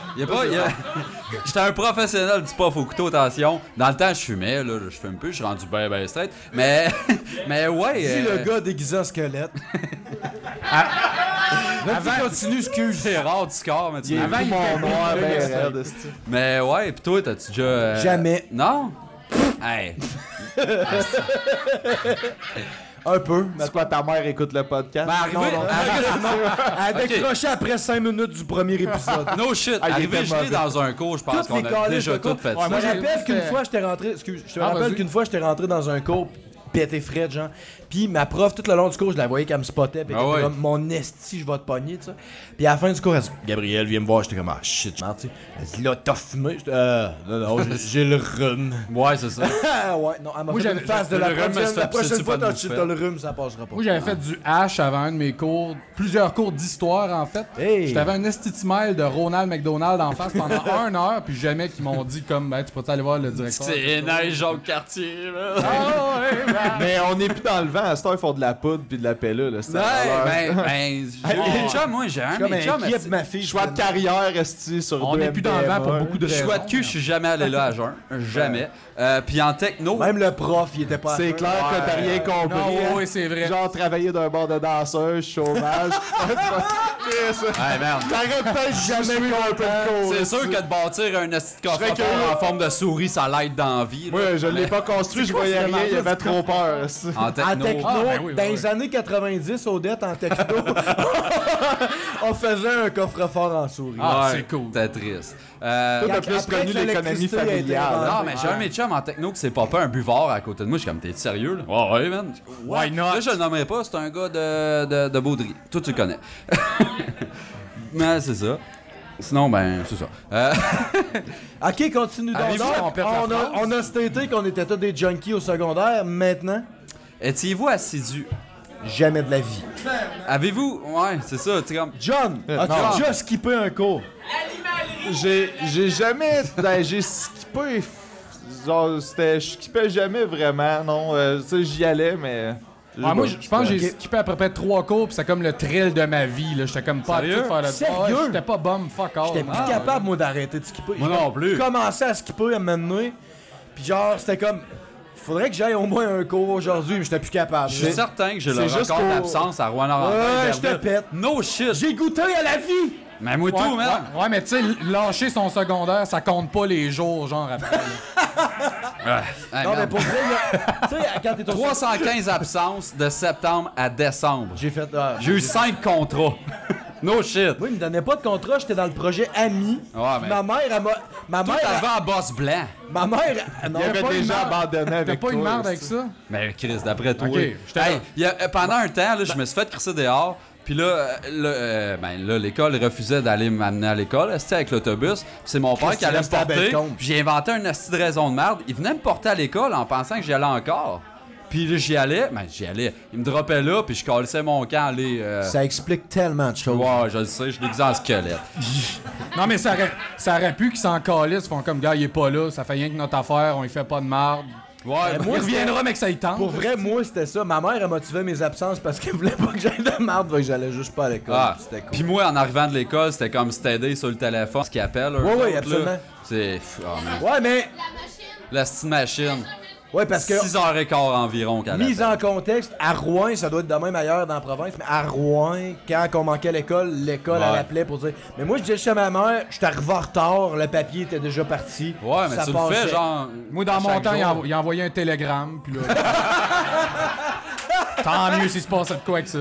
J'étais un professionnel du puff au couteau, attention. Dans le temps, je fumais, là, je fume plus, je suis rendu ben straight. Mais ouais. Dis le gars déguisé en squelette. Vas-y, continue, excuse. C'est rare du score, mais tu Il est Avant, tout il mon fait noir, plus, ben là, raide, esti. Mais ouais, pis toi, t'as-tu déjà. Jamais. Non? Hey. Un peu. C'est quoi, ta mère écoute le podcast? Ben, arrivé. Non, non. Elle a décroché après 5 minutes du premier épisode. No shit. Ah, il Arrivé était gelé mauvais. dans un cours, je pense Toutes les qu'on a calices déjà de tout cours. fait Ouais, ça. Moi, je j'ai- rappelle qu'une c'était- fois, j'étais rentré. Excuse, je te Ah, rappelle vas-y. qu'une fois, j'étais rentré dans un cours. pété fret, genre. Puis ma prof, tout le long du cours, je la voyais qu'elle me spottait. Puis elle était ouais. comme, mon esti, je vais te pogner, tu sais. Puis à la fin du cours, elle dit, Gabriel, viens me voir. J'étais comme, ah shit, tu sais. Elle dit, là, t'as fumé. J'étais, non, j'ai le rhume. Ouais, c'est ça. Ah ouais, non, elle m'a fait une face de le la rhume, prochaine. ça fait La prochaine pisser, fois, pas de t'as le rhume, ça passera pas. Moi, j'avais fait du H avant un de mes cours, plusieurs cours d'histoire en fait. Hey. J'avais un estitimel de Ronald McDonald en face pendant 1 heure, puis jamais qu'ils m'ont dit comme, ben, tu peux aller voir le directeur. C'est neige, Jacques-Cartier, là. Ah ouais, ben. Mais on n'est plus dans le vent. À ce temps, ils font de la poudre puis de la pellule. Là, Ouais, j'ai un chum, moi, j'ai un Comme mes chums, un ma fille. Choix de carrière, esti, sur On 2 n'est plus dans le vent pour MDMA. beaucoup de raisons. choix de cul, je suis jamais allé là à jeun. Jamais. Puis en techno, Même le prof, il était pas. C'est clair que t'as rien compris. Non, hein. oui, c'est vrai. Genre travailler d'un bar de danseuse, chômage. ouais, merde. T'aurais peut-être jamais compris le cours. C'est sûr que de bâtir un esti de coffre en forme de souris, ça l'aide dans la vie. Moi, je l'ai pas construit, je voyais rien, il avait trop peur. esti. En En techno. techno, Ah, ben oui, dans oui, les années 90, Odette, en techno, on faisait un coffre-fort en souris. Ah, Ouais, c'est cool. C'était triste. Toi, t'as plus Après connu que l'économie l'électricité a été familiale. inventée. Non, mais j'ai un de mes chums en techno qui s'est popé un buvard à côté de moi. Je suis comme, t'es sérieux, là? Ouais, ouais, man. Why not? Là, je le nommerai pas, c'est un gars de Baudry. Toi, tu le connais. Mais c'est ça. Sinon, ben, c'est ça. Ok, continue donc. Avez-vous Donc, complète la phrase? on a staté qu'on était tous des junkies au secondaire. Maintenant, Étiez-vous assidu? jamais de la vie. Avez-vous... Ouais, c'est ça, tu sais comme... John, as-tu déjà skippé un cours? J'ai jamais. Ben, j'ai skippé. Genre, je skippais jamais vraiment, non. Tu sais, j'y allais, mais. Ah, moi, je pense que j'ai skippé à peu près 3 cours, puis c'est comme le thrill de ma vie. Là. J'étais comme pas Sérieux? habitué de faire le Sérieux? Ouais, j'étais pas bum, fuck all. J'étais plus Ah, capable, moi, d'arrêter de skipper. Moi non plus. J'ai commencé à skipper à un moment donné. Puis genre, c'était comme. Faudrait que j'aille au moins un cours aujourd'hui, mais j'étais plus capable. Je suis certain que j'ai le c'est juste record qu'au- d'absence à Rouen-Noranda. Ouais, je te pète. No shit. J'ai goûté à la vie! Mais moi Ouais, tout, man. ouais, mais tu sais, lâcher son secondaire, ça compte pas les jours, genre après. là. Hey, Non, mais merde. pour vrai, là, tu sais, quand t'es au 315 absences de septembre à décembre. J'ai fait. J'ai eu 5 contrats. No shit. Oui, il me donnait pas de contrat, j'étais dans le projet Ami. Ouais, mais... Ma mère, elle m'a. Ma Tout mère. avant en boss blanc. Ma mère. Non, Il y avait pas une déjà merde. abandonné T'as avec pas toi. une merde avec esti. ça? Mais Chris, d'après toi. Ok, j'étais Hey, là. il y a- pendant un temps, là, je me suis fait crisser dehors. Puis là, l'école refusait d'aller m'amener à l'école. C'était avec l'autobus. Puis c'est mon père Chris, qui allait me tu restais à porter. Bellecombe. Puis j'ai inventé une astuce de raison de merde. Il venait me porter à l'école en pensant que j'y allais encore. Puis là, j'y allais. Ben, j'y allais. Il me droppait là. Puis je calissais mon camp. Aller, Ça explique tellement de choses. Ouais, je le sais. Je déguisais en squelette. Non, mais ça aurait pu qu'ils s'en calissent. Ils font comme, gars, il est pas là, ça fait rien que notre affaire, on y fait pas de marde. Ouais, Il reviendra, mais que ça y tente. Pour vrai, moi, c'était ça. Ma mère, elle motivait mes absences parce qu'elle voulait pas que j'aille de marde, fait que j'allais juste pas à l'école. Ah, C'était cool. puis moi, en arrivant de l'école, c'était comme s'aider sur le téléphone, ce qu'ils appellent. eux Ouais, ouais, autres, absolument. là. C'est. Oh, man. Ouais, mais. La machine. La petite machine. Ouais, parce que. 6h15 environ qu'elle Mise appelle. en contexte, à Rouen, ça doit être de même ailleurs dans la province, mais à Rouen, quand on manquait l'école, l'école, elle Ouais. appelait pour dire. Mais moi, je disais chez ma mère, j'étais arrivé en retard, le papier était déjà parti. Ouais, mais ça tu le passait. fais genre. Moi, dans à mon chaque temps, jour. il a envoyé un télégramme, puis là... Tant mieux s'il se passait de quoi avec ça.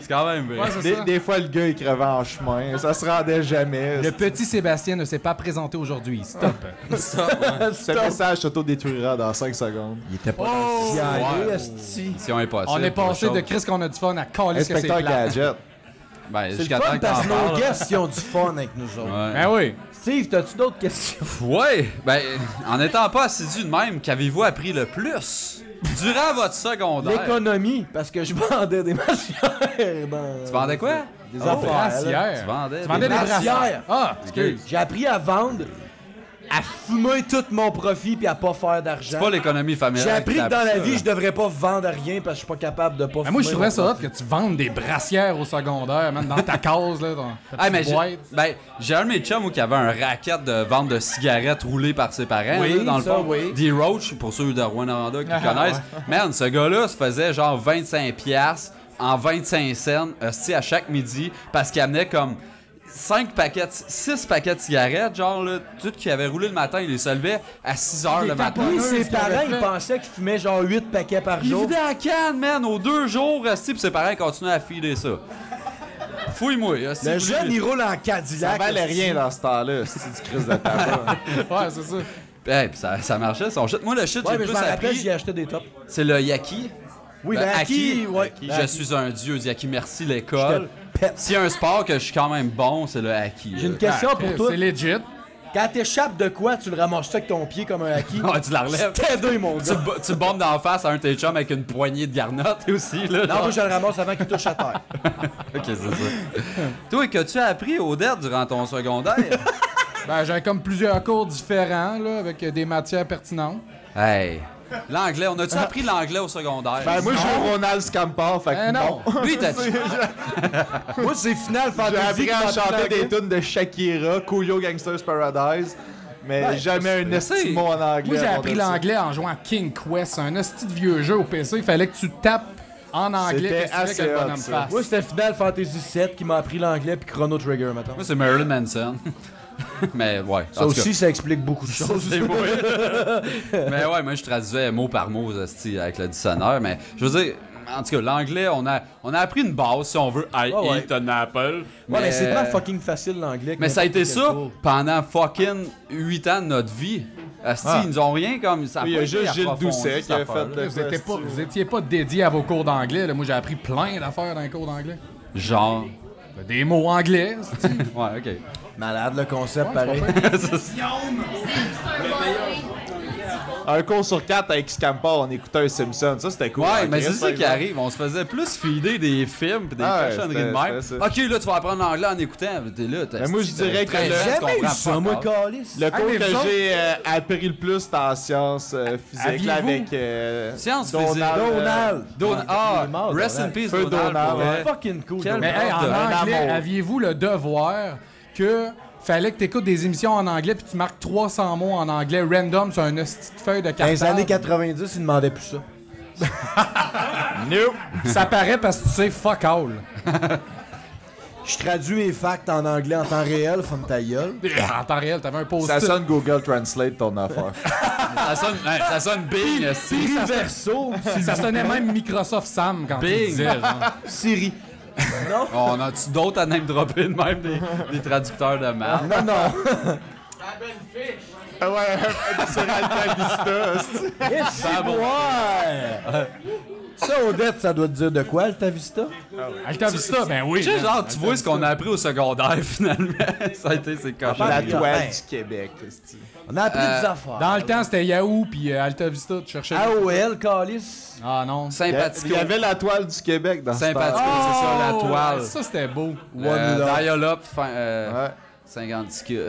C'est quand même vrai. Ouais, c'est ça. Des fois, le gars, il crevait en chemin. Ça se rendait jamais. Le petit Sébastien ne s'est pas présenté aujourd'hui. Stop. Ce message s'auto-détruira dans 5 secondes. Il était pas dans Oh! le ciel, Ouais. esti. Si on est possible. On est pour passé autre de chose. Chris qu'on a du fun à caler ce que c'est Inspecteur plat. Gadget. Ben, C'est jusqu'à le temps fun que parce t'en que nos parles. guests, ils ont du fun avec nous autres. Ouais. Ben oui. Steve, t'as-tu d'autres questions? Ouais, ben, en étant pas assidu de même, qu'avez-vous appris le plus durant votre secondaire? L'économie, parce que je vendais des machines dans... Tu vendais quoi? Des Oh, affaires. là. brassière. Tu vendais. Tu vendais des brassières. brassières. Ah, excuse. J'ai appris à vendre, à fumer tout mon profit puis à pas faire d'argent. C'est pas l'économie familiale. J'ai appris qui que dans t'a la appris vie, ça, je devrais pas vendre rien parce que je suis pas capable de pas Ben moi, je fumer trouvais mon ça hot profit. que tu vendes des brassières au secondaire, même dans ta case, là, dans ta Ah, mais petite boîte. j'ai un de mes chums qui avait un racket de vente de cigarettes roulé par ses parents. Oui, là, dans le ça, fond. oui. D-Roach, pour ceux de Rouen-Noranda qui Ah, le connaissent. Man, ce gars-là se faisait genre 25$ en 25 cents à chaque midi parce qu'il amenait comme 6 paquets de cigarettes, genre là, tout qui avait roulé le matin, il les se levait à 6 heures le matin. Oui, ses ce qu'il parents, avait ils fait. pensaient qu'ils fumaient genre 8 paquets par Il jour. vidait à canne, man, aux 2 jours, puis ses parents continuaient à filer ça. Fouille-moi, esti, Le puis jeune, lui- il roule en Ça Cadillac. valait esti. rien dans ce temps-là. C'est du crise de tabac. Ouais, c'est ça. Hey, puis ça marchait, son shit. Moi, le shit, Ouais, j'ai mais je plus me rappelle, appris, j'y ai acheté des tops. c'est le Yaki. Oui, Le le Haki, ouais. Je suis un dieu, Yaki. Merci, l'école. Je te pète. S'il y a un sport que je suis quand même bon, c'est le Haki. J'ai une question pour toi. C'est legit. Quand t'échappes de quoi, tu le ramasses ça avec ton pied comme un Haki? Ouais, tu la relèves. T'aides, mon gars. Tu le bombes d'en face à un de tes chums avec une poignée de garnottes aussi, là. Non, moi, je le ramasse avant qu'il touche à terre. Ok, c'est ça. Toi, qu'as-tu appris au DER durant ton secondaire? Ben, j'avais comme plusieurs cours différents, là, avec des matières pertinentes. Hey, l'anglais, on a-tu appris l'anglais au secondaire? Ben, moi, je suis Ronald Scamper, fait que Ben non. Lui, t'as Moi, c'est Final J'ai Fantasy. appris à qui m'a chanter appris des tunes de Shakira, Coolio Gangsters Paradise, mais jamais un esti mot en anglais. Moi, j'ai avant appris de ça. l'anglais en jouant à King Quest, un hostie de vieux jeu au PC. Il fallait que tu tapes en anglais. C'était qu'est-ce que tu voulais que le assez bonhomme hot, ça. fasse. Moi, c'était Final Fantasy VII qui m'a appris l'anglais puis Chrono Trigger, maintenant. Moi, c'est Marilyn Manson. Mais ouais. Ça en tout cas, aussi, ça explique beaucoup de choses. c'est moi. Mais ouais, moi, je traduisais mot par mot esti, avec le dictionnaire. Mais je veux dire, en tout cas, l'anglais, on a appris une base, si on veut. I ouais. eat an apple. Ouais, mais c'est tellement fucking facile l'anglais. que Mais ça a été n'importe ça quel cours. pendant fucking 8 ans de notre vie. Asti, ils nous ont rien comme ça. a Oui, il y pas a été juste Gilles approfondi, Doucet cette qui a affaire-là. fait Vous étiez pas dédié à vos cours d'anglais. Là. Moi, j'ai appris plein d'affaires dans les cours d'anglais. Genre. Des mots anglais. c'est-tu. Ouais, ok. Malade, le concept, pareil. Un cours sur 4 avec Scamper, on écoutait un Simpson. Ça, c'était cool. Ouais, hein, mais Chris, c'est ça par qui exemple. arrive. On se faisait plus feeder des films pis des Ah ouais, cochonneries de c'était même. ça. Ok, là, tu vas apprendre l'anglais en écoutant. T'es là, t'as Mais moi, je dirais que très le- jeune, tu Jamais eu comprends ça, pas moi, encore. calice. Le cours mais que vous autres- j'ai appris le plus, c'était en sciences physiques, là, Aviez-vous- avec Sciences Donald, physiques. Donald. Ah, Il est mort, rest in Donald. peace, Feu Donald. Donald, pour ouais. vrai. Fucking cool. Quel- Mais hey, en Un anglais, amour. aviez-vous le devoir que fallait que tu écoutes des émissions en anglais puis tu marques 300 mots en anglais random sur une petite feuille de Dans cartable? les années 90, ils demandaient plus ça. Nope. Ça paraît parce que tu sais fuck all. Je traduis mes facts en anglais en temps réel, ferme ta gueule. En temps réel, t'avais un post-it. Ça sonne Google Translate ton affaire. Ça sonne Bing, esti. Verso, Ça sonnait même Microsoft Sam quand tu Bing. le disais. Genre. Siri. On a-tu d'autres à name dropper de même des traducteurs de merde? Non, non. Ah ouais, sur Alta Vista. Et c'est ouais. Ça, Odette, ça doit te dire de quoi, Alta Vista? Alta Vista, ben oui. Tu sais, genre, tu vois ce qu'on a appris au secondaire, finalement. Ça a été ces cochons. La Ben, toile ben. du Québec. esti. On a appris des affaires. Dans le temps, c'était Yahoo puis Alta Vista, tu cherchais. AOL, calice. Ah non. Sympathico. Il y avait la toile du Québec dans ce Sympathico, temps. c'est ça, la Oh, toile. Ça, c'était beau. One Love. Dial-up, Ouais. 50 que.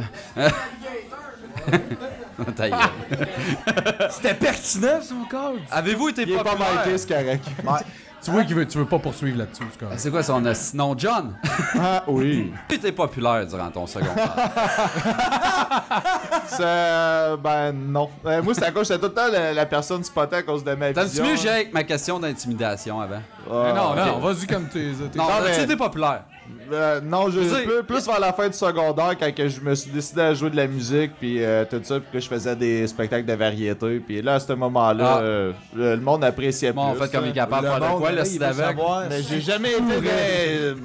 Ta gueule. C'était pertinent, son call. Avez-vous été Il est pas populaire? marqué, c'est correct. Tu vois qu'il tu veux pas poursuivre là-dessus, c'est correct. C'est quoi son nom? John? Ah oui. Tu étais populaire durant ton secondaire. Ben non. Moi, c'était à cause, j'étais tout le temps la personne spotée à cause de ma T'as-tu vision. mieux gérer avec ma question d'intimidation avant? Mais non, ok. non, vas-y comme t'es. Non, mais- tu étais populaire. Non, veux dire- plus vers la fin du secondaire, quand que je me suis décidé à jouer de la musique, puis tout ça, puis que je faisais des spectacles de variété, puis là, à ce moment-là, Ah. Le monde appréciait Bon, en plus. fait, comme il est capable de Le faire de monde, quoi, là, là, il si veut d'avec. savoir Mais si j'ai je jamais été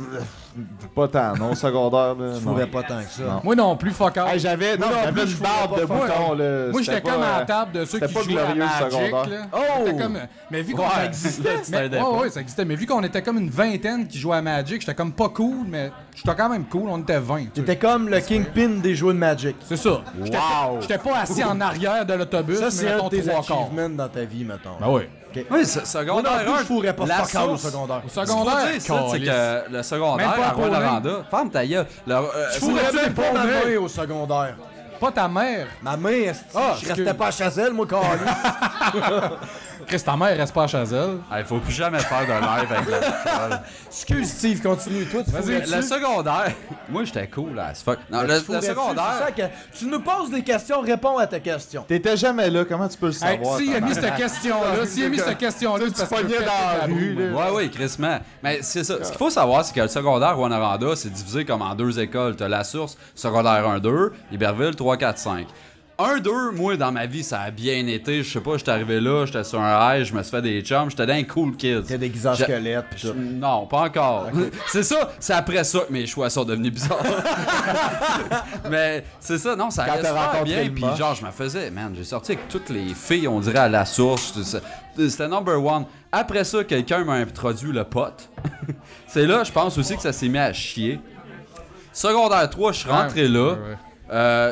pas tant, non, au secondaire. Là, non. fourrais pas tant que ça. Non. Moi non plus, fuck off. Hey, j'avais Moi non j'avais plus, une je barbe pouvais de pas bouton, là. Moi, j'étais C'était comme pas, à la table de ceux c'était qui pas jouaient à glorieux, le Magic, secondaire. là. Oh! J'étais comme... Mais vu qu'on Ouais. existait... Tu mais... t'aidais pas. Ouais, ça existait. Mais vu qu'on était comme une vingtaine qui jouait à Magic, j'étais comme pas cool, mais j'étais quand même cool. On était 20. tu sais. T'étais comme le kingpin des jeux de Magic. C'est ça. J'étais pas assis en arrière de l'autobus, Ça, mais c'est un mettons de tes 3 quarts. achievements dans ta vie, mettons. Ben oui. Oui, Moi secondaire non plus, je fourrais pas la fuck all au source. secondaire. Au Ce qu'il faut secondaire, dire, ça, c'est que le secondaire, Même pas à à Paulin. Rwanda, ferme ta gueule. Je fourrais même pas ma main au secondaire. Pas ta mère. Ma main, esti, Ah, je restais pas à Chazelle, moi, calice. Chris, ta mère reste pas à Chazelle. Il faut plus jamais faire de live avec la Excuse, Steve, continue. Toi, tu fourrais Le secondaire, moi j'étais cool là, as fuck. Non, le secondaire, Tu nous poses des questions, réponds à ta question. T'étais jamais là, comment tu peux le Hey, savoir? s'il a mis cette question-là, c'est parce que pognais dans la rue, là. ouais, crissement. Mais c'est ça. Ce qu'il faut savoir, c'est que le secondaire Rwanda, c'est divisé comme en deux écoles. T'as la source, secondaire 1-2, Iberville 3-4-5. 1-2, moi, dans ma vie, ça a bien été. Je sais pas, j'étais arrivé là, j'étais sur un high, je me suis fait des chums, j'étais dans un cool kid. T'es déguisé en squelette pis tout. Non, pas encore. C'est ça, c'est après ça que mes choix sont devenus bizarres. Mais c'est ça, non, ça allait super bien. Puis genre, je me faisais, man, j'ai sorti avec toutes les filles, on dirait à la source. C'était number one. Après ça, quelqu'un m'a introduit le pote. C'est là, je pense aussi que ça s'est mis à chier. Secondaire 3, je suis rentré là.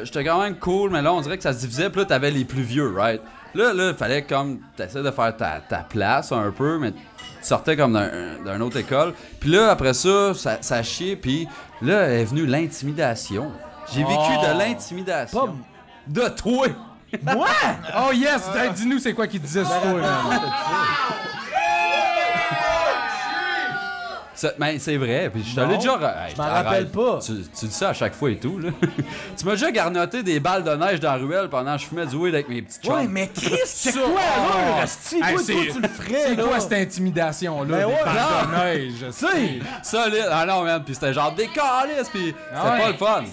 J'étais quand même cool, mais là, on dirait que ça se divisait. Puis là, t'avais les plus vieux, right? Là, il fallait comme t'essaies de faire ta place un peu, mais tu sortais comme d'une autre école. Puis là, après ça a chié. Puis là, est venue l'intimidation. J'ai vécu de l'intimidation. De toi! Moi? Oh yes! Hey, dis-nous c'est quoi qu'il disait sur toi, man. Mais c'est vrai, puis je te l'ai déjà... Je m'en rappelle pas. Tu dis ça à chaque fois et tout, là. Tu m'as déjà garnoté des balles de neige dans la ruelle pendant que je fumais du weed avec mes petits chums. Ouais, mais Chris, c'est quoi, là? Resti, toi, tu le ferais, c'est quoi cette intimidation-là? Ben des ouais, balles de neige, sais. Solide. Ah non, man, puis c'était genre des calices, puis c'était pas le fun.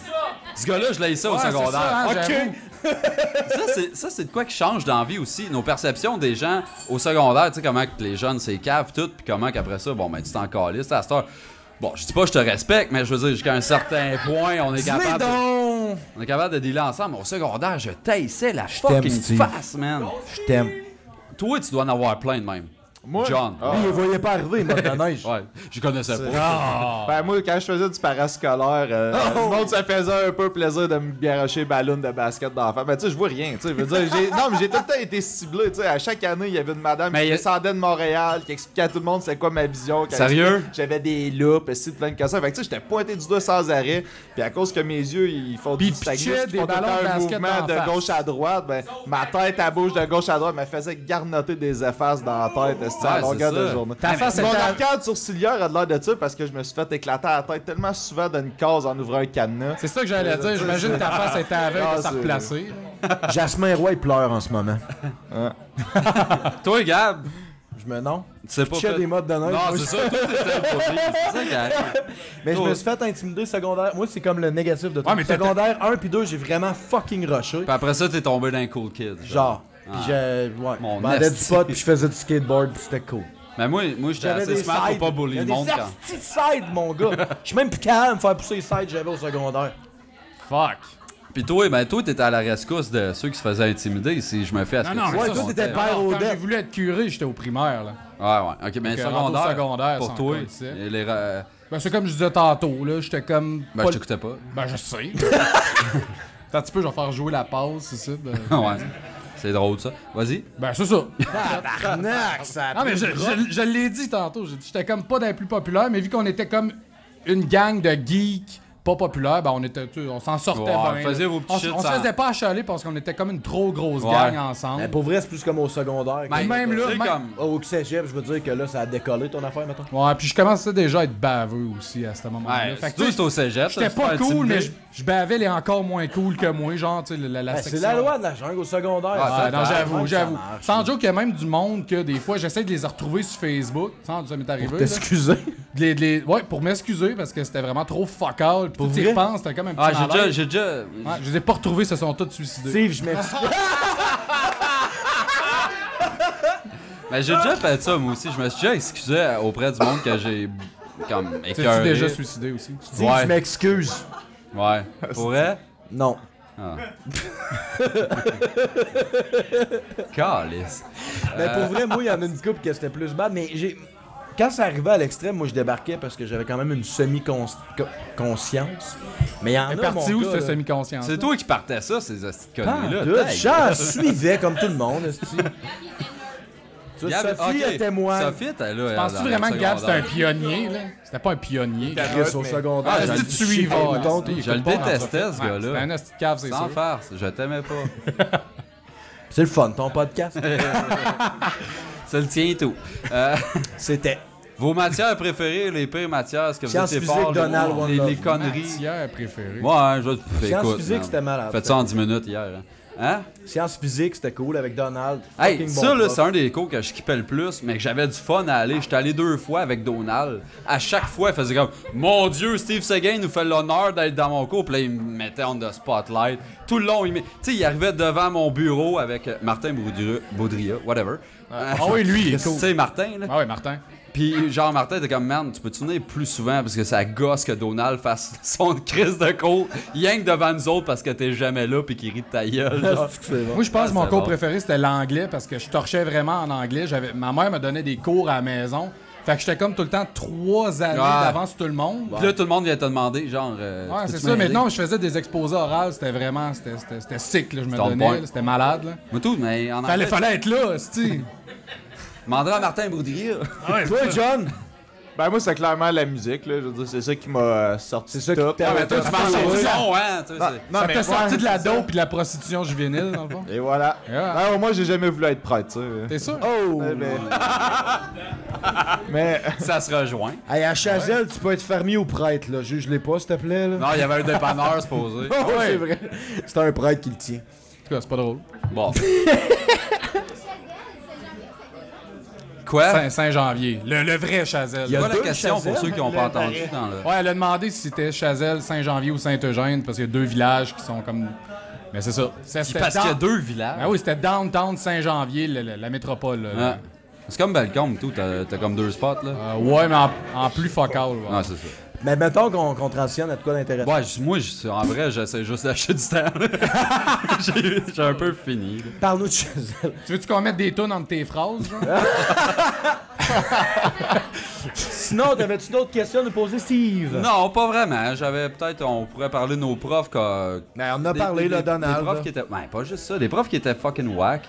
Ce gars-là, je l'ai eu ça au secondaire. Ça, hein, Ça, c'est de quoi qui change dans la vie aussi. Nos perceptions des gens au secondaire, tu sais, comment que les jeunes, c'est cave, tout, puis comment qu'après ça, bon, ben, tu t'en calisses à cette heure. Bon, je dis pas que je te respecte, mais je veux dire, jusqu'à un certain point, on est capable de dealer ensemble. Au secondaire, je taillissais la fucking face, man. Je t'aime. Toi, tu dois en avoir plein de même. Moi? John. Lui, il voyait pas arriver, mode de neige. Ouais, je connaissais pas. Ben moi, quand je faisais du parascolaire, le monde, ça faisait un peu plaisir de me garocher ballon de basket d'enfant. Ben tu sais, je vois rien, tu sais. Je veux dire, non, mais j'ai tout le temps été ciblé, tu sais. À chaque année, il y avait une madame qui descendait de Montréal, qui expliquait à tout le monde c'est quoi ma vision. Sérieux? J'avais des loupes, et plein de casseurs. Fait que tu sais, j'étais pointé du doigt sans arrêt. Puis à cause que mes yeux, ils font du stagnus, ils font tout le temps un mouvement de gauche à droite, ben ma tête, elle bouge de gauche à droite, me faisait garnoter des effaces dans la tête, à longueur de journée. Mon arcade sourcilière a de l'air de ça parce que je me suis fait éclater la tête tellement souvent d'une case en ouvrant un cadenas. C'est ça que j'allais dire. J'imagine que ta face était aveugle et ça replacé. Jasmin Roy, il pleure en ce moment. Toi, Gab, Non. c'est pas Des modes de neige. Non, c'est ça. Toi, t'étais le profil. C'est ça qui arrive. Mais je me suis fait intimider secondaire. Moi, c'est comme le négatif de tout. Ouais, mais secondaire 1 puis 2, j'ai vraiment fucking rushé. Puis après ça, t'es tombé dans un cool kid. Genre. Puis je Mon vendais du esti. pot puis je faisais du skateboard puis c'était cool. Mais moi j'étais assez smart pour pas bully le monde. Des petites sides, mon gars. Je suis même plus capable de me faire pousser les sides que j'avais au secondaire. Fuck. Puis toi, t'étais à la rescousse de ceux qui se faisaient intimider si je me fais à ce que tu mais fais. toi, t'étais le père Quand Odette. j'ai voulu être curé, j'étais au primaire, là. Ouais. Ok, mais secondaire. Pour c'est toi. encore ici. Et les Ben, c'est comme je disais tantôt, là. J'étais comme. Ben, je t'écoutais pas. Ben, je sais. Attends un petit peu, je vais faire jouer la pause, c'est ça. Ouais. C'est drôle, ça. Vas-y. Ben, c'est ça. Tabarnak, ça a Non, mais je l'ai dit tantôt. J'étais comme pas dans les plus populaires, mais vu qu'on était comme une gang de geeks pas populaires, ben on s'en sortait bien. Faisiez vos petits shit, on se faisait pas achaler parce qu'on était comme une trop grosse Ouais. gang ensemble. Mais pour vrai, c'est plus comme au secondaire. Mais même là, C'est comme... Au cégep, je veux dire que là, ça a décollé ton affaire, mettons. Ouais, puis je commençais déjà à être baveux aussi à ce moment-là. Ouais, Fait que, c'est tu sais, au cégep. j'étais pas cool, mais je bavais les encore moins cool que moi, genre, tu sais, la C'est section. la loi de la jungle au secondaire. Ah, non, j'avoue. Ça marche. Sans joke, il y a même du monde que des fois, j'essaie de les retrouver sur Facebook. Ça m'est arrivé. Pour là. t'excuser. Ouais, pour m'excuser parce que c'était vraiment trop fuck all. Puis Pour tu y vrai? repenses, c'était comme un petit Ah, malaise. j'ai déjà... Ouais, je les ai pas retrouvés, se sont tous suicidés. Steve, je m'excuse. Mais j'ai déjà fait ça, moi aussi. Je me suis déjà excusé auprès du monde que j'ai comme T'es-tu écœuré. déjà suicidé aussi? Steve, Ouais. je m'excuse. Ouais. Pour vrai? Non. Ah. Calice. Mais pour vrai, moi, il y en a une couple que c'était plus bad, mais quand ça arrivait à l'extrême, moi je débarquais parce que j'avais quand même une semi-conscience. Mais il y en a, Parti mon où gars, ce là. semi-conscience? C'est toi qui partais ça, ces hosties de Ah, conneries-là. dude, Hey, j'en suivais comme tout le monde, esti. Tu vois, Gab, Sophie ok, était moi. Sophie était là. Penses-tu vraiment que Gab c'était un pionnier, là? C'était pas un pionnier. Chris au secondaire. Ah, je j'ai le dit, suivais. Je le détestais, ce C'était un gars-là. asti de cave, c'est Sans sûr. farce, je t'aimais pas. C'est le fun, ton podcast. C'est le tien et tout. C'était. Vos matières préférées, les pires matières, ce que vous Sciences étiez physiques, fort, Donald, One les Love. conneries. Matière préférée. Ouais, je vais te Sciences écoute, physiques, man. c'était malade. Faites ça en 10 minutes hier. Hein. Hein? Sciences physiques, c'était cool avec Donald. Hey, Fucking ça, bon là, prof. c'est un des cours que je kippais le plus, mais que j'avais du fun à aller. J'étais allé 2 fois avec Donald. À chaque fois, il faisait comme mon Dieu, Steve Seguin nous fait l'honneur d'être dans mon cours. Puis là, il me mettait on the spotlight. Tout le long, tu sais, il arrivait devant mon bureau avec Martin Baudria, whatever. Ah oui, lui, il est Tu cool. sais, Martin, là. Ah oui, Martin. Puis genre Martin était comme man, tu peux-tu venir plus souvent parce que ça gosse que Donald fasse son crise de cours rien que devant nous autres parce que t'es jamais là puis qu'il rit de ta gueule. Genre. Moi, je pense que mon c'est cours bon. préféré, c'était l'anglais parce que je torchais vraiment en anglais. Ma mère me donnait des cours à la maison. Fait que j'étais comme tout le temps 3 années Ouais. d'avance sur tout le monde. Puis là tout le monde vient te demander genre Ouais, tu c'est peux-tu ça. m'aider? Maintenant, je faisais des exposés orales. C'était vraiment... C'était sick, là. Je me C'était on donnais. point. là, C'était malade, là. Moi tout, mais en anglais. Fallait être là, c'ti. Demanderai à Martin Baudria. Toi, John, Ben moi, c'est clairement la musique, là. Je veux dire, c'est ça qui m'a sorti c'est ça qui top. t'a. mais toi tu parles ouais. au son, hein, tu sais, Non, c'est- non, Ça mais t'a sorti ouais, de la c'est ça. dope et de la prostitution juvénile, dans le fond. Et voilà. Yeah. Non, moi, j'ai jamais voulu être prêtre, tu sais. T'es sûr? Oh! Mais ça se rejoint. Hey, à Chazelle, tu peux être fermier ou prêtre, là. Juge-les pas, s'il te plaît, là. Non, il y avait un dépanneur supposé. Oh, c'est vrai. C'est un prêtre qui le tient. En tout cas, c'est pas drôle. Bon. Quoi? Saint-Janvier. Le vrai Chazelle. C'est quoi la deux question pour Chazelle, ceux qui n'ont pas entendu dans le. Ouais, elle a demandé si c'était Chazelle, Saint-Janvier ou Saint-Eugène, parce qu'il y a 2 villages qui sont comme... Mais c'est ça. C'était Parce qu'il y a 2 villages. Ben oui, c'était downtown Saint-Janvier, la métropole. là. Ouais. C'est comme Belcombe, tout. T'as comme 2 spots, là. Ouais, mais en plus focal. Ouais. Ouais, c'est ça. Mais mettons qu'on transitionne à de quoi d'intéressant. Ouais, en vrai, j'essaie juste d'acheter du temps. là. J'ai un peu fini. là. Parle-nous de Chazelle. Tu veux-tu qu'on mette des tunes entre tes phrases, genre? Sinon, t'avais-tu d'autres questions à nous poser, Steve? Non, pas vraiment. J'avais peut-être, on pourrait parler de nos profs. Ben, on en a parlé, là, Donald. Des profs qui étaient. Ben, pas juste ça. Des profs qui étaient fucking whack.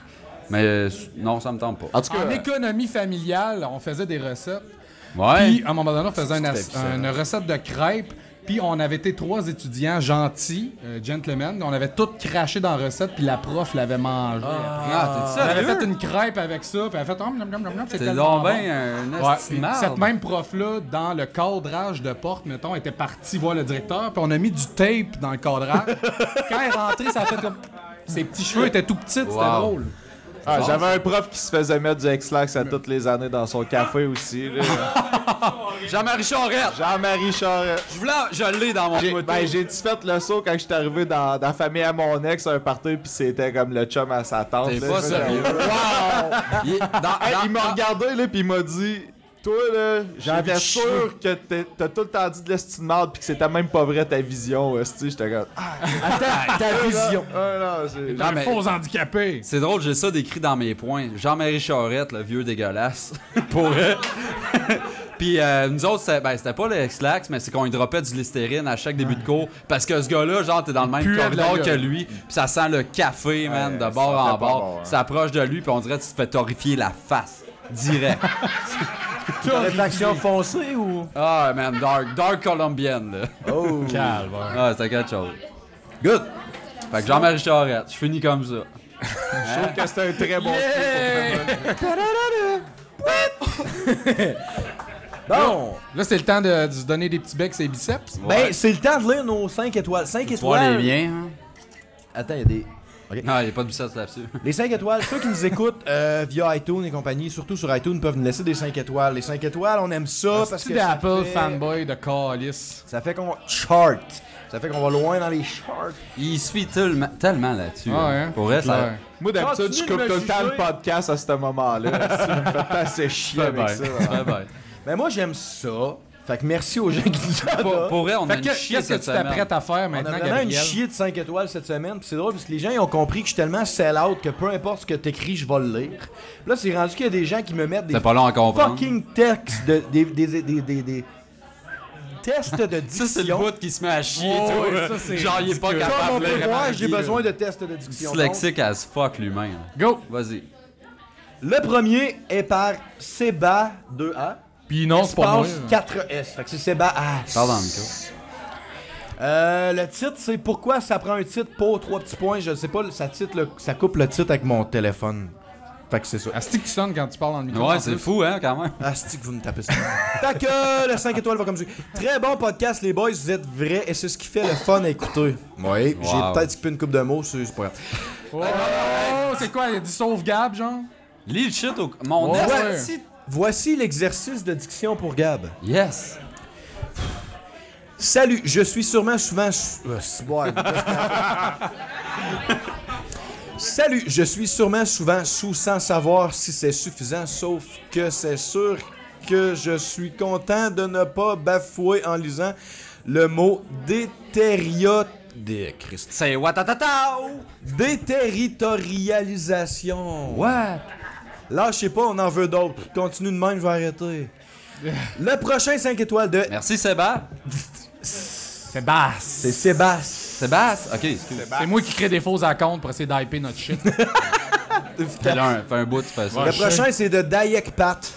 Mais non, ça me tente pas. en tout En cas, économie familiale, on faisait des recettes. Ouais. Puis, à un moment donné, on faisait une recette de crêpes. Puis, on avait été 3 étudiants gentils, gentlemen. On avait tout craché dans la recette, puis la prof l'avait mangé. Ah, t'es Elle avait sérieux? fait une crêpe avec ça, puis elle a fait... C'est tellement donc bon. bien un Ouais, esti puis de marde. cette même prof-là, dans le cadrage de porte, mettons, était partie voir le directeur, puis on a mis du tape dans le cadrage. Quand elle est rentrée, ça a fait comme... Ses petits cheveux étaient tout petits, c'était Wow. drôle. j'avais un prof qui se faisait mettre du X-Lax à toutes les années dans son café aussi. là. Jean-Marie Charette! Jean-Marie Charest. Je l'ai dans mon moto. J'ai fait le saut quand j'étais arrivé dans la famille à mon ex, un party, puis c'était comme le chum à sa tante. T'es là. pas Je- sérieux. Hey, il m'a regardé, là, puis il m'a dit... Toi, là, j'étais de sûr que t'as tout le temps dit de l'esti de merde, puis que c'était même pas vrai ta vision, esti. J'étais comme... Attends, ta vision. Ah non, c'est... Non, mais Faux handicapés. c'est drôle, j'ai ça décrit dans mes points. Jean-Marie Charette, le vieux dégueulasse. Pour elle. Puis nous autres, c'était pas le X-Lax, mais c'est qu'on y dropait du Listerine à chaque début de cours. Parce que ce gars-là, genre, t'es dans le même puait de la corridor gueule. que lui. Puis ça sent le café, man, de ça bord fait en pas bord. bon, hein. Ça approche de lui, puis on dirait que tu te fais torrifier la face. Direct. Rédaction foncée ou. Ah, man, dark colombienne, là. Oh. Calme. Ah, c'était quelque chose. Good. Fait que Jean-Marie Charette, je finis comme ça. Je trouve que c'était un très bon Bon. Là, c'est le temps de se donner des petits becs et biceps. Ben, c'est le temps de lire nos 5 étoiles. 5 Voir étoiles. les miens, hein. Attends, il y a des. Non, il n'y a pas de biceps là-dessus. Les 5 étoiles, ceux qui nous écoutent via iTunes et compagnie, surtout sur iTunes, peuvent nous laisser des 5 étoiles. Les 5 étoiles, on aime ça parce C'est que. ça d'Apple fait- fanboy de Calice. Ça fait qu'on chart. Ça fait qu'on va loin dans les charts. Il se fie tellement là-dessus. Ah, hein. hein? Pour vrai, ça. Clair. Moi, d'habitude, je Continue coupe de tout me le temps le juger. podcast à ce moment-là. Ça me fait assez chier Fais avec bien. ça. Fais bien. Mais moi, j'aime ça. Fait que merci aux gens qui nous adorent. Pour vrai, on a Fait une que, chier qu'est-ce que cette tu semaine. t'apprêtes à faire On a maintenant, vraiment une Gabriel? chier de 5 étoiles cette semaine. Puis c'est drôle parce que les gens ils ont compris que je suis tellement sell-out que peu importe ce que t'écris, je vais le lire. Puis là, c'est rendu qu'il y a des gens qui me mettent des C'est pas long à comprendre. fucking textes des tests de diction. Ça, c'est le bout qui se met à chier. Oh, toi. ouais, ça, c'est Genre, il est pas ridicule. Comme on capable de peut lire voir, en j'ai anglais, besoin là. de tests de diction. Dyslexique as fuck lui-même. Go! Vas-y. Donc, le premier est par Seba 2A. Puis non, c'est pas moi. Espace 4S. Fait que c'est Seba A. Parle dans le micro. Le titre, c'est pourquoi ça prend un titre pour 3 petits points. Je sais pas, ça coupe le titre avec mon téléphone. Fait que c'est ça. Asti que tu sonnes quand tu parles dans le micro. Ouais, c'est fou, hein, quand même. Asti que vous me tapez ça. Fait que le 5 étoiles va comme suit. Très bon podcast, les boys, vous êtes vrais et c'est ce qui fait le fun à écouter. Oui, j'ai Wow. peut-être skippé une coupe de mots, c'est pas grave. Oh, c'est quoi? Il a dit sauve Gab, genre? Lis le shit au... Mon Ouais. esti- Voici l'exercice de diction pour Gab. Yes. Salut, je suis sûrement souvent... Salut, je suis sûrement souvent sous sans savoir si c'est suffisant, sauf que c'est sûr que je suis content de ne pas bafouer en lisant le mot C'est watatatao. déterritorialisation. What? Lâchez pas, on en veut d'autres. Continue de même, je vais arrêter. Le prochain 5 étoiles de... Merci, Séba. C'est basse. C'est Sébastien. Sébastien? Ok, excuse. C'est moi qui crée des faux accounts pour essayer d'hyper notre shit. Fais un bout, tu fais ça. Le prochain, c'est de Dayek Pat.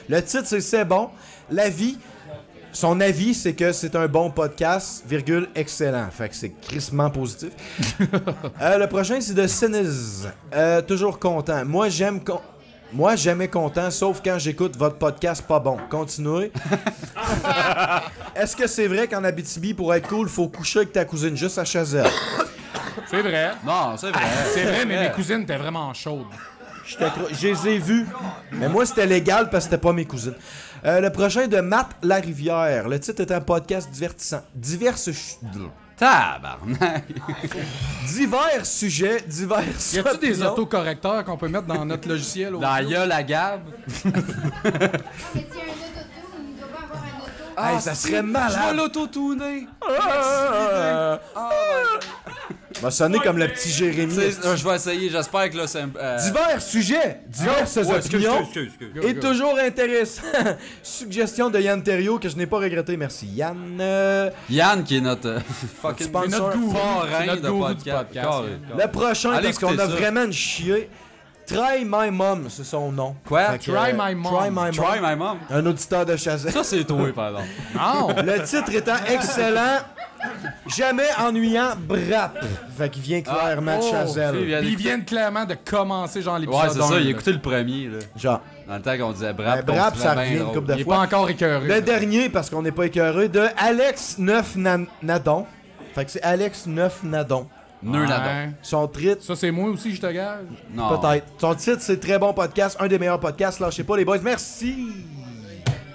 Le titre, c'est bon. Son avis, c'est que c'est un bon podcast, virgule, excellent. Fait que c'est crissement positif. Le prochain, c'est de Seniz. Toujours content. Moi, jamais content, sauf quand j'écoute votre podcast pas bon. Continuez. Est-ce que c'est vrai qu'en Abitibi, pour être cool, faut coucher avec ta cousine juste à Chazelle? C'est vrai. Non, c'est vrai. C'est vrai, mais mes cousines étaient vraiment chaudes. Je les ai vus. Mais moi, c'était légal parce que c'était pas mes cousines. Le prochain de Matt Larivière. Le titre est un podcast divertissant. Tabarnak. Divers sujets, divers Y a-tu des opinions. autocorrecteurs qu'on peut mettre dans notre logiciel? Dans ya la Gab. Mais s'il y a un auto, il doit pas avoir un auto. Hey, ça serait malade. Je vais l'auto-tuner. Va sonner comme le petit Jérémy. Je vais essayer, j'espère que là, c'est... Divers sujets, diverses opinions. Et toujours intéressant. Suggestion de Yann Thériault que je n'ai pas regretté. Merci Yann. Yann qui est notre fucking Sponsor. c'est notre gourou, C'est parrain notre de gourou du podcast. podcast. Carré. Le prochain, Allez parce qu'on écouter a ça. vraiment une chier. Try My Mom, c'est son nom. Quoi? Fait que, Try My Mom. Try My Mom. Try my mom. Un auditeur de Chazelle. Ça, c'est toi, pardon. Non! Le titre étant excellent, jamais ennuyant, brap. Fait qu'il vient clairement de Chazelle. Puis, Puis ils viennent clairement de commencer, genre, l'épisode Ouais, c'est ça, 1, il a là. écouté le premier, là. Genre. Dans le temps qu'on disait brap, Ben, brap, on se ça trouvait revient bien une drôle. couple de Il est fois. pas encore écœuré. Le dernier, parce qu'on n'est pas écœuré, de Alex 9 Nadon. Fait que c'est Alex 9 Nadon. Nœud là-dedans. Ouais. Son titre, Ça, c'est moi aussi, je te gage. Non. peut-être. Son titre, c'est très bon podcast, un des meilleurs podcasts. Lâchez pas les boys. Merci.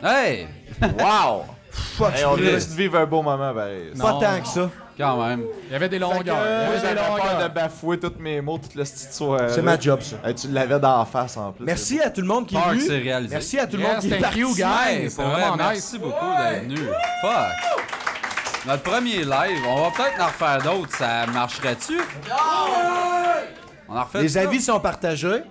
Hey! Wow! Fuck, Hey, on je risque de vivre un beau moment, ben. pas Non. tant que ça. Quand même. Il y avait des Fait que, longueurs. moi, Il y avait J'avais des peur longueurs. de bafouer tous mes mots, toute la petite soirée. C'est ma job, ça. Hey, tu l'avais dans la face en plus. Merci à tout le monde qui est Peur que venu. c'est réalisé. Merci à tout le monde Yes, qui est thank you, parti. guys. Hey, C'est pour vrai, vraiment nice. merci beaucoup d'être venu. Fuck! Notre premier live, on va peut-être en refaire d'autres, ça marcherait-tu? On en refait Les ça? avis sont partagés.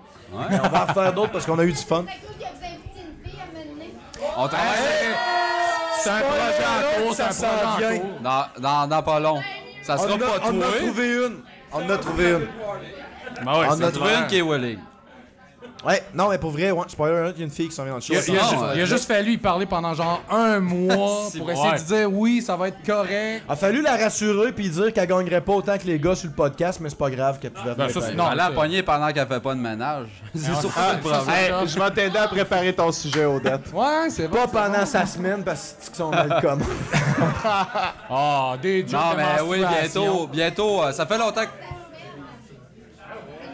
Mais on va en faire d'autres parce qu'on a eu du fun. C'est cool que vous invitiez une fille à mener. On travaille C'est un projet en cours, c'est un Ça s'en projet en vient. cours. dans pas long. Ça sera pas On en a toi. trouvé une. On en a trouvé une. Ben ouais, On c'est a On a trouvé une qui est willing. Ouais, non, mais pour vrai, ouais, spoiler alert, il y a une fille qui s'en vient dans le show. Il a juste fallu y parler pendant genre un mois pour essayer de dire oui, ça va être correct. A fallu la rassurer puis dire qu'elle gagnerait pas autant que les gars sur le podcast, mais c'est pas grave qu'elle pouvait venir. ça, c'est pareil. non. Elle a c'est- pogné pendant qu'elle fait pas de ménage. C'est surtout le problème. Hey, je vais t'aider à préparer ton sujet, Odette. Ouais, c'est Pas bon. pendant sa semaine parce que son alcool. Ah, des jokes Non, de mais oui, menstruation. bientôt, ça fait longtemps que...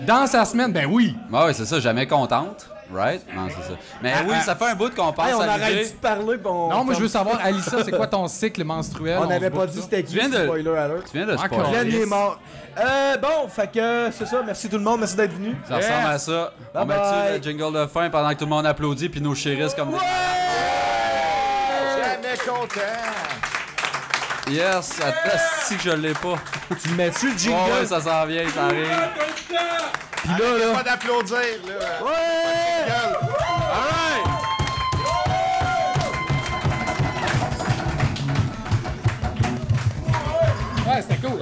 Dans sa semaine, ben oui. Ah oui, c'est ça, jamais contente. Right? Non, c'est ça. Mais oui, ça fait un bout qu'on pense Hey, on à arrête l'idée. de parler bon. Non, moi je veux savoir, Alissa, c'est quoi ton cycle menstruel? On n'avait se pas book dit ça. c'était qui, Tu viens de- spoiler alert. Tu viens de Encore. spoiler. Glenn est mort. Bon, fait que c'est ça. Merci tout le monde, merci d'être venu. Ça ressemble à ça. On Bye met-tu bye. le jingle de fin pendant que tout le monde applaudit puis nous chérissent comme des... Jamais content! Yes, si que je l'ai pas. Tu le mets-tu le jingle? Oh ouais, ça s'en vient, ça arrive. Puis là, Pas d'applaudir, là! Ouais! Alright! Ouais, c'était cool.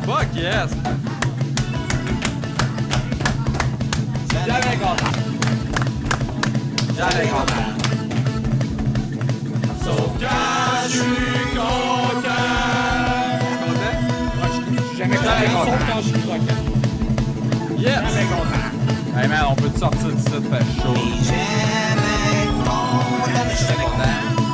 Fuck yes! Jamais content. Jamais content. Sauf quand je suis content. Jamais content. Sauf quand je suis croquant. Yes! Jamais content. Hey man, on peut te sortir d'ici, ça te fait chaud. Jamais content, Jamais content.